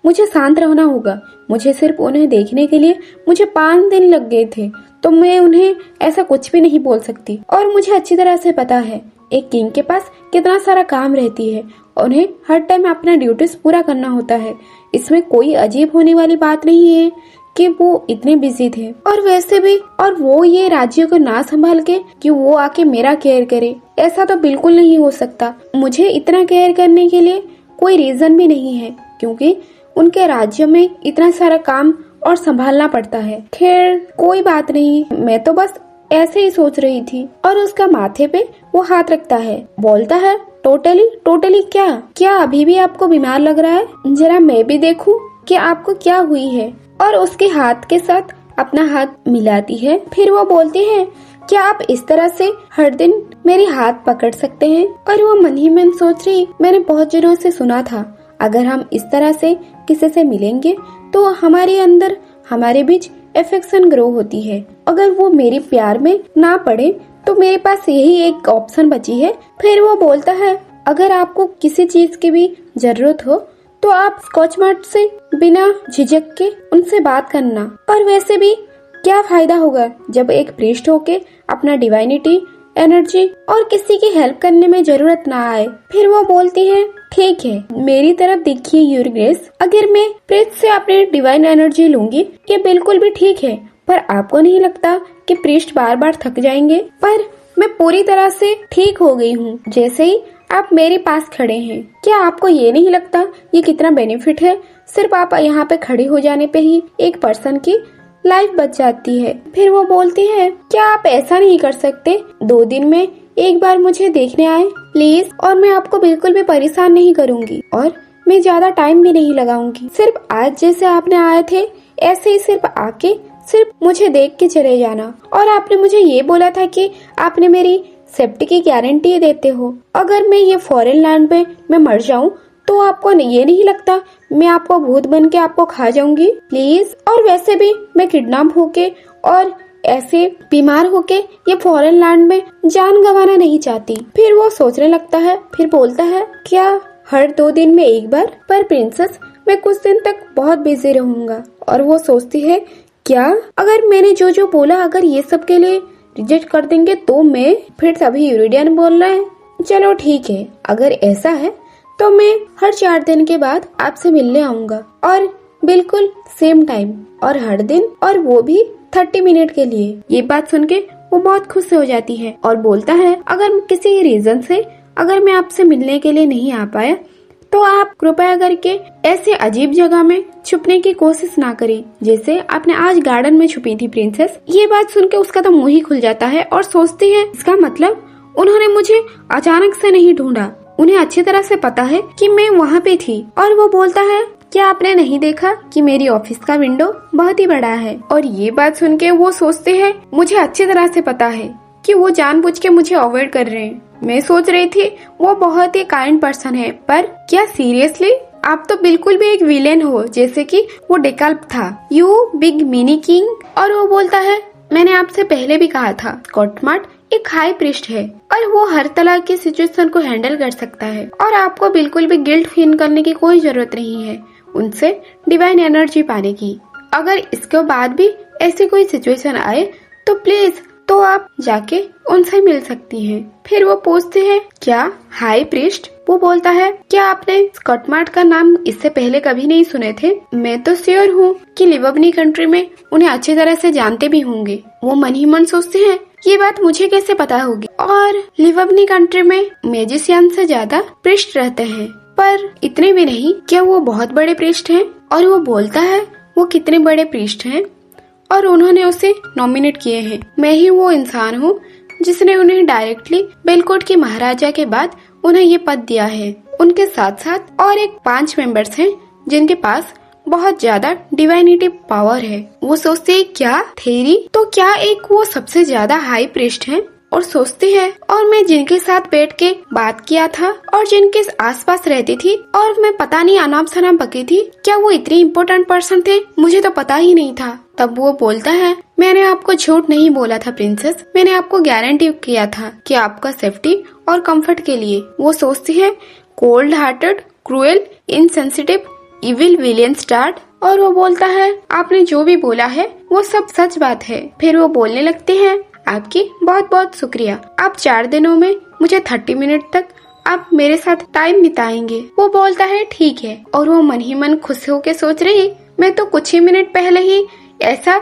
मुझे शांत रहना होगा, मुझे सिर्फ उन्हें देखने के लिए मुझे 5 दिन लग गए थे, तो मैं उन्हें ऐसा कुछ भी नहीं बोल सकती। और मुझे अच्छी तरह से पता है एक किंग के पास कितना सारा काम रहती है, उन्हें हर टाइम अपना ड्यूटीज पूरा करना होता है। इसमें कोई अजीब होने वाली बात नहीं है कि वो इतने बिजी थे। और वैसे भी, और वो ये राज्य को ना संभाल के कि वो आके मेरा केयर करे, ऐसा तो बिल्कुल नहीं हो सकता। मुझे इतना केयर करने के लिए कोई रीजन भी नहीं है, क्योंकि उनके राज्य में इतना सारा काम और संभालना पड़ता है। खैर कोई बात नहीं, मैं तो बस ऐसे ही सोच रही थी। और उसका माथे पे वो हाथ रखता है, बोलता है, टोटली क्या अभी भी आपको बीमार लग रहा है? जरा मैं भी देखूं कि आपको क्या हुई है। और उसके हाथ के साथ अपना हाथ मिलाती है। फिर वो बोलती है, क्या आप इस तरह से हर दिन मेरे हाथ पकड़ सकते हैं? और वो मन ही मन सोच रही, मैंने बहुत दिनों से सुना था, अगर हम इस तरह से किसी से मिलेंगे तो हमारे बीच अफेक्शन ग्रो होती है। अगर वो मेरे प्यार में ना पड़े तो मेरे पास यही एक ऑप्शन बची है। फिर वो बोलता है, अगर आपको किसी चीज की भी जरूरत हो तो आप स्कॉच मार्ट से बिना झिझक के उनसे बात करना। और वैसे भी क्या फायदा होगा जब एक प्रीस्ट होके अपना डिवाइनिटी एनर्जी और किसी की हेल्प करने में जरूरत ना आए। फिर वो बोलती है, ठीक है, मेरी तरफ देखिए योर ग्रेस, अगर मैं प्रीस्ट से अपनी डिवाइन एनर्जी लूंगी ये बिल्कुल भी ठीक है, पर आपको नहीं लगता कि प्रीस्ट बार बार थक जाएंगे? पर मैं पूरी तरह से ठीक हो गई हूँ जैसे ही आप मेरे पास खड़े हैं। क्या आपको ये नहीं लगता ये कितना बेनिफिट है? सिर्फ आप यहाँ पे खड़े हो जाने पे ही एक पर्सन की लाइफ बच जाती है। फिर वो बोलती है, क्या आप ऐसा नहीं कर सकते, 2 दिन में एक बार मुझे देखने आए प्लीज, और मैं आपको बिल्कुल भी परेशान नहीं करूंगी और मैं ज्यादा टाइम भी नहीं लगाऊंगी। सिर्फ आज जैसे आपने आए थे ऐसे ही सिर्फ आके सिर्फ मुझे देख के चले जाना। और आपने मुझे ये बोला था कि आपने मेरी सेफ्टी की गारंटी देते हो, अगर मैं ये फॉरेन लैंड में मैं मर जाऊं तो आपको ये नहीं लगता मैं आपको भूत बन के आपको खा जाऊंगी प्लीज? और वैसे भी मैं किडनैप होके और ऐसे बीमार होके ये फॉरेन लैंड में जान गंवाना नहीं चाहती। फिर वो सोचने लगता है, फिर बोलता है, क्या हर 2 दिन में एक बार? पर प्रिंसेस मैं कुछ दिन तक बहुत बिजी रहूंगा। और वो सोचती है, क्या अगर मैंने जो बोला अगर ये सब के लिए रिजेक्ट कर देंगे तो मैं? फिर तभी यूरिडियन बोल रहा है, चलो ठीक है, अगर ऐसा है तो मैं हर 4 दिन के बाद आपसे मिलने आऊंगा और बिल्कुल सेम टाइम और हर दिन, और वो भी 30 मिनट के लिए। ये बात सुन के वो बहुत खुश हो जाती है और बोलता है, अगर किसी रीजन से अगर मैं आपसे मिलने के लिए नहीं आ पाया तो आप कृपया करके ऐसे अजीब जगह में छुपने की कोशिश ना करें जैसे आपने आज गार्डन में छुपी थी प्रिंसेस। ये बात सुन के उसका तो मुंह ही खुल जाता है और सोचती है, इसका मतलब उन्होंने मुझे अचानक से नहीं ढूंढा, उन्हें अच्छी तरह से पता है कि मैं वहाँ पे थी। और वो बोलता है, क्या आपने नहीं देखा कि मेरी ऑफिस का विंडो बहुत ही बड़ा है? और ये बात सुन के वो सोचते हैं, मुझे अच्छी तरह से पता है कि वो जानबूझ के मुझे अवॉइड कर रहे हैं। मैं सोच रही थी वो बहुत ही काइंड पर्सन है, पर क्या सीरियसली आप तो बिल्कुल भी एक विलेन हो जैसे कि वो डेकाल्प था, यू बिग मिनी किंग। और वो बोलता है, मैंने आपसे पहले भी कहा था स्कॉटमार्ट एक हाई प्रीस्ट है और वो हर तरह की सिचुएशन को हैंडल कर सकता है और आपको बिल्कुल भी गिल्ट फील करने की कोई जरूरत नहीं है उनसे डिवाइन एनर्जी पाने की। अगर इसके बाद भी ऐसी कोई सिचुएशन आए तो प्लीज तो आप जाके उनसे मिल सकती हैं। फिर वो पूछते हैं, क्या हाई प्रीस्ट वो बोलता है, क्या आपने स्कॉट मार्ट का नाम इससे पहले कभी नहीं सुने थे? मैं तो श्योर हूँ कि लिवबनी कंट्री में उन्हें अच्छी तरह से जानते भी होंगे। वो मन ही मन सोचते हैं, ये बात मुझे कैसे पता होगी। और लिवबनी कंट्री में मैजिशियन से ज्यादा प्रीस्ट रहते हैं, पर इतने भी नहीं। क्या वो बहुत बड़े प्रीस्ट हैं? और वो बोलता है वो कितने बड़े प्रीस्ट हैं और उन्होंने उसे नॉमिनेट किए हैं। मैं ही वो इंसान हूँ जिसने उन्हें डायरेक्टली बेलकोट के महाराजा के बाद उन्हें ये पद दिया है। उनके साथ साथ और एक 5 मेंबर्स हैं जिनके पास बहुत ज्यादा डिवाइनिटी पावर है। वो सोचते हैं, क्या थेरी तो क्या एक वो सबसे ज्यादा हाई प्रीस्ट हैं? और सोचती है, और मैं जिनके साथ बैठ के बात किया था और जिनके आसपास रहती थी और मैं पता नहीं अनाप शनाप बकी थी, क्या वो इतने इम्पोर्टेंट पर्सन थे? मुझे तो पता ही नहीं था। तब वो बोलता है, मैंने आपको झूठ नहीं बोला था प्रिंसेस, मैंने आपको गारंटी किया था कि आपका सेफ्टी और कंफर्ट के लिए। वो सोचती है, cold hearted, cruel, insensitive, evil villain start. और वो बोलता है, आपने जो भी बोला है वो सब सच बात है। फिर वो बोलने लगते हैं, आपकी बहुत बहुत शुक्रिया। आप 4 दिनों में मुझे 30 मिनट तक आप मेरे साथ टाइम बिताएंगे। वो बोलता है ठीक है। और वो मन ही मन खुश होके सोच रही, मैं तो कुछ ही मिनट पहले ही ऐसा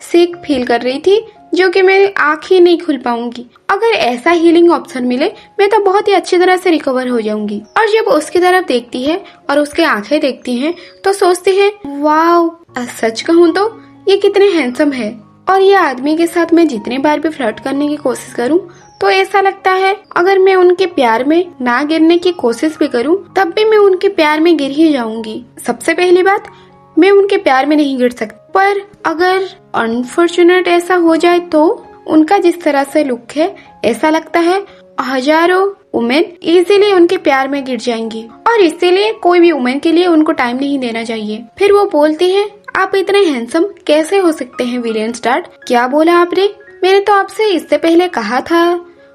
सीख फील कर रही थी जो कि मैं आँख ही नहीं खुल पाऊंगी। अगर ऐसा हीलिंग ऑप्शन मिले मैं तो बहुत ही अच्छी तरह से रिकवर हो जाऊंगी। और जब उसकी तरफ देखती है और उसके आंखें देखती हैं तो सोचती है, वाओ, सच कहूँ तो ये कितने हैंडसम है। और ये आदमी के साथ मैं जितनी बार भी फ्लर्ट करने की कोशिश करूं तो ऐसा लगता है अगर मैं उनके प्यार में ना गिरने की कोशिश भी करूं तब भी मैं उनके प्यार में गिर ही जाऊंगी। सबसे पहली बात, मैं उनके प्यार में नहीं गिर सकती, पर अगर अनफॉर्चुनेट ऐसा हो जाए तो उनका जिस तरह से लुक है ऐसा लगता है हजारों वुमेन इजीली उनके प्यार में गिर जाएंगी और इसीलिए कोई भी वुमेन के लिए उनको टाइम नहीं देना चाहिए। फिर वो बोलती है, आप इतने हैंडसम कैसे हो सकते हैं विलियन स्टार्ट? क्या बोला आपने? मैंने तो आपसे इससे पहले कहा था।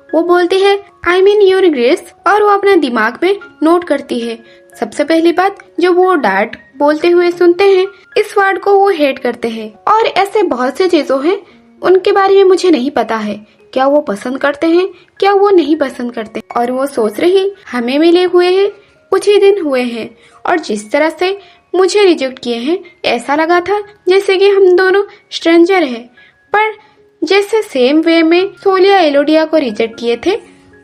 वो बोलती है, आई मीन योर ग्रेस। और वो अपना दिमाग में नोट करती है। सबसे पहली बात, जो वो डैड बोलते हुए सुनते हैं, इस वर्ड को वो हेट करते हैं। और ऐसे बहुत से चीजों हैं उनके बारे में मुझे नहीं पता है, क्या वो पसंद करते हैं, क्या वो नहीं पसंद करते। और वो सोच रही, हमें मिले हुए हैं कुछ ही दिन हुए हैं और जिस तरह से मुझे रिजेक्ट किए हैं ऐसा लगा था जैसे कि हम दोनों स्ट्रेंजर हैं, पर जैसे सेम वे में सोलिया एलोडिया को रिजेक्ट किए थे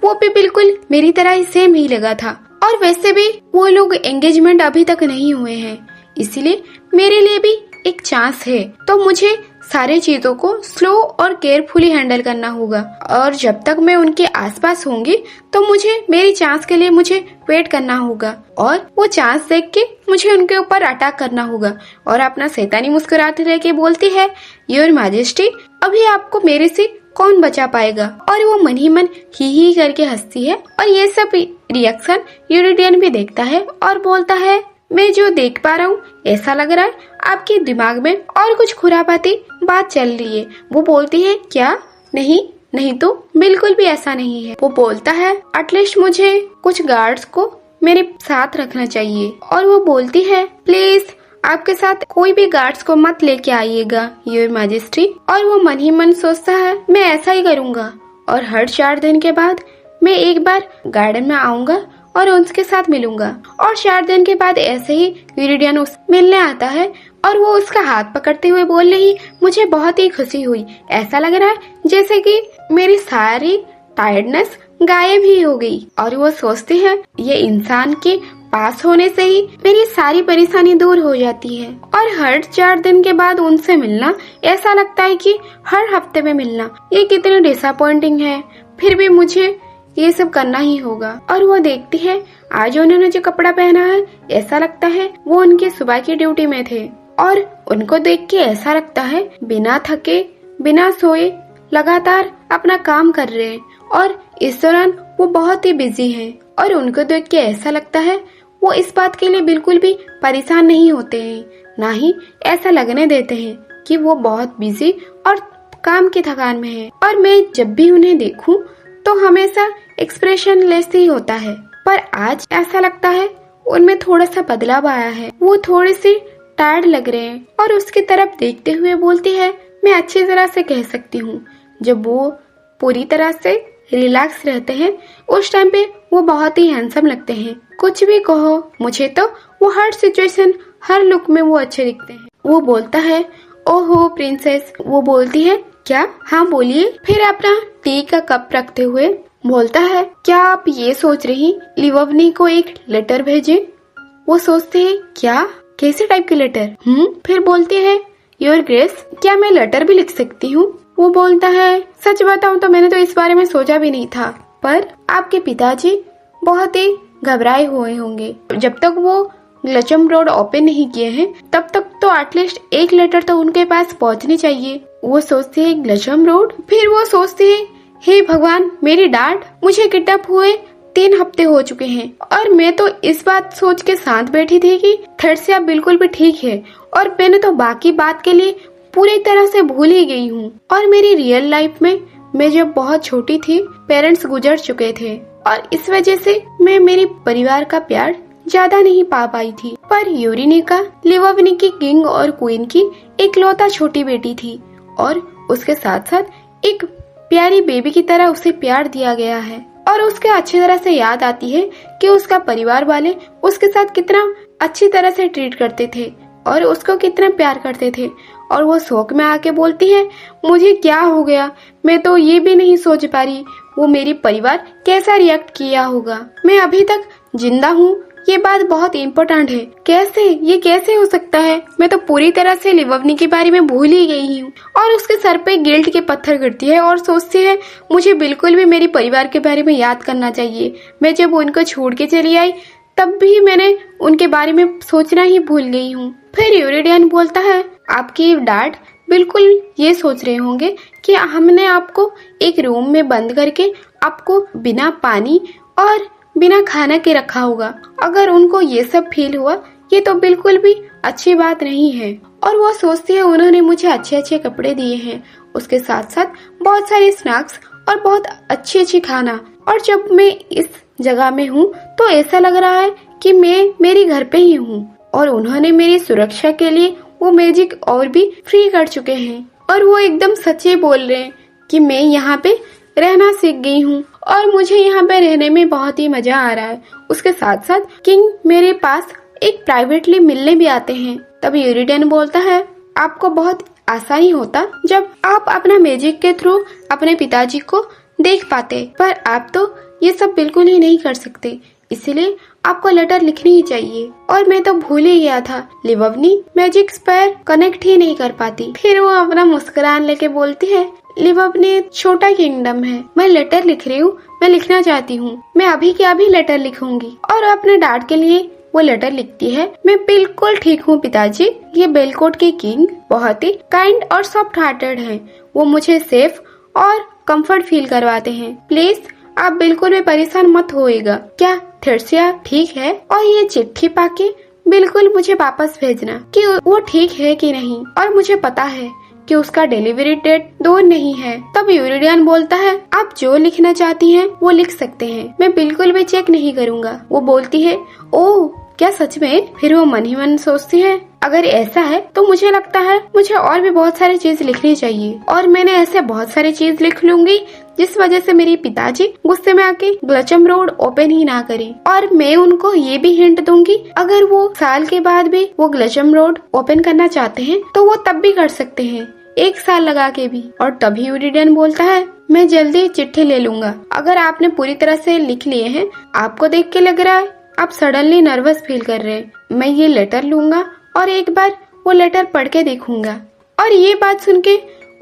वो भी बिल्कुल मेरी तरह ही सेम ही लगा था। और वैसे भी वो लोग एंगेजमेंट अभी तक नहीं हुए हैं, इसीलिए मेरे लिए भी एक चांस है। तो मुझे सारी चीजों को स्लो और केयरफुली हैंडल करना होगा और जब तक मैं उनके आसपास होंगी तो मुझे मेरी चांस के लिए मुझे वेट करना होगा और वो चांस देख के मुझे उनके ऊपर अटैक करना होगा। और अपना शैतानी मुस्कुराते रह के बोलती है, योर मैजेस्टी, अभी आपको मेरे से कौन बचा पाएगा। और वो मन ही मन ही करके हंसती है और ये सब रिएक्शन यूरिडियन भी देखता है और बोलता है, मैं जो देख पा रहा हूँ ऐसा लग रहा है आपके दिमाग में और कुछ खुरापाती बात चल रही है। वो बोलती है, क्या? नहीं तो बिल्कुल भी ऐसा नहीं है। वो बोलता है, एटलीस्ट मुझे कुछ गार्ड्स को मेरे साथ रखना चाहिए। और वो बोलती है, प्लीज आपके साथ कोई भी गार्ड्स को मत लेके आइएगा योर मैजेस्टी। और वो मन ही मन सोचता है, मैं ऐसा ही करूँगा और हर 4 दिन के बाद मैं एक बार गार्डन में आऊंगा और उनके साथ मिलूंगा। और 4 दिन के बाद ऐसे ही यूरिडियन उस मिलने आता है और वो उसका हाथ पकड़ते हुए बोल रही, मुझे बहुत ही खुशी हुई, ऐसा लग रहा है जैसे कि मेरी सारी टायर्डनेस गायब ही हो गई। और वो सोचती है, ये इंसान के पास होने से ही मेरी सारी परेशानी दूर हो जाती है। और हर 4 दिन के बाद उनसे मिलना ऐसा लगता है कि हर हफ्ते में मिलना, ये कितनी डिसअपॉइंटिंग है, फिर भी मुझे ये सब करना ही होगा। और वो देखती है, आज उन्होंने जो कपड़ा पहना है ऐसा लगता है वो उनकी सुबह की ड्यूटी में थे। और उनको देख के ऐसा लगता है बिना थके बिना सोए लगातार अपना काम कर रहे हैं और इस दौरान वो बहुत ही बिजी हैं। और उनको देख के ऐसा लगता है वो इस बात के लिए बिल्कुल भी परेशान नहीं होते हैं, ना ही ऐसा लगने देते हैं कि वो बहुत बिजी और काम की थकान में है। और मैं जब भी उन्हें देखूं तो हमेशा एक्सप्रेशन लेस ही होता है, पर आज ऐसा लगता है उनमें थोड़ा सा बदलाव आया है, वो थोड़ी सी टायर्ड लग रहे हैं। और उसकी तरफ देखते हुए बोलती है, मैं अच्छी तरह से कह सकती हूँ, जब वो पूरी तरह से रिलैक्स रहते हैं उस टाइम पे वो बहुत ही हैंडसम लगते हैं। कुछ भी कहो, मुझे तो वो हर सिचुएशन, हर लुक में वो अच्छे दिखते हैं। वो बोलता है, ओहो प्रिंसेस। वो बोलती है, क्या? हाँ बोलिए। फिर अपना टी का कप रखते हुए बोलता है, क्या आप ये सोच रही लिववनी को एक लेटर भेजे? वो सोचते हैं, क्या, कैसे टाइप के लेटर? फिर बोलते हैं, योर ग्रेस, क्या मैं लेटर भी लिख सकती हूँ? वो बोलता है, सच बताऊँ तो मैंने तो इस बारे में सोचा भी नहीं था, पर आपके पिताजी बहुत ही घबराए हुए होंगे। जब तक वो ग्लचम रोड ओपन नहीं किए हैं तब तक तो एटलीस्ट एक लेटर तो उनके पास पहुंचनी चाहिए। वो सोचते हैं, ग्लचम रोड। फिर वो सोचते हैं, हे भगवान, मेरी डैड मुझे किडनैप हुए 3 हफ्ते हो चुके हैं और मैं तो इस बात सोच के साथ बैठी थी कि थर्सिया बिल्कुल भी ठीक है और मैंने तो बाकी बात के लिए पूरी तरह से भूल ही गई हूँ। और मेरी रियल लाइफ में मैं जब बहुत छोटी थी पेरेंट्स गुजर चुके थे और इस वजह से मैं मेरे परिवार का प्यार ज्यादा नहीं पा पाई थी। पर यूरेनिका लिववनी की किंग और क्वीन की इकलौता छोटी बेटी थी और उसके साथ साथ एक प्यारी बेबी की तरह उसे प्यार दिया गया है। और उसके अच्छी तरह से याद आती है कि उसका परिवार वाले उसके साथ कितना अच्छी तरह से ट्रीट करते थे और उसको कितना प्यार करते थे। और वो शौक में आके बोलती है, मुझे क्या हो गया, मैं तो ये भी नहीं सोच पा रही वो मेरी परिवार कैसा रिएक्ट किया होगा। मैं अभी तक जिंदा हूँ, ये बात बहुत इम्पोर्टेंट है। ये कैसे हो सकता है? मैं तो पूरी तरह से लिववनी के बारे में भूल ही गई हूँ। और उसके सर पे गिल्ट के पत्थर गिरती है और सोचती है, मुझे बिल्कुल भी मेरे परिवार के बारे में याद करना चाहिए। मैं जब उनको छोड़ के चली आई तब भी मैंने उनके बारे में सोचना ही भूल गई हूँ। फिर यूरिडियन बोलता है, आपकी डैड बिल्कुल ये सोच रहे होंगे कि हमने आपको एक रूम में बंद करके आपको बिना पानी और बिना खाना के रखा होगा। अगर उनको ये सब फील हुआ, ये तो बिल्कुल भी अच्छी बात नहीं है। और वो सोचती है, उन्होंने मुझे अच्छे अच्छे कपड़े दिए हैं, उसके साथ साथ बहुत सारे स्नैक्स और बहुत अच्छी खाना। और जब मैं इस जगह में हूँ तो ऐसा लग रहा है कि मैं मेरे घर पे ही हूँ। और उन्होंने मेरी सुरक्षा के लिए वो मैजिक और भी फ्री कर चुके हैं। और वो एकदम सच्चे बोल रहे हैं कि मैं यहाँ पे रहना सीख गई हूँ और मुझे यहाँ पे रहने में बहुत ही मजा आ रहा है। उसके साथ साथ किंग मेरे पास एक प्राइवेटली मिलने भी आते हैं। तब यूरिडियन बोलता है, आपको बहुत आसानी होता जब आप अपना मैजिक के थ्रू अपने पिताजी को देख पाते, पर आप तो ये सब बिल्कुल ही नहीं कर सकते, इसलिए आपको लेटर लिखनी ही चाहिए। और मैं तो भूल ही गया था, लिववनी मैजिक स्पेयर कनेक्ट ही नहीं कर पाती। फिर वो अपना मुस्कुरान लेके बोलती है, लिववनी छोटा किंगडम है, मैं लेटर लिख रही हूँ, मैं लिखना चाहती हूँ, मैं अभी के अभी लेटर लिखूंगी। और अपने डैड के लिए वो लेटर लिखती है, मैं बिल्कुल ठीक हूँ पिताजी, ये बेलकोट के किंग बहुत ही काइंड और सॉफ्ट हार्टेड हैं, वो मुझे सेफ और कंफर्ट फील करवाते हैं। प्लीज आप बिल्कुल भी परेशान मत होइएगा। क्या थर्सिया ठीक है? और ये चिट्ठी पाके बिल्कुल मुझे वापस भेजना कि वो ठीक है कि नहीं। और मुझे पता है कि उसका डिलीवरी डेट दूर नहीं है। तब यूरिडियन बोलता है, आप जो लिखना चाहती हैं वो लिख सकते हैं, मैं बिल्कुल भी चेक नहीं करूँगा। वो बोलती है, ओह क्या सच में? फिर वो मन ही मन सोचती है, अगर ऐसा है तो मुझे लगता है मुझे और भी बहुत सारी चीज लिखनी चाहिए और मैंने ऐसे बहुत सारी चीज लिख लूंगी जिस वजह से मेरे पिताजी गुस्से में आके ग्लचम रोड ओपन ही ना करें। और मैं उनको ये भी हिंट दूंगी, अगर वो साल के बाद भी वो ग्लचम रोड ओपन करना चाहते हैं तो वो तब भी कर सकते हैं, 1 साल लगा के भी। और तभी यूरिडियन बोलता है, मैं जल्दी चिट्ठी ले लूंगा। अगर आपने पूरी तरह से लिख लिए हैं, आपको देख के लग रहा है आप सडनली नर्वस फील कर रहे हैं, मैं ये लेटर लूंगा और एक बार वो लेटर पढ़ के देखूंगा। और ये बात सुन के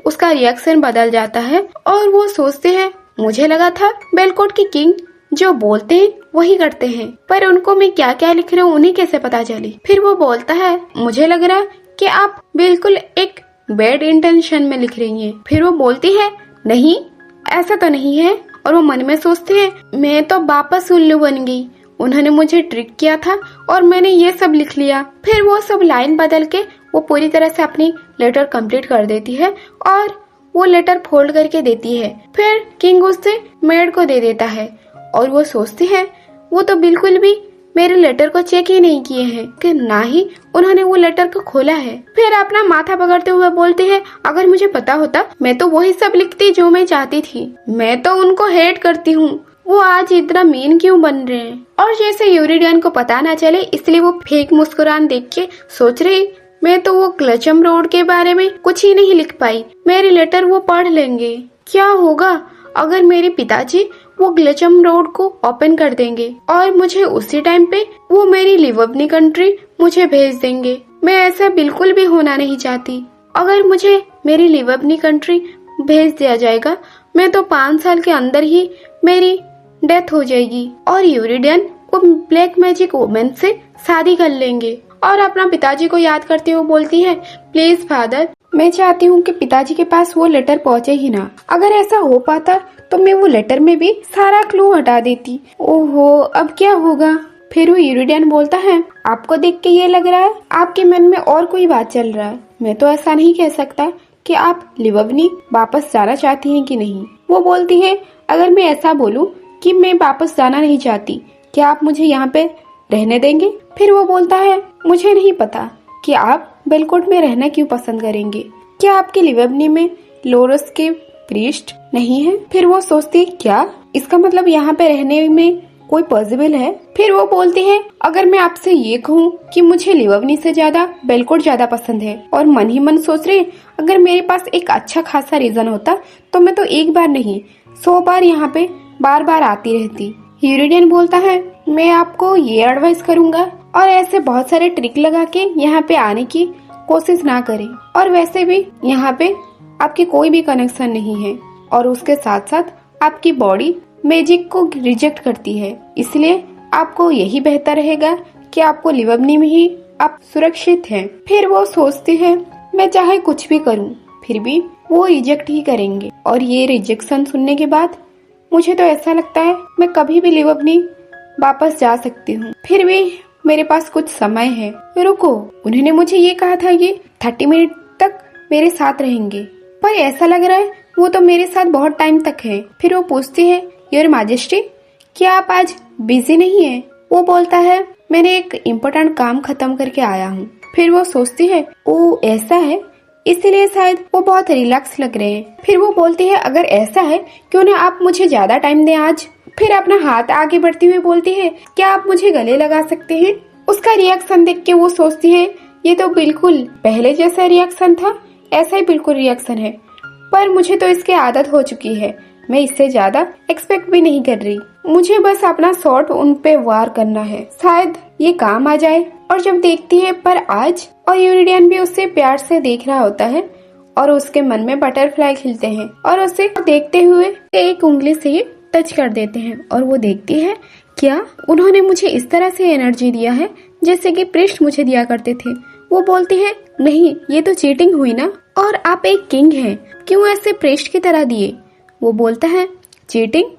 उसका रिएक्शन बदल जाता है और वो सोचते हैं, मुझे लगा था बेलकोट की किंग जो बोलते हैं वही करते हैं, पर उनको मैं क्या क्या लिख रही हूँ उन्हें कैसे पता चली। फिर वो बोलता है, मुझे लग रहा है कि आप बिल्कुल एक बैड इंटेंशन में लिख रही हैं। फिर वो बोलती है, नहीं ऐसा तो नहीं है। और वो मन में सोचते हैं, मैं तो वापस उल्लू बन गई, उन्होंने मुझे ट्रिक किया था और मैंने ये सब लिख लिया। फिर वो सब लाइन बदल के वो पूरी तरह से अपनी लेटर कंप्लीट कर देती है और वो लेटर फोल्ड करके देती है। फिर किंग उससे मेड को दे देता है और वो सोचती है, वो तो बिल्कुल भी मेरे लेटर को चेक ही नहीं किए हैं कि ना ही उन्होंने वो लेटर को खोला है। फिर अपना माथा पकड़ते हुए बोलती है, अगर मुझे पता होता मैं तो वही सब लिखती जो मैं चाहती थी, मैं तो उनको हेट करती हूँ, वो आज इतना मीन क्यों बन रहे हैं। और जैसे यूरिडियन को पता ना चले इसलिए वो फेक मुस्कुरान देख के सोच रही, मैं तो वो ग्लचम रोड के बारे में कुछ ही नहीं लिख पाई, मेरी लेटर वो पढ़ लेंगे। क्या होगा अगर मेरे पिताजी वो ग्लचम रोड को ओपन कर देंगे और मुझे उसी टाइम पे वो मेरी लिवबनी कंट्री मुझे भेज देंगे। मैं ऐसा बिल्कुल भी होना नहीं चाहती। अगर मुझे मेरी लिवबनी कंट्री भेज दिया जाएगा मैं तो 5 साल के अंदर ही मेरी डेथ हो जाएगी और यूरिडियन वो ब्लैक मैजिक वुमन से शादी कर लेंगे। और अपना पिताजी को याद करते हुए बोलती है, प्लीज फादर, मैं चाहती हूँ कि पिताजी के पास वो लेटर पहुँचे ही ना। अगर ऐसा हो पाता तो मैं वो लेटर में भी सारा क्लू हटा देती। ओहो, अब क्या होगा। फिर वो यूरिडियन बोलता है, आपको देख के ये लग रहा है आपके मन में और कोई बात चल रहा है। मैं तो ऐसा नहीं कह सकता कि आप लिवबनी वापस जाना चाहती हैं कि नहीं। वो बोलती है, अगर मैं ऐसा बोलूं कि मैं वापस जाना नहीं चाहती, क्या आप मुझे यहाँ पे रहने देंगे? फिर वो बोलता है, मुझे नहीं पता कि आप बेलकोट में रहना क्यों पसंद करेंगे। क्या आपके लिवबनी में लोरस के प्रीस्ट नहीं है? फिर वो सोचती, क्या इसका मतलब यहाँ पे रहने में कोई पॉसिबल है? फिर वो बोलती है, अगर मैं आपसे ये कहूँ कि मुझे लिवबनी से ज्यादा बेलकोट ज्यादा पसंद है और मन ही मन सोच रही, अगर मेरे पास एक अच्छा खासा रीजन होता तो मैं तो एक बार नहीं 100 बार यहाँ पे बार बार आती रहती। यूरिडियन बोलता है, मैं आपको ये एडवाइस करूंगा और ऐसे बहुत सारे ट्रिक लगा के यहाँ पे आने की कोशिश ना करें। और वैसे भी यहाँ पे आपकी कोई भी कनेक्शन नहीं है और उसके साथ साथ आपकी बॉडी मैजिक को रिजेक्ट करती है, इसलिए आपको यही बेहतर रहेगा कि आपको लिवबनी में ही आप सुरक्षित हैं। फिर वो सोचती है, मैं चाहे कुछ भी करूं फिर भी वो रिजेक्ट ही करेंगे। और ये रिजेक्शन सुनने के बाद मुझे तो ऐसा लगता है मैं कभी भी लिवबनी वापस जा सकती हूँ। फिर भी मेरे पास कुछ समय है। रुको, उन्होंने मुझे ये कहा था ये 30 मिनट तक मेरे साथ रहेंगे, पर ऐसा लग रहा है वो तो मेरे साथ बहुत टाइम तक है। फिर वो पूछती है, योर मैजेस्टी, क्या आप आज बिजी नहीं है? वो बोलता है, मैंने एक इम्पोर्टेंट काम खत्म करके आया हूँ। फिर वो सोचती है, ओ ऐसा है, इसलिए शायद वो बहुत रिलैक्स लग रहे हैं। फिर वो बोलती है, अगर ऐसा है क्यों ना आप मुझे ज्यादा टाइम दें आज। फिर अपना हाथ आगे बढ़ती हुई बोलती है, क्या आप मुझे गले लगा सकते हैं? उसका रिएक्शन देख के वो सोचती है, ये तो बिल्कुल पहले जैसा रिएक्शन था, ऐसा ही बिल्कुल रिएक्शन है, पर मुझे तो इसकी आदत हो चुकी है, मैं इससे ज्यादा एक्सपेक्ट भी नहीं कर रही। मुझे बस अपना शॉट उन पे वार करना है, शायद ये काम आ जाए। और जब देखती है पर आज, और यूरिडियन भी उससे प्यार से देख रहा होता है और उसके मन में बटरफ्लाई खिलते हैं और उसे देखते हुए एक उंगली से ही टच कर देते हैं। और वो देखती है, क्या उन्होंने मुझे इस तरह से एनर्जी दिया है जैसे कि प्रिस्ट मुझे दिया करते थे। वो बोलती है, नहीं ये तो चीटिंग हुई ना, और आप एक किंग हैं, क्यों ऐसे प्रिस्ट की तरह दिए? वो बोलता है, चीटिंग?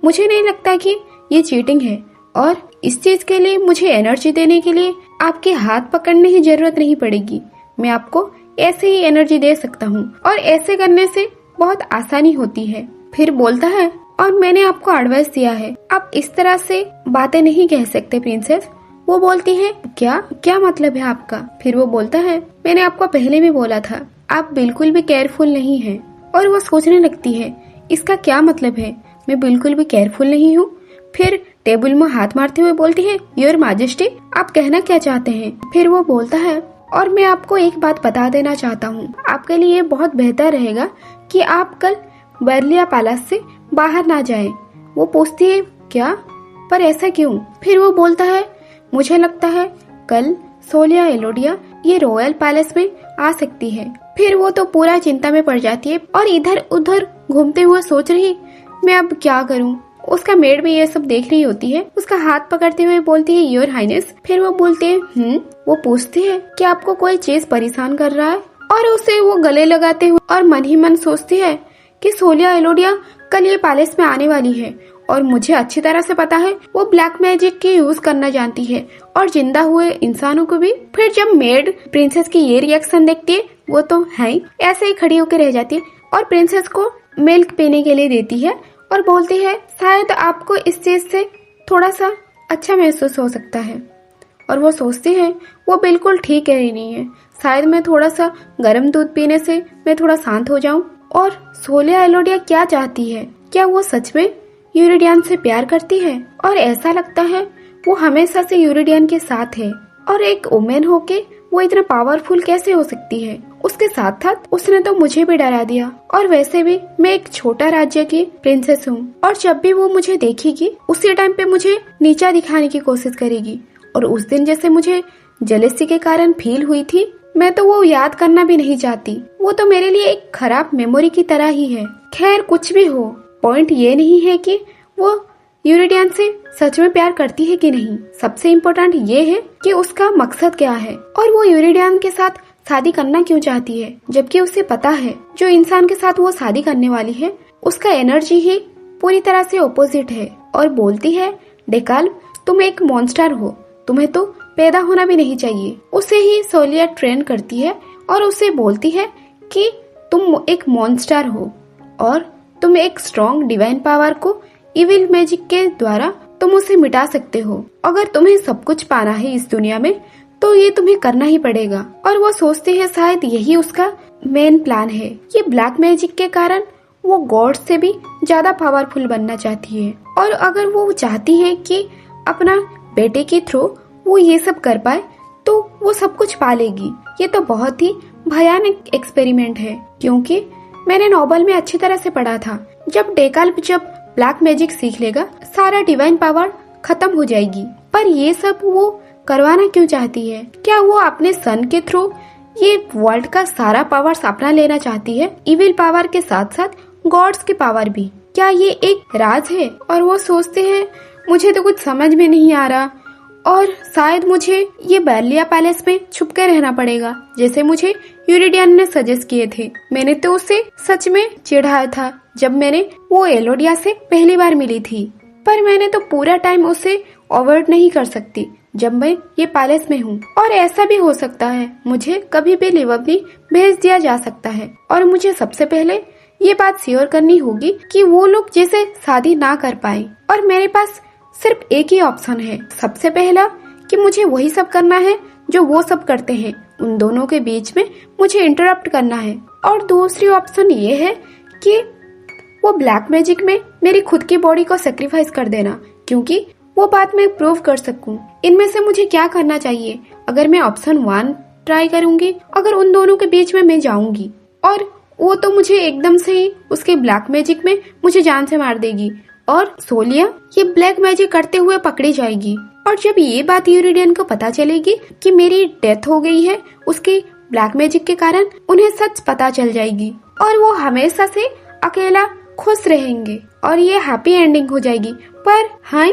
मुझे नहीं लगता कि ये चीटिंग है, और इस चीज के लिए मुझे एनर्जी देने के लिए आपके हाथ पकड़ने की जरूरत नहीं पड़ेगी। मैं आपको ऐसे ही एनर्जी दे सकता हूँ और ऐसे करने से बहुत आसानी होती है। फिर बोलता है, और मैंने आपको एडवाइस दिया है, आप इस तरह से बातें नहीं कह सकते प्रिंसेस। वो बोलती है, क्या मतलब है आपका? फिर वो बोलता है, मैंने आपको पहले भी बोला था, आप बिल्कुल भी केयरफुल नहीं हैं। और वो सोचने लगती है, इसका क्या मतलब है, मैं बिल्कुल भी केयरफुल नहीं हूँ। फिर टेबल में हाथ मारते हुए बोलती है, योर मैजेस्टी, आप कहना क्या चाहते हैं? फिर वो बोलता है, और मैं आपको एक बात बता देना चाहता हूँ, आपके लिए बहुत बेहतर रहेगा कि आप कल बर्लिया पैलेस से बाहर ना जाएं। वो पूछती है, क्या? पर ऐसा क्यों? फिर वो बोलता है, मुझे लगता है कल सोलिया एलोडिया ये रॉयल पैलेस में आ सकती है। फिर वो तो पूरा चिंता में पड़ जाती है और इधर उधर घूमते हुए सोच रही, मैं अब क्या करूं। उसका मेड भी ये सब देख रही होती है, उसका हाथ पकड़ते हुए बोलती है, योर हाइनेस। फिर वो बोलते है, वो पूछती है कि आपको कोई चीज परेशान कर रहा है, और उसे वो गले लगाते हुए और मन ही मन सोचती है कि सोलिया एलोडिया कल ये पैलेस में आने वाली है और मुझे अच्छी तरह से पता है वो ब्लैक मैजिक की यूज करना जानती है और जिंदा हुए इंसानों को भी। फिर जब मेड प्रिंसेस की ये रिएक्शन देखती है, वो तो है ही ऐसे ही खड़ी होकर रह जाती है और प्रिंसेस को मिल्क पीने के लिए देती है और बोलती है, शायद आपको इस चीज से थोड़ा सा अच्छा महसूस हो सकता है। और वो सोचती है, वो बिल्कुल ठीक कह रही नहीं है, शायद मैं थोड़ा सा गर्म दूध पीने से मैं थोड़ा शांत हो जाऊं। और सोलिया एलोडिया क्या चाहती है? क्या वो सच में यूरिडियन से प्यार करती है और ऐसा लगता है वो हमेशा से यूरिडियन के साथ है। और एक वुमेन होके वो इतना पावरफुल कैसे हो सकती है। उसके साथ साथ उसने तो मुझे भी डरा दिया। और वैसे भी मैं एक छोटा राज्य की प्रिंसेस हूँ और जब भी वो मुझे देखेगी उसी टाइम पे मुझे नीचा दिखाने की कोशिश करेगी। और उस दिन जैसे मुझे जेलेसी के कारण फील हुई थी, मैं तो वो याद करना भी नहीं चाहती। वो तो मेरे लिए एक खराब मेमोरी की तरह ही है। खैर कुछ भी हो, पॉइंट ये नहीं है कि वो यूरिडियन से सच में प्यार करती है कि नहीं। सबसे इम्पोर्टेंट ये है कि उसका मकसद क्या है और वो यूरिडियन के साथ शादी करना क्यों चाहती है, जबकि उसे पता है जो इंसान के साथ वो शादी करने वाली है उसका एनर्जी ही पूरी तरह से ऑपोजिट है। और बोलती है, डेकाल्ब तुम एक मॉन्स्टर हो, तुम्हें तो पैदा होना भी नहीं चाहिए। उसे ही सोलिया ट्रेन करती है और उसे बोलती है कि तुम एक मॉन्स्टर हो और तुम एक स्ट्रॉन्ग डिवाइन पावर को इविल मैजिक के द्वारा तुम उसे मिटा सकते हो। अगर तुम्हें सब कुछ पाना है इस दुनिया में तो ये तुम्हें करना ही पड़ेगा। और वो सोचते हैं शायद यही उसका मेन प्लान है। ये ब्लैक मैजिक के कारण वो गॉड से भी ज्यादा पावरफुल बनना चाहती है। और अगर वो चाहती है कि अपना बेटे के थ्रू वो ये सब कर पाए तो वो सब कुछ पा लेगी। ये तो बहुत ही भयानक एक्सपेरिमेंट है, क्योंकि मैंने नोवेल में अच्छी तरह से पढ़ा था जब डेकाल्ब जब ब्लैक मैजिक सीख लेगा सारा डिवाइन पावर खत्म हो जाएगी। पर ये सब वो करवाना क्यों चाहती है? क्या वो अपने सन के थ्रू ये वर्ल्ड का सारा पावर अपना लेना चाहती है, इविल पावर के साथ साथ गॉड्स की पावर भी? क्या ये एक राज है? और वो सोचते हैं मुझे तो कुछ समझ में नहीं आ रहा और शायद मुझे ये बैरलिया पैलेस में छुप के रहना पड़ेगा जैसे मुझे यूरिडियन ने सजेस्ट किए थे। मैंने तो उसे सच में चिढ़ाया था जब मैंने वो एलोडिया से पहली बार मिली थी, पर मैंने तो पूरा टाइम उसे अवॉइड नहीं कर सकती जब मैं ये पैलेस में हूँ। और ऐसा भी हो सकता है मुझे कभी भी लिवबनी भेज दिया जा सकता है और मुझे सबसे पहले ये बात श्योर करनी होगी कि वो लोग जैसे शादी ना कर पाए। और मेरे पास सिर्फ एक ही ऑप्शन है। सबसे पहला कि मुझे वही सब करना है जो वो सब करते हैं, उन दोनों के बीच में मुझे इंटरप्ट करना है। और दूसरी ऑप्शन ये है कि वो ब्लैक मैजिक में मेरी खुद की बॉडी को सेक्रीफाइस कर देना, क्योंकि वो बात मैं प्रूव कर सकूं। इनमें से मुझे क्या करना चाहिए? अगर मैं ऑप्शन 1 ट्राई करूंगी, अगर उन दोनों के बीच में मैं जाऊंगी और वो तो मुझे एकदम से ही उसके ब्लैक मैजिक में मुझे जान से मार देगी और सोलिया ये ब्लैक मैजिक करते हुए पकड़ी जाएगी। और जब ये बात यूरिडियन को पता चलेगी कि मेरी डेथ हो गई है उसके ब्लैक मैजिक के कारण, उन्हें सच पता चल जाएगी और वो हमेशा से अकेला खुश रहेंगे और ये हैप्पी एंडिंग हो जाएगी। पर हाँ,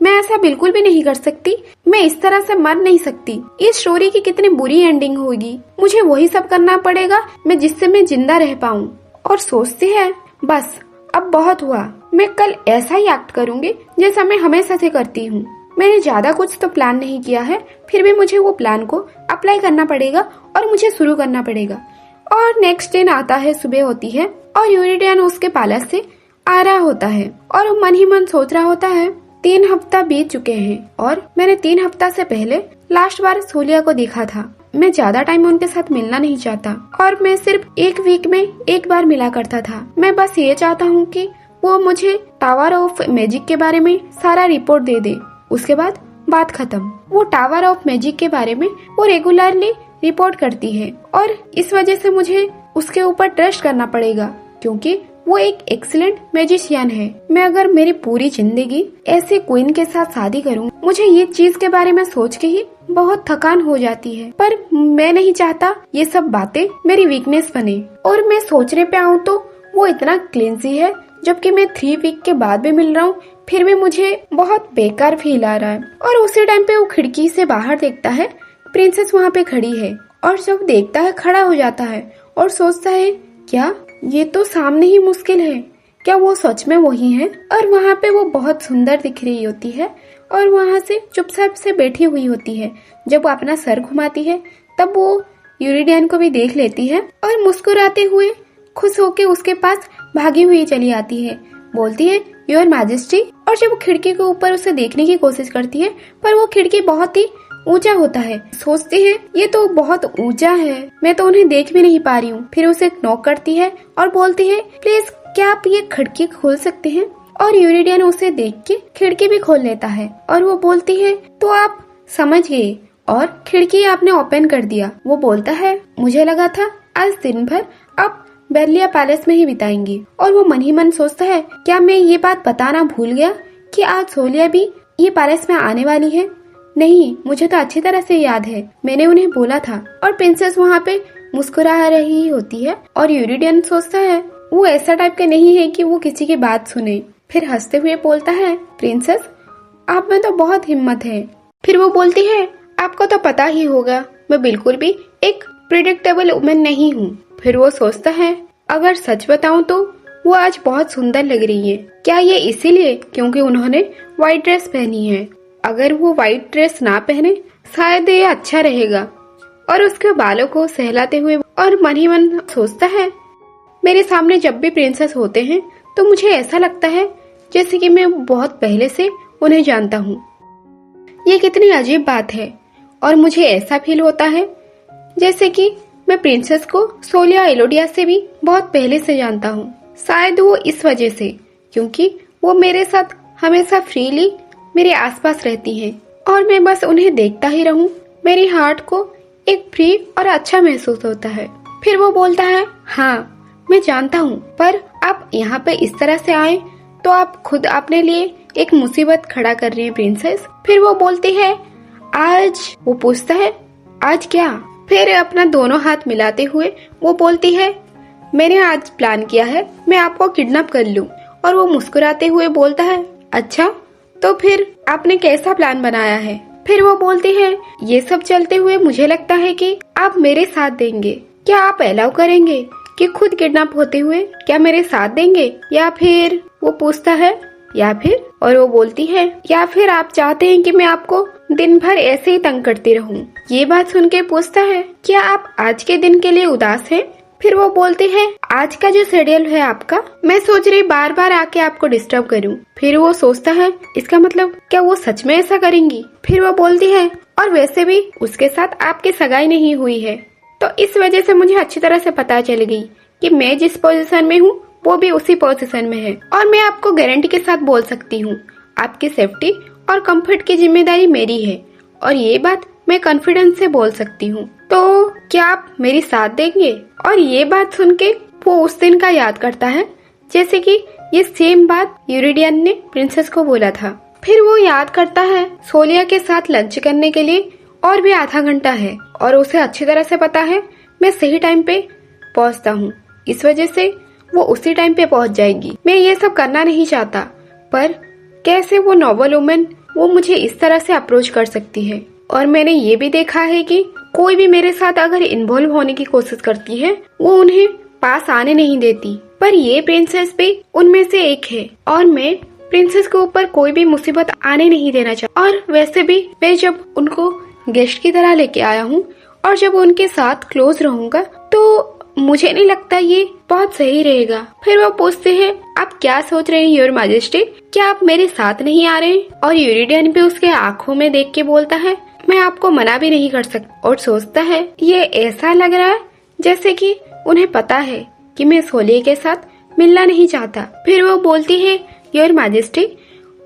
मैं ऐसा बिल्कुल भी नहीं कर सकती। मैं इस तरह से मर नहीं सकती। इस स्टोरी की कितनी बुरी एंडिंग होगी। मुझे वही सब करना पड़ेगा मैं जिससे मैं जिंदा रह पाऊँ। और सोचती है बस अब बहुत हुआ, मैं कल ऐसा ही एक्ट करूंगी जैसा मैं हमेशा से करती हूँ। मैंने ज्यादा कुछ तो प्लान नहीं किया है, फिर भी मुझे वो प्लान को अप्लाई करना पड़ेगा और मुझे शुरू करना पड़ेगा। और नेक्स्ट दिन आता है, सुबह होती है और यूरिडियन उसके पैलेस से आ रहा होता है और वो मन ही मन सोच रहा होता है 3 हफ्ता बीत चुके हैं और मैंने 3 हफ्ता से पहले लास्ट बार सोलिया को देखा था। मैं ज्यादा टाइम उनके साथ मिलना नहीं चाहता और मैं सिर्फ एक वीक में एक बार मिला करता था। मैं बस ये चाहता हूँ कि वो मुझे टावर ऑफ मैजिक के बारे में सारा रिपोर्ट दे दे, उसके बाद बात खत्म। वो टावर ऑफ मैजिक के बारे में वो रेगुलरली रिपोर्ट करती है और इस वजह से मुझे उसके ऊपर ट्रस्ट करना पड़ेगा, क्योंकि वो एक एक्सीलेंट मैजिशियन है। मैं अगर मेरी पूरी जिंदगी ऐसे क्वीन के साथ शादी करूँ, मुझे ये चीज के बारे में सोच के ही बहुत थकान हो जाती है। पर मैं नहीं चाहता ये सब बातें मेरी वीकनेस बने। और मैं सोचने पे आऊँ तो वो इतना क्लिंजी है, जबकि मैं 3 वीक के बाद भी मिल रहा हूँ, फिर भी मुझे बहुत बेकार फील आ रहा है। और उसी टाइम पे वो खिड़की से बाहर देखता है, प्रिंसेस वहाँ पे खड़ी है और जब देखता है खड़ा हो जाता है और सोचता है क्या ये तो सामने ही मुश्किल है, क्या वो सच में वही है? और वहाँ पे वो बहुत सुंदर दिख रही होती है और वहाँ से चुपचाप से बैठी हुई होती है। जब वो अपना सर घुमाती है तब वो यूरिडियन को भी देख लेती है और मुस्कुराते हुए खुश होके उसके पास भागी हुई चली आती है, बोलती है योर मैजेस्टी। और जब वो खिड़की के ऊपर उसे देखने की कोशिश करती है पर वो खिड़की बहुत ही ऊंचा होता है। सोचती है ये तो बहुत ऊंचा है, मैं तो उन्हें देख भी नहीं पा रही हूँ। फिर उसे नॉक करती है और बोलती है प्लीज क्या आप ये खिड़की खोल सकते हैं? और यूरिडियन उसे देख के खिड़की भी खोल लेता है और वो बोलती है तो आप समझ गए और खिड़की आपने ओपन कर दिया। वो बोलता है मुझे लगा था आज दिन भर आप बेरलिया पैलेस में ही बिताएंगी। और वो मन ही मन सोचता है क्या मैं ये बात बताना भूल गया कि आज सोलिया भी ये पैलेस में आने वाली है। नहीं, मुझे तो अच्छी तरह से याद है, मैंने उन्हें बोला था। और प्रिंसेस वहाँ पे मुस्कुरा रही होती है और यूरिडियन सोचता है वो ऐसा टाइप का नहीं है कि वो किसी की बात सुने। फिर हंसते हुए बोलता है प्रिंसेस आप में तो बहुत हिम्मत है। फिर वो बोलती है आपको तो पता ही होगा मैं बिल्कुल भी एक प्रिडिक्टेबल वुमन नहीं हूँ। फिर वो सोचता है अगर सच बताऊं तो वो आज बहुत सुंदर लग रही है। क्या ये इसीलिए क्योंकि उन्होंने व्हाइट ड्रेस पहनी है? अगर वो व्हाइट ड्रेस ना पहने शायद ये अच्छा रहेगा। और उसके बालों को सहलाते हुए और मन ही मन सोचता है मेरे सामने जब भी प्रिंसेस होते हैं तो मुझे ऐसा लगता है जैसे कि मैं बहुत पहले से उन्हें जानता हूँ। ये कितनी अजीब बात है और मुझे ऐसा फील होता है जैसे कि मैं प्रिंसेस को सोलिया एलोडिया से भी बहुत पहले से जानता हूँ। शायद वो इस वजह से क्योंकि वो मेरे साथ हमेशा फ्रीली मेरे आसपास रहती हैं और मैं बस उन्हें देखता ही रहूं। मेरी हार्ट को एक फ्री और अच्छा महसूस होता है। फिर वो बोलता है हाँ मैं जानता हूँ, पर आप यहाँ पे इस तरह से आए तो आप खुद अपने लिए एक मुसीबत खड़ा कर रही है प्रिंसेस। फिर वो बोलती है आज, वो पूछता है आज क्या? फिर अपना दोनों हाथ मिलाते हुए वो बोलती है मैंने आज प्लान किया है मैं आपको किडनैप कर लूं। और वो मुस्कुराते हुए बोलता है अच्छा तो फिर आपने कैसा प्लान बनाया है? फिर वो बोलती है ये सब चलते हुए मुझे लगता है कि आप मेरे साथ देंगे। क्या आप अलाउ करेंगे कि खुद किडनैप होते हुए क्या मेरे साथ देंगे? या फिर वो पूछता है या फिर, और वो बोलती है या फिर आप चाहते हैं कि मैं आपको दिन भर ऐसे ही तंग करती रहूं? ये बात सुन के पूछता है क्या आप आज के दिन के लिए उदास हैं? फिर वो बोलती है आज का जो शेड्यूल है आपका, मैं सोच रही बार बार आके आपको डिस्टर्ब करूं। फिर वो सोचता है इसका मतलब क्या वो सच में ऐसा करेंगी? फिर वो बोलती है और वैसे भी उसके साथ आपकी सगाई नहीं हुई है तो इस वजह से मुझे अच्छी तरह से पता चल गई कि मैं जिस पोजीशन में हूँ वो भी उसी पोजीशन में है। और मैं आपको गारंटी के साथ बोल सकती हूँ आपकी सेफ्टी और कंफर्ट की जिम्मेदारी मेरी है और ये बात मैं कॉन्फिडेंस से बोल सकती हूँ। तो क्या आप मेरी साथ देंगे? और ये बात सुन के वो उस दिन का याद करता है जैसे कि ये सेम बात यूरिडियन ने प्रिंसेस को बोला था। फिर वो याद करता है सोलिया के साथ लंच करने के लिए और भी आधा घंटा है और उसे अच्छी तरह से पता है मैं सही टाइम पे पहुंचता हूँ, इस वजह से वो उसी टाइम पे पहुंच जाएगी। मैं ये सब करना नहीं चाहता पर कैसे वो नॉबल वुमन वो मुझे इस तरह से अप्रोच कर सकती है। और मैंने ये भी देखा है कि कोई भी मेरे साथ अगर इन्वॉल्व होने की कोशिश करती है वो उन्हें पास आने नहीं देती, पर ये प्रिंसेस भी उनमें से एक है और मैं प्रिंसेस के ऊपर कोई भी मुसीबत आने नहीं देना चाहती। और वैसे भी मैं जब उनको गेस्ट की तरह लेके आया हूँ और जब उनके साथ क्लोज रहूंगा तो मुझे नहीं लगता ये बहुत सही रहेगा। फिर वो पूछते हैं आप क्या सोच रहे हैं योर मैजेस्टी, क्या आप मेरे साथ नहीं आ रहे? और यूरिडियन भी उसके आंखों में देख के बोलता है मैं आपको मना भी नहीं कर सकता। और सोचता है ये ऐसा लग रहा है जैसे कि उन्हें पता है कि मैं सोलिया के साथ मिलना नहीं चाहता। फिर वो बोलती है योर मैजेस्टी,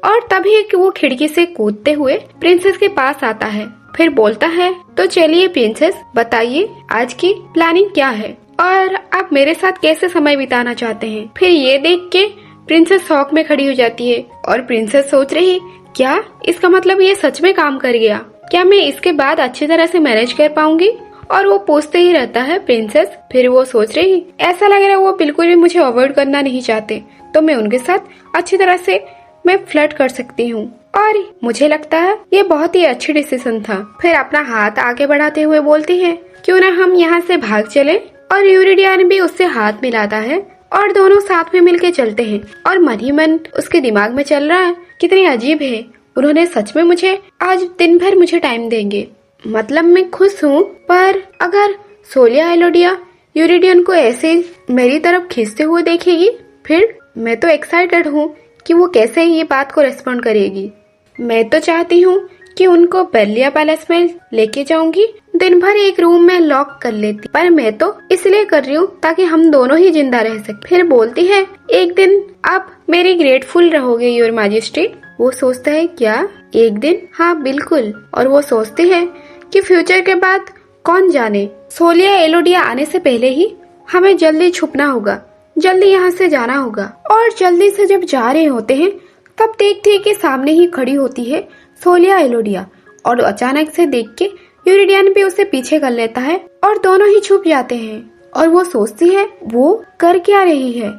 और तभी वो खिड़की से कूदते हुए प्रिंसेस के पास आता है। फिर बोलता है तो चलिए प्रिंसेस बताइए आज की प्लानिंग क्या है और आप मेरे साथ कैसे समय बिताना चाहते हैं? फिर ये देख के प्रिंसेस शॉक में खड़ी हो जाती है और प्रिंसेस सोच रही क्या इसका मतलब ये सच में काम कर गया? क्या मैं इसके बाद अच्छी तरह से मैनेज कर पाऊंगी? और वो पूछते ही रहता है प्रिंसेस। फिर वो सोच रही ऐसा लग रहा है वो बिल्कुल भी मुझे अवॉइड करना नहीं चाहते तो मैं उनके साथ अच्छी तरह से मैं फ्लर्ट कर सकती हूँ और मुझे लगता है ये बहुत ही अच्छी डिसीजन था। फिर अपना हाथ आगे बढ़ाते हुए बोलती है क्यों ना हम यहाँ से भाग चले? और यूरिडियन भी उससे हाथ मिलाता है और दोनों साथ में मिलके चलते हैं। और मन ही मन उसके दिमाग में चल रहा है कितनी अजीब है, उन्होंने सच में मुझे आज दिन भर मुझे टाइम देंगे, मतलब मैं खुश हूँ। पर अगर सोलिया एलोडिया यूरिडियन को ऐसे मेरी तरफ खींचते हुए देखेगी फिर मैं तो एक्साइटेड हूँ कि वो कैसे ये बात को रेस्पॉन्ड करेगी। मैं तो चाहती हूँ कि उनको बेरलिया पैलेस में लेके जाऊंगी, दिन भर एक रूम में लॉक कर लेती, पर मैं तो इसलिए कर रही हूँ ताकि हम दोनों ही जिंदा रह सके। फिर बोलती है एक दिन आप मेरी ग्रेटफुल रहोगे योर मैजेस्टी। वो सोचता है क्या एक दिन? हाँ बिल्कुल। और वो सोचती है कि फ्यूचर के बाद कौन जाने। सोलिया एलोडिया आने से पहले ही हमें जल्दी छुपना होगा, जल्दी यहाँ से जाना होगा। और जल्दी से जब जा रहे होते हैं तब देखते हैं कि सामने ही खड़ी होती है सोलिया एलोडिया, और अचानक से देख के यूरिडियन भी उसे पीछे कर लेता है और दोनों ही छुप जाते हैं। और वो सोचती है वो कर क्या रही है,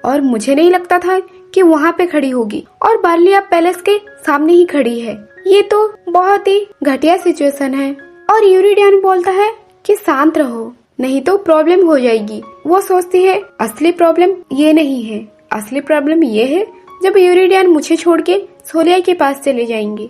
और मुझे नहीं लगता था कि वहाँ पे खड़ी होगी, और बार्लिया पैलेस के सामने ही खड़ी है। ये तो बहुत ही घटिया सिचुएशन है। और यूरिडियन बोलता है कि शांत रहो, नहीं तो प्रॉब्लम हो जाएगी। वो सोचती है असली प्रॉब्लम ये नहीं है, असली प्रॉब्लम ये है जब यूरिडियन मुझे छोड़ के सोलिया के पास चले जाएंगे।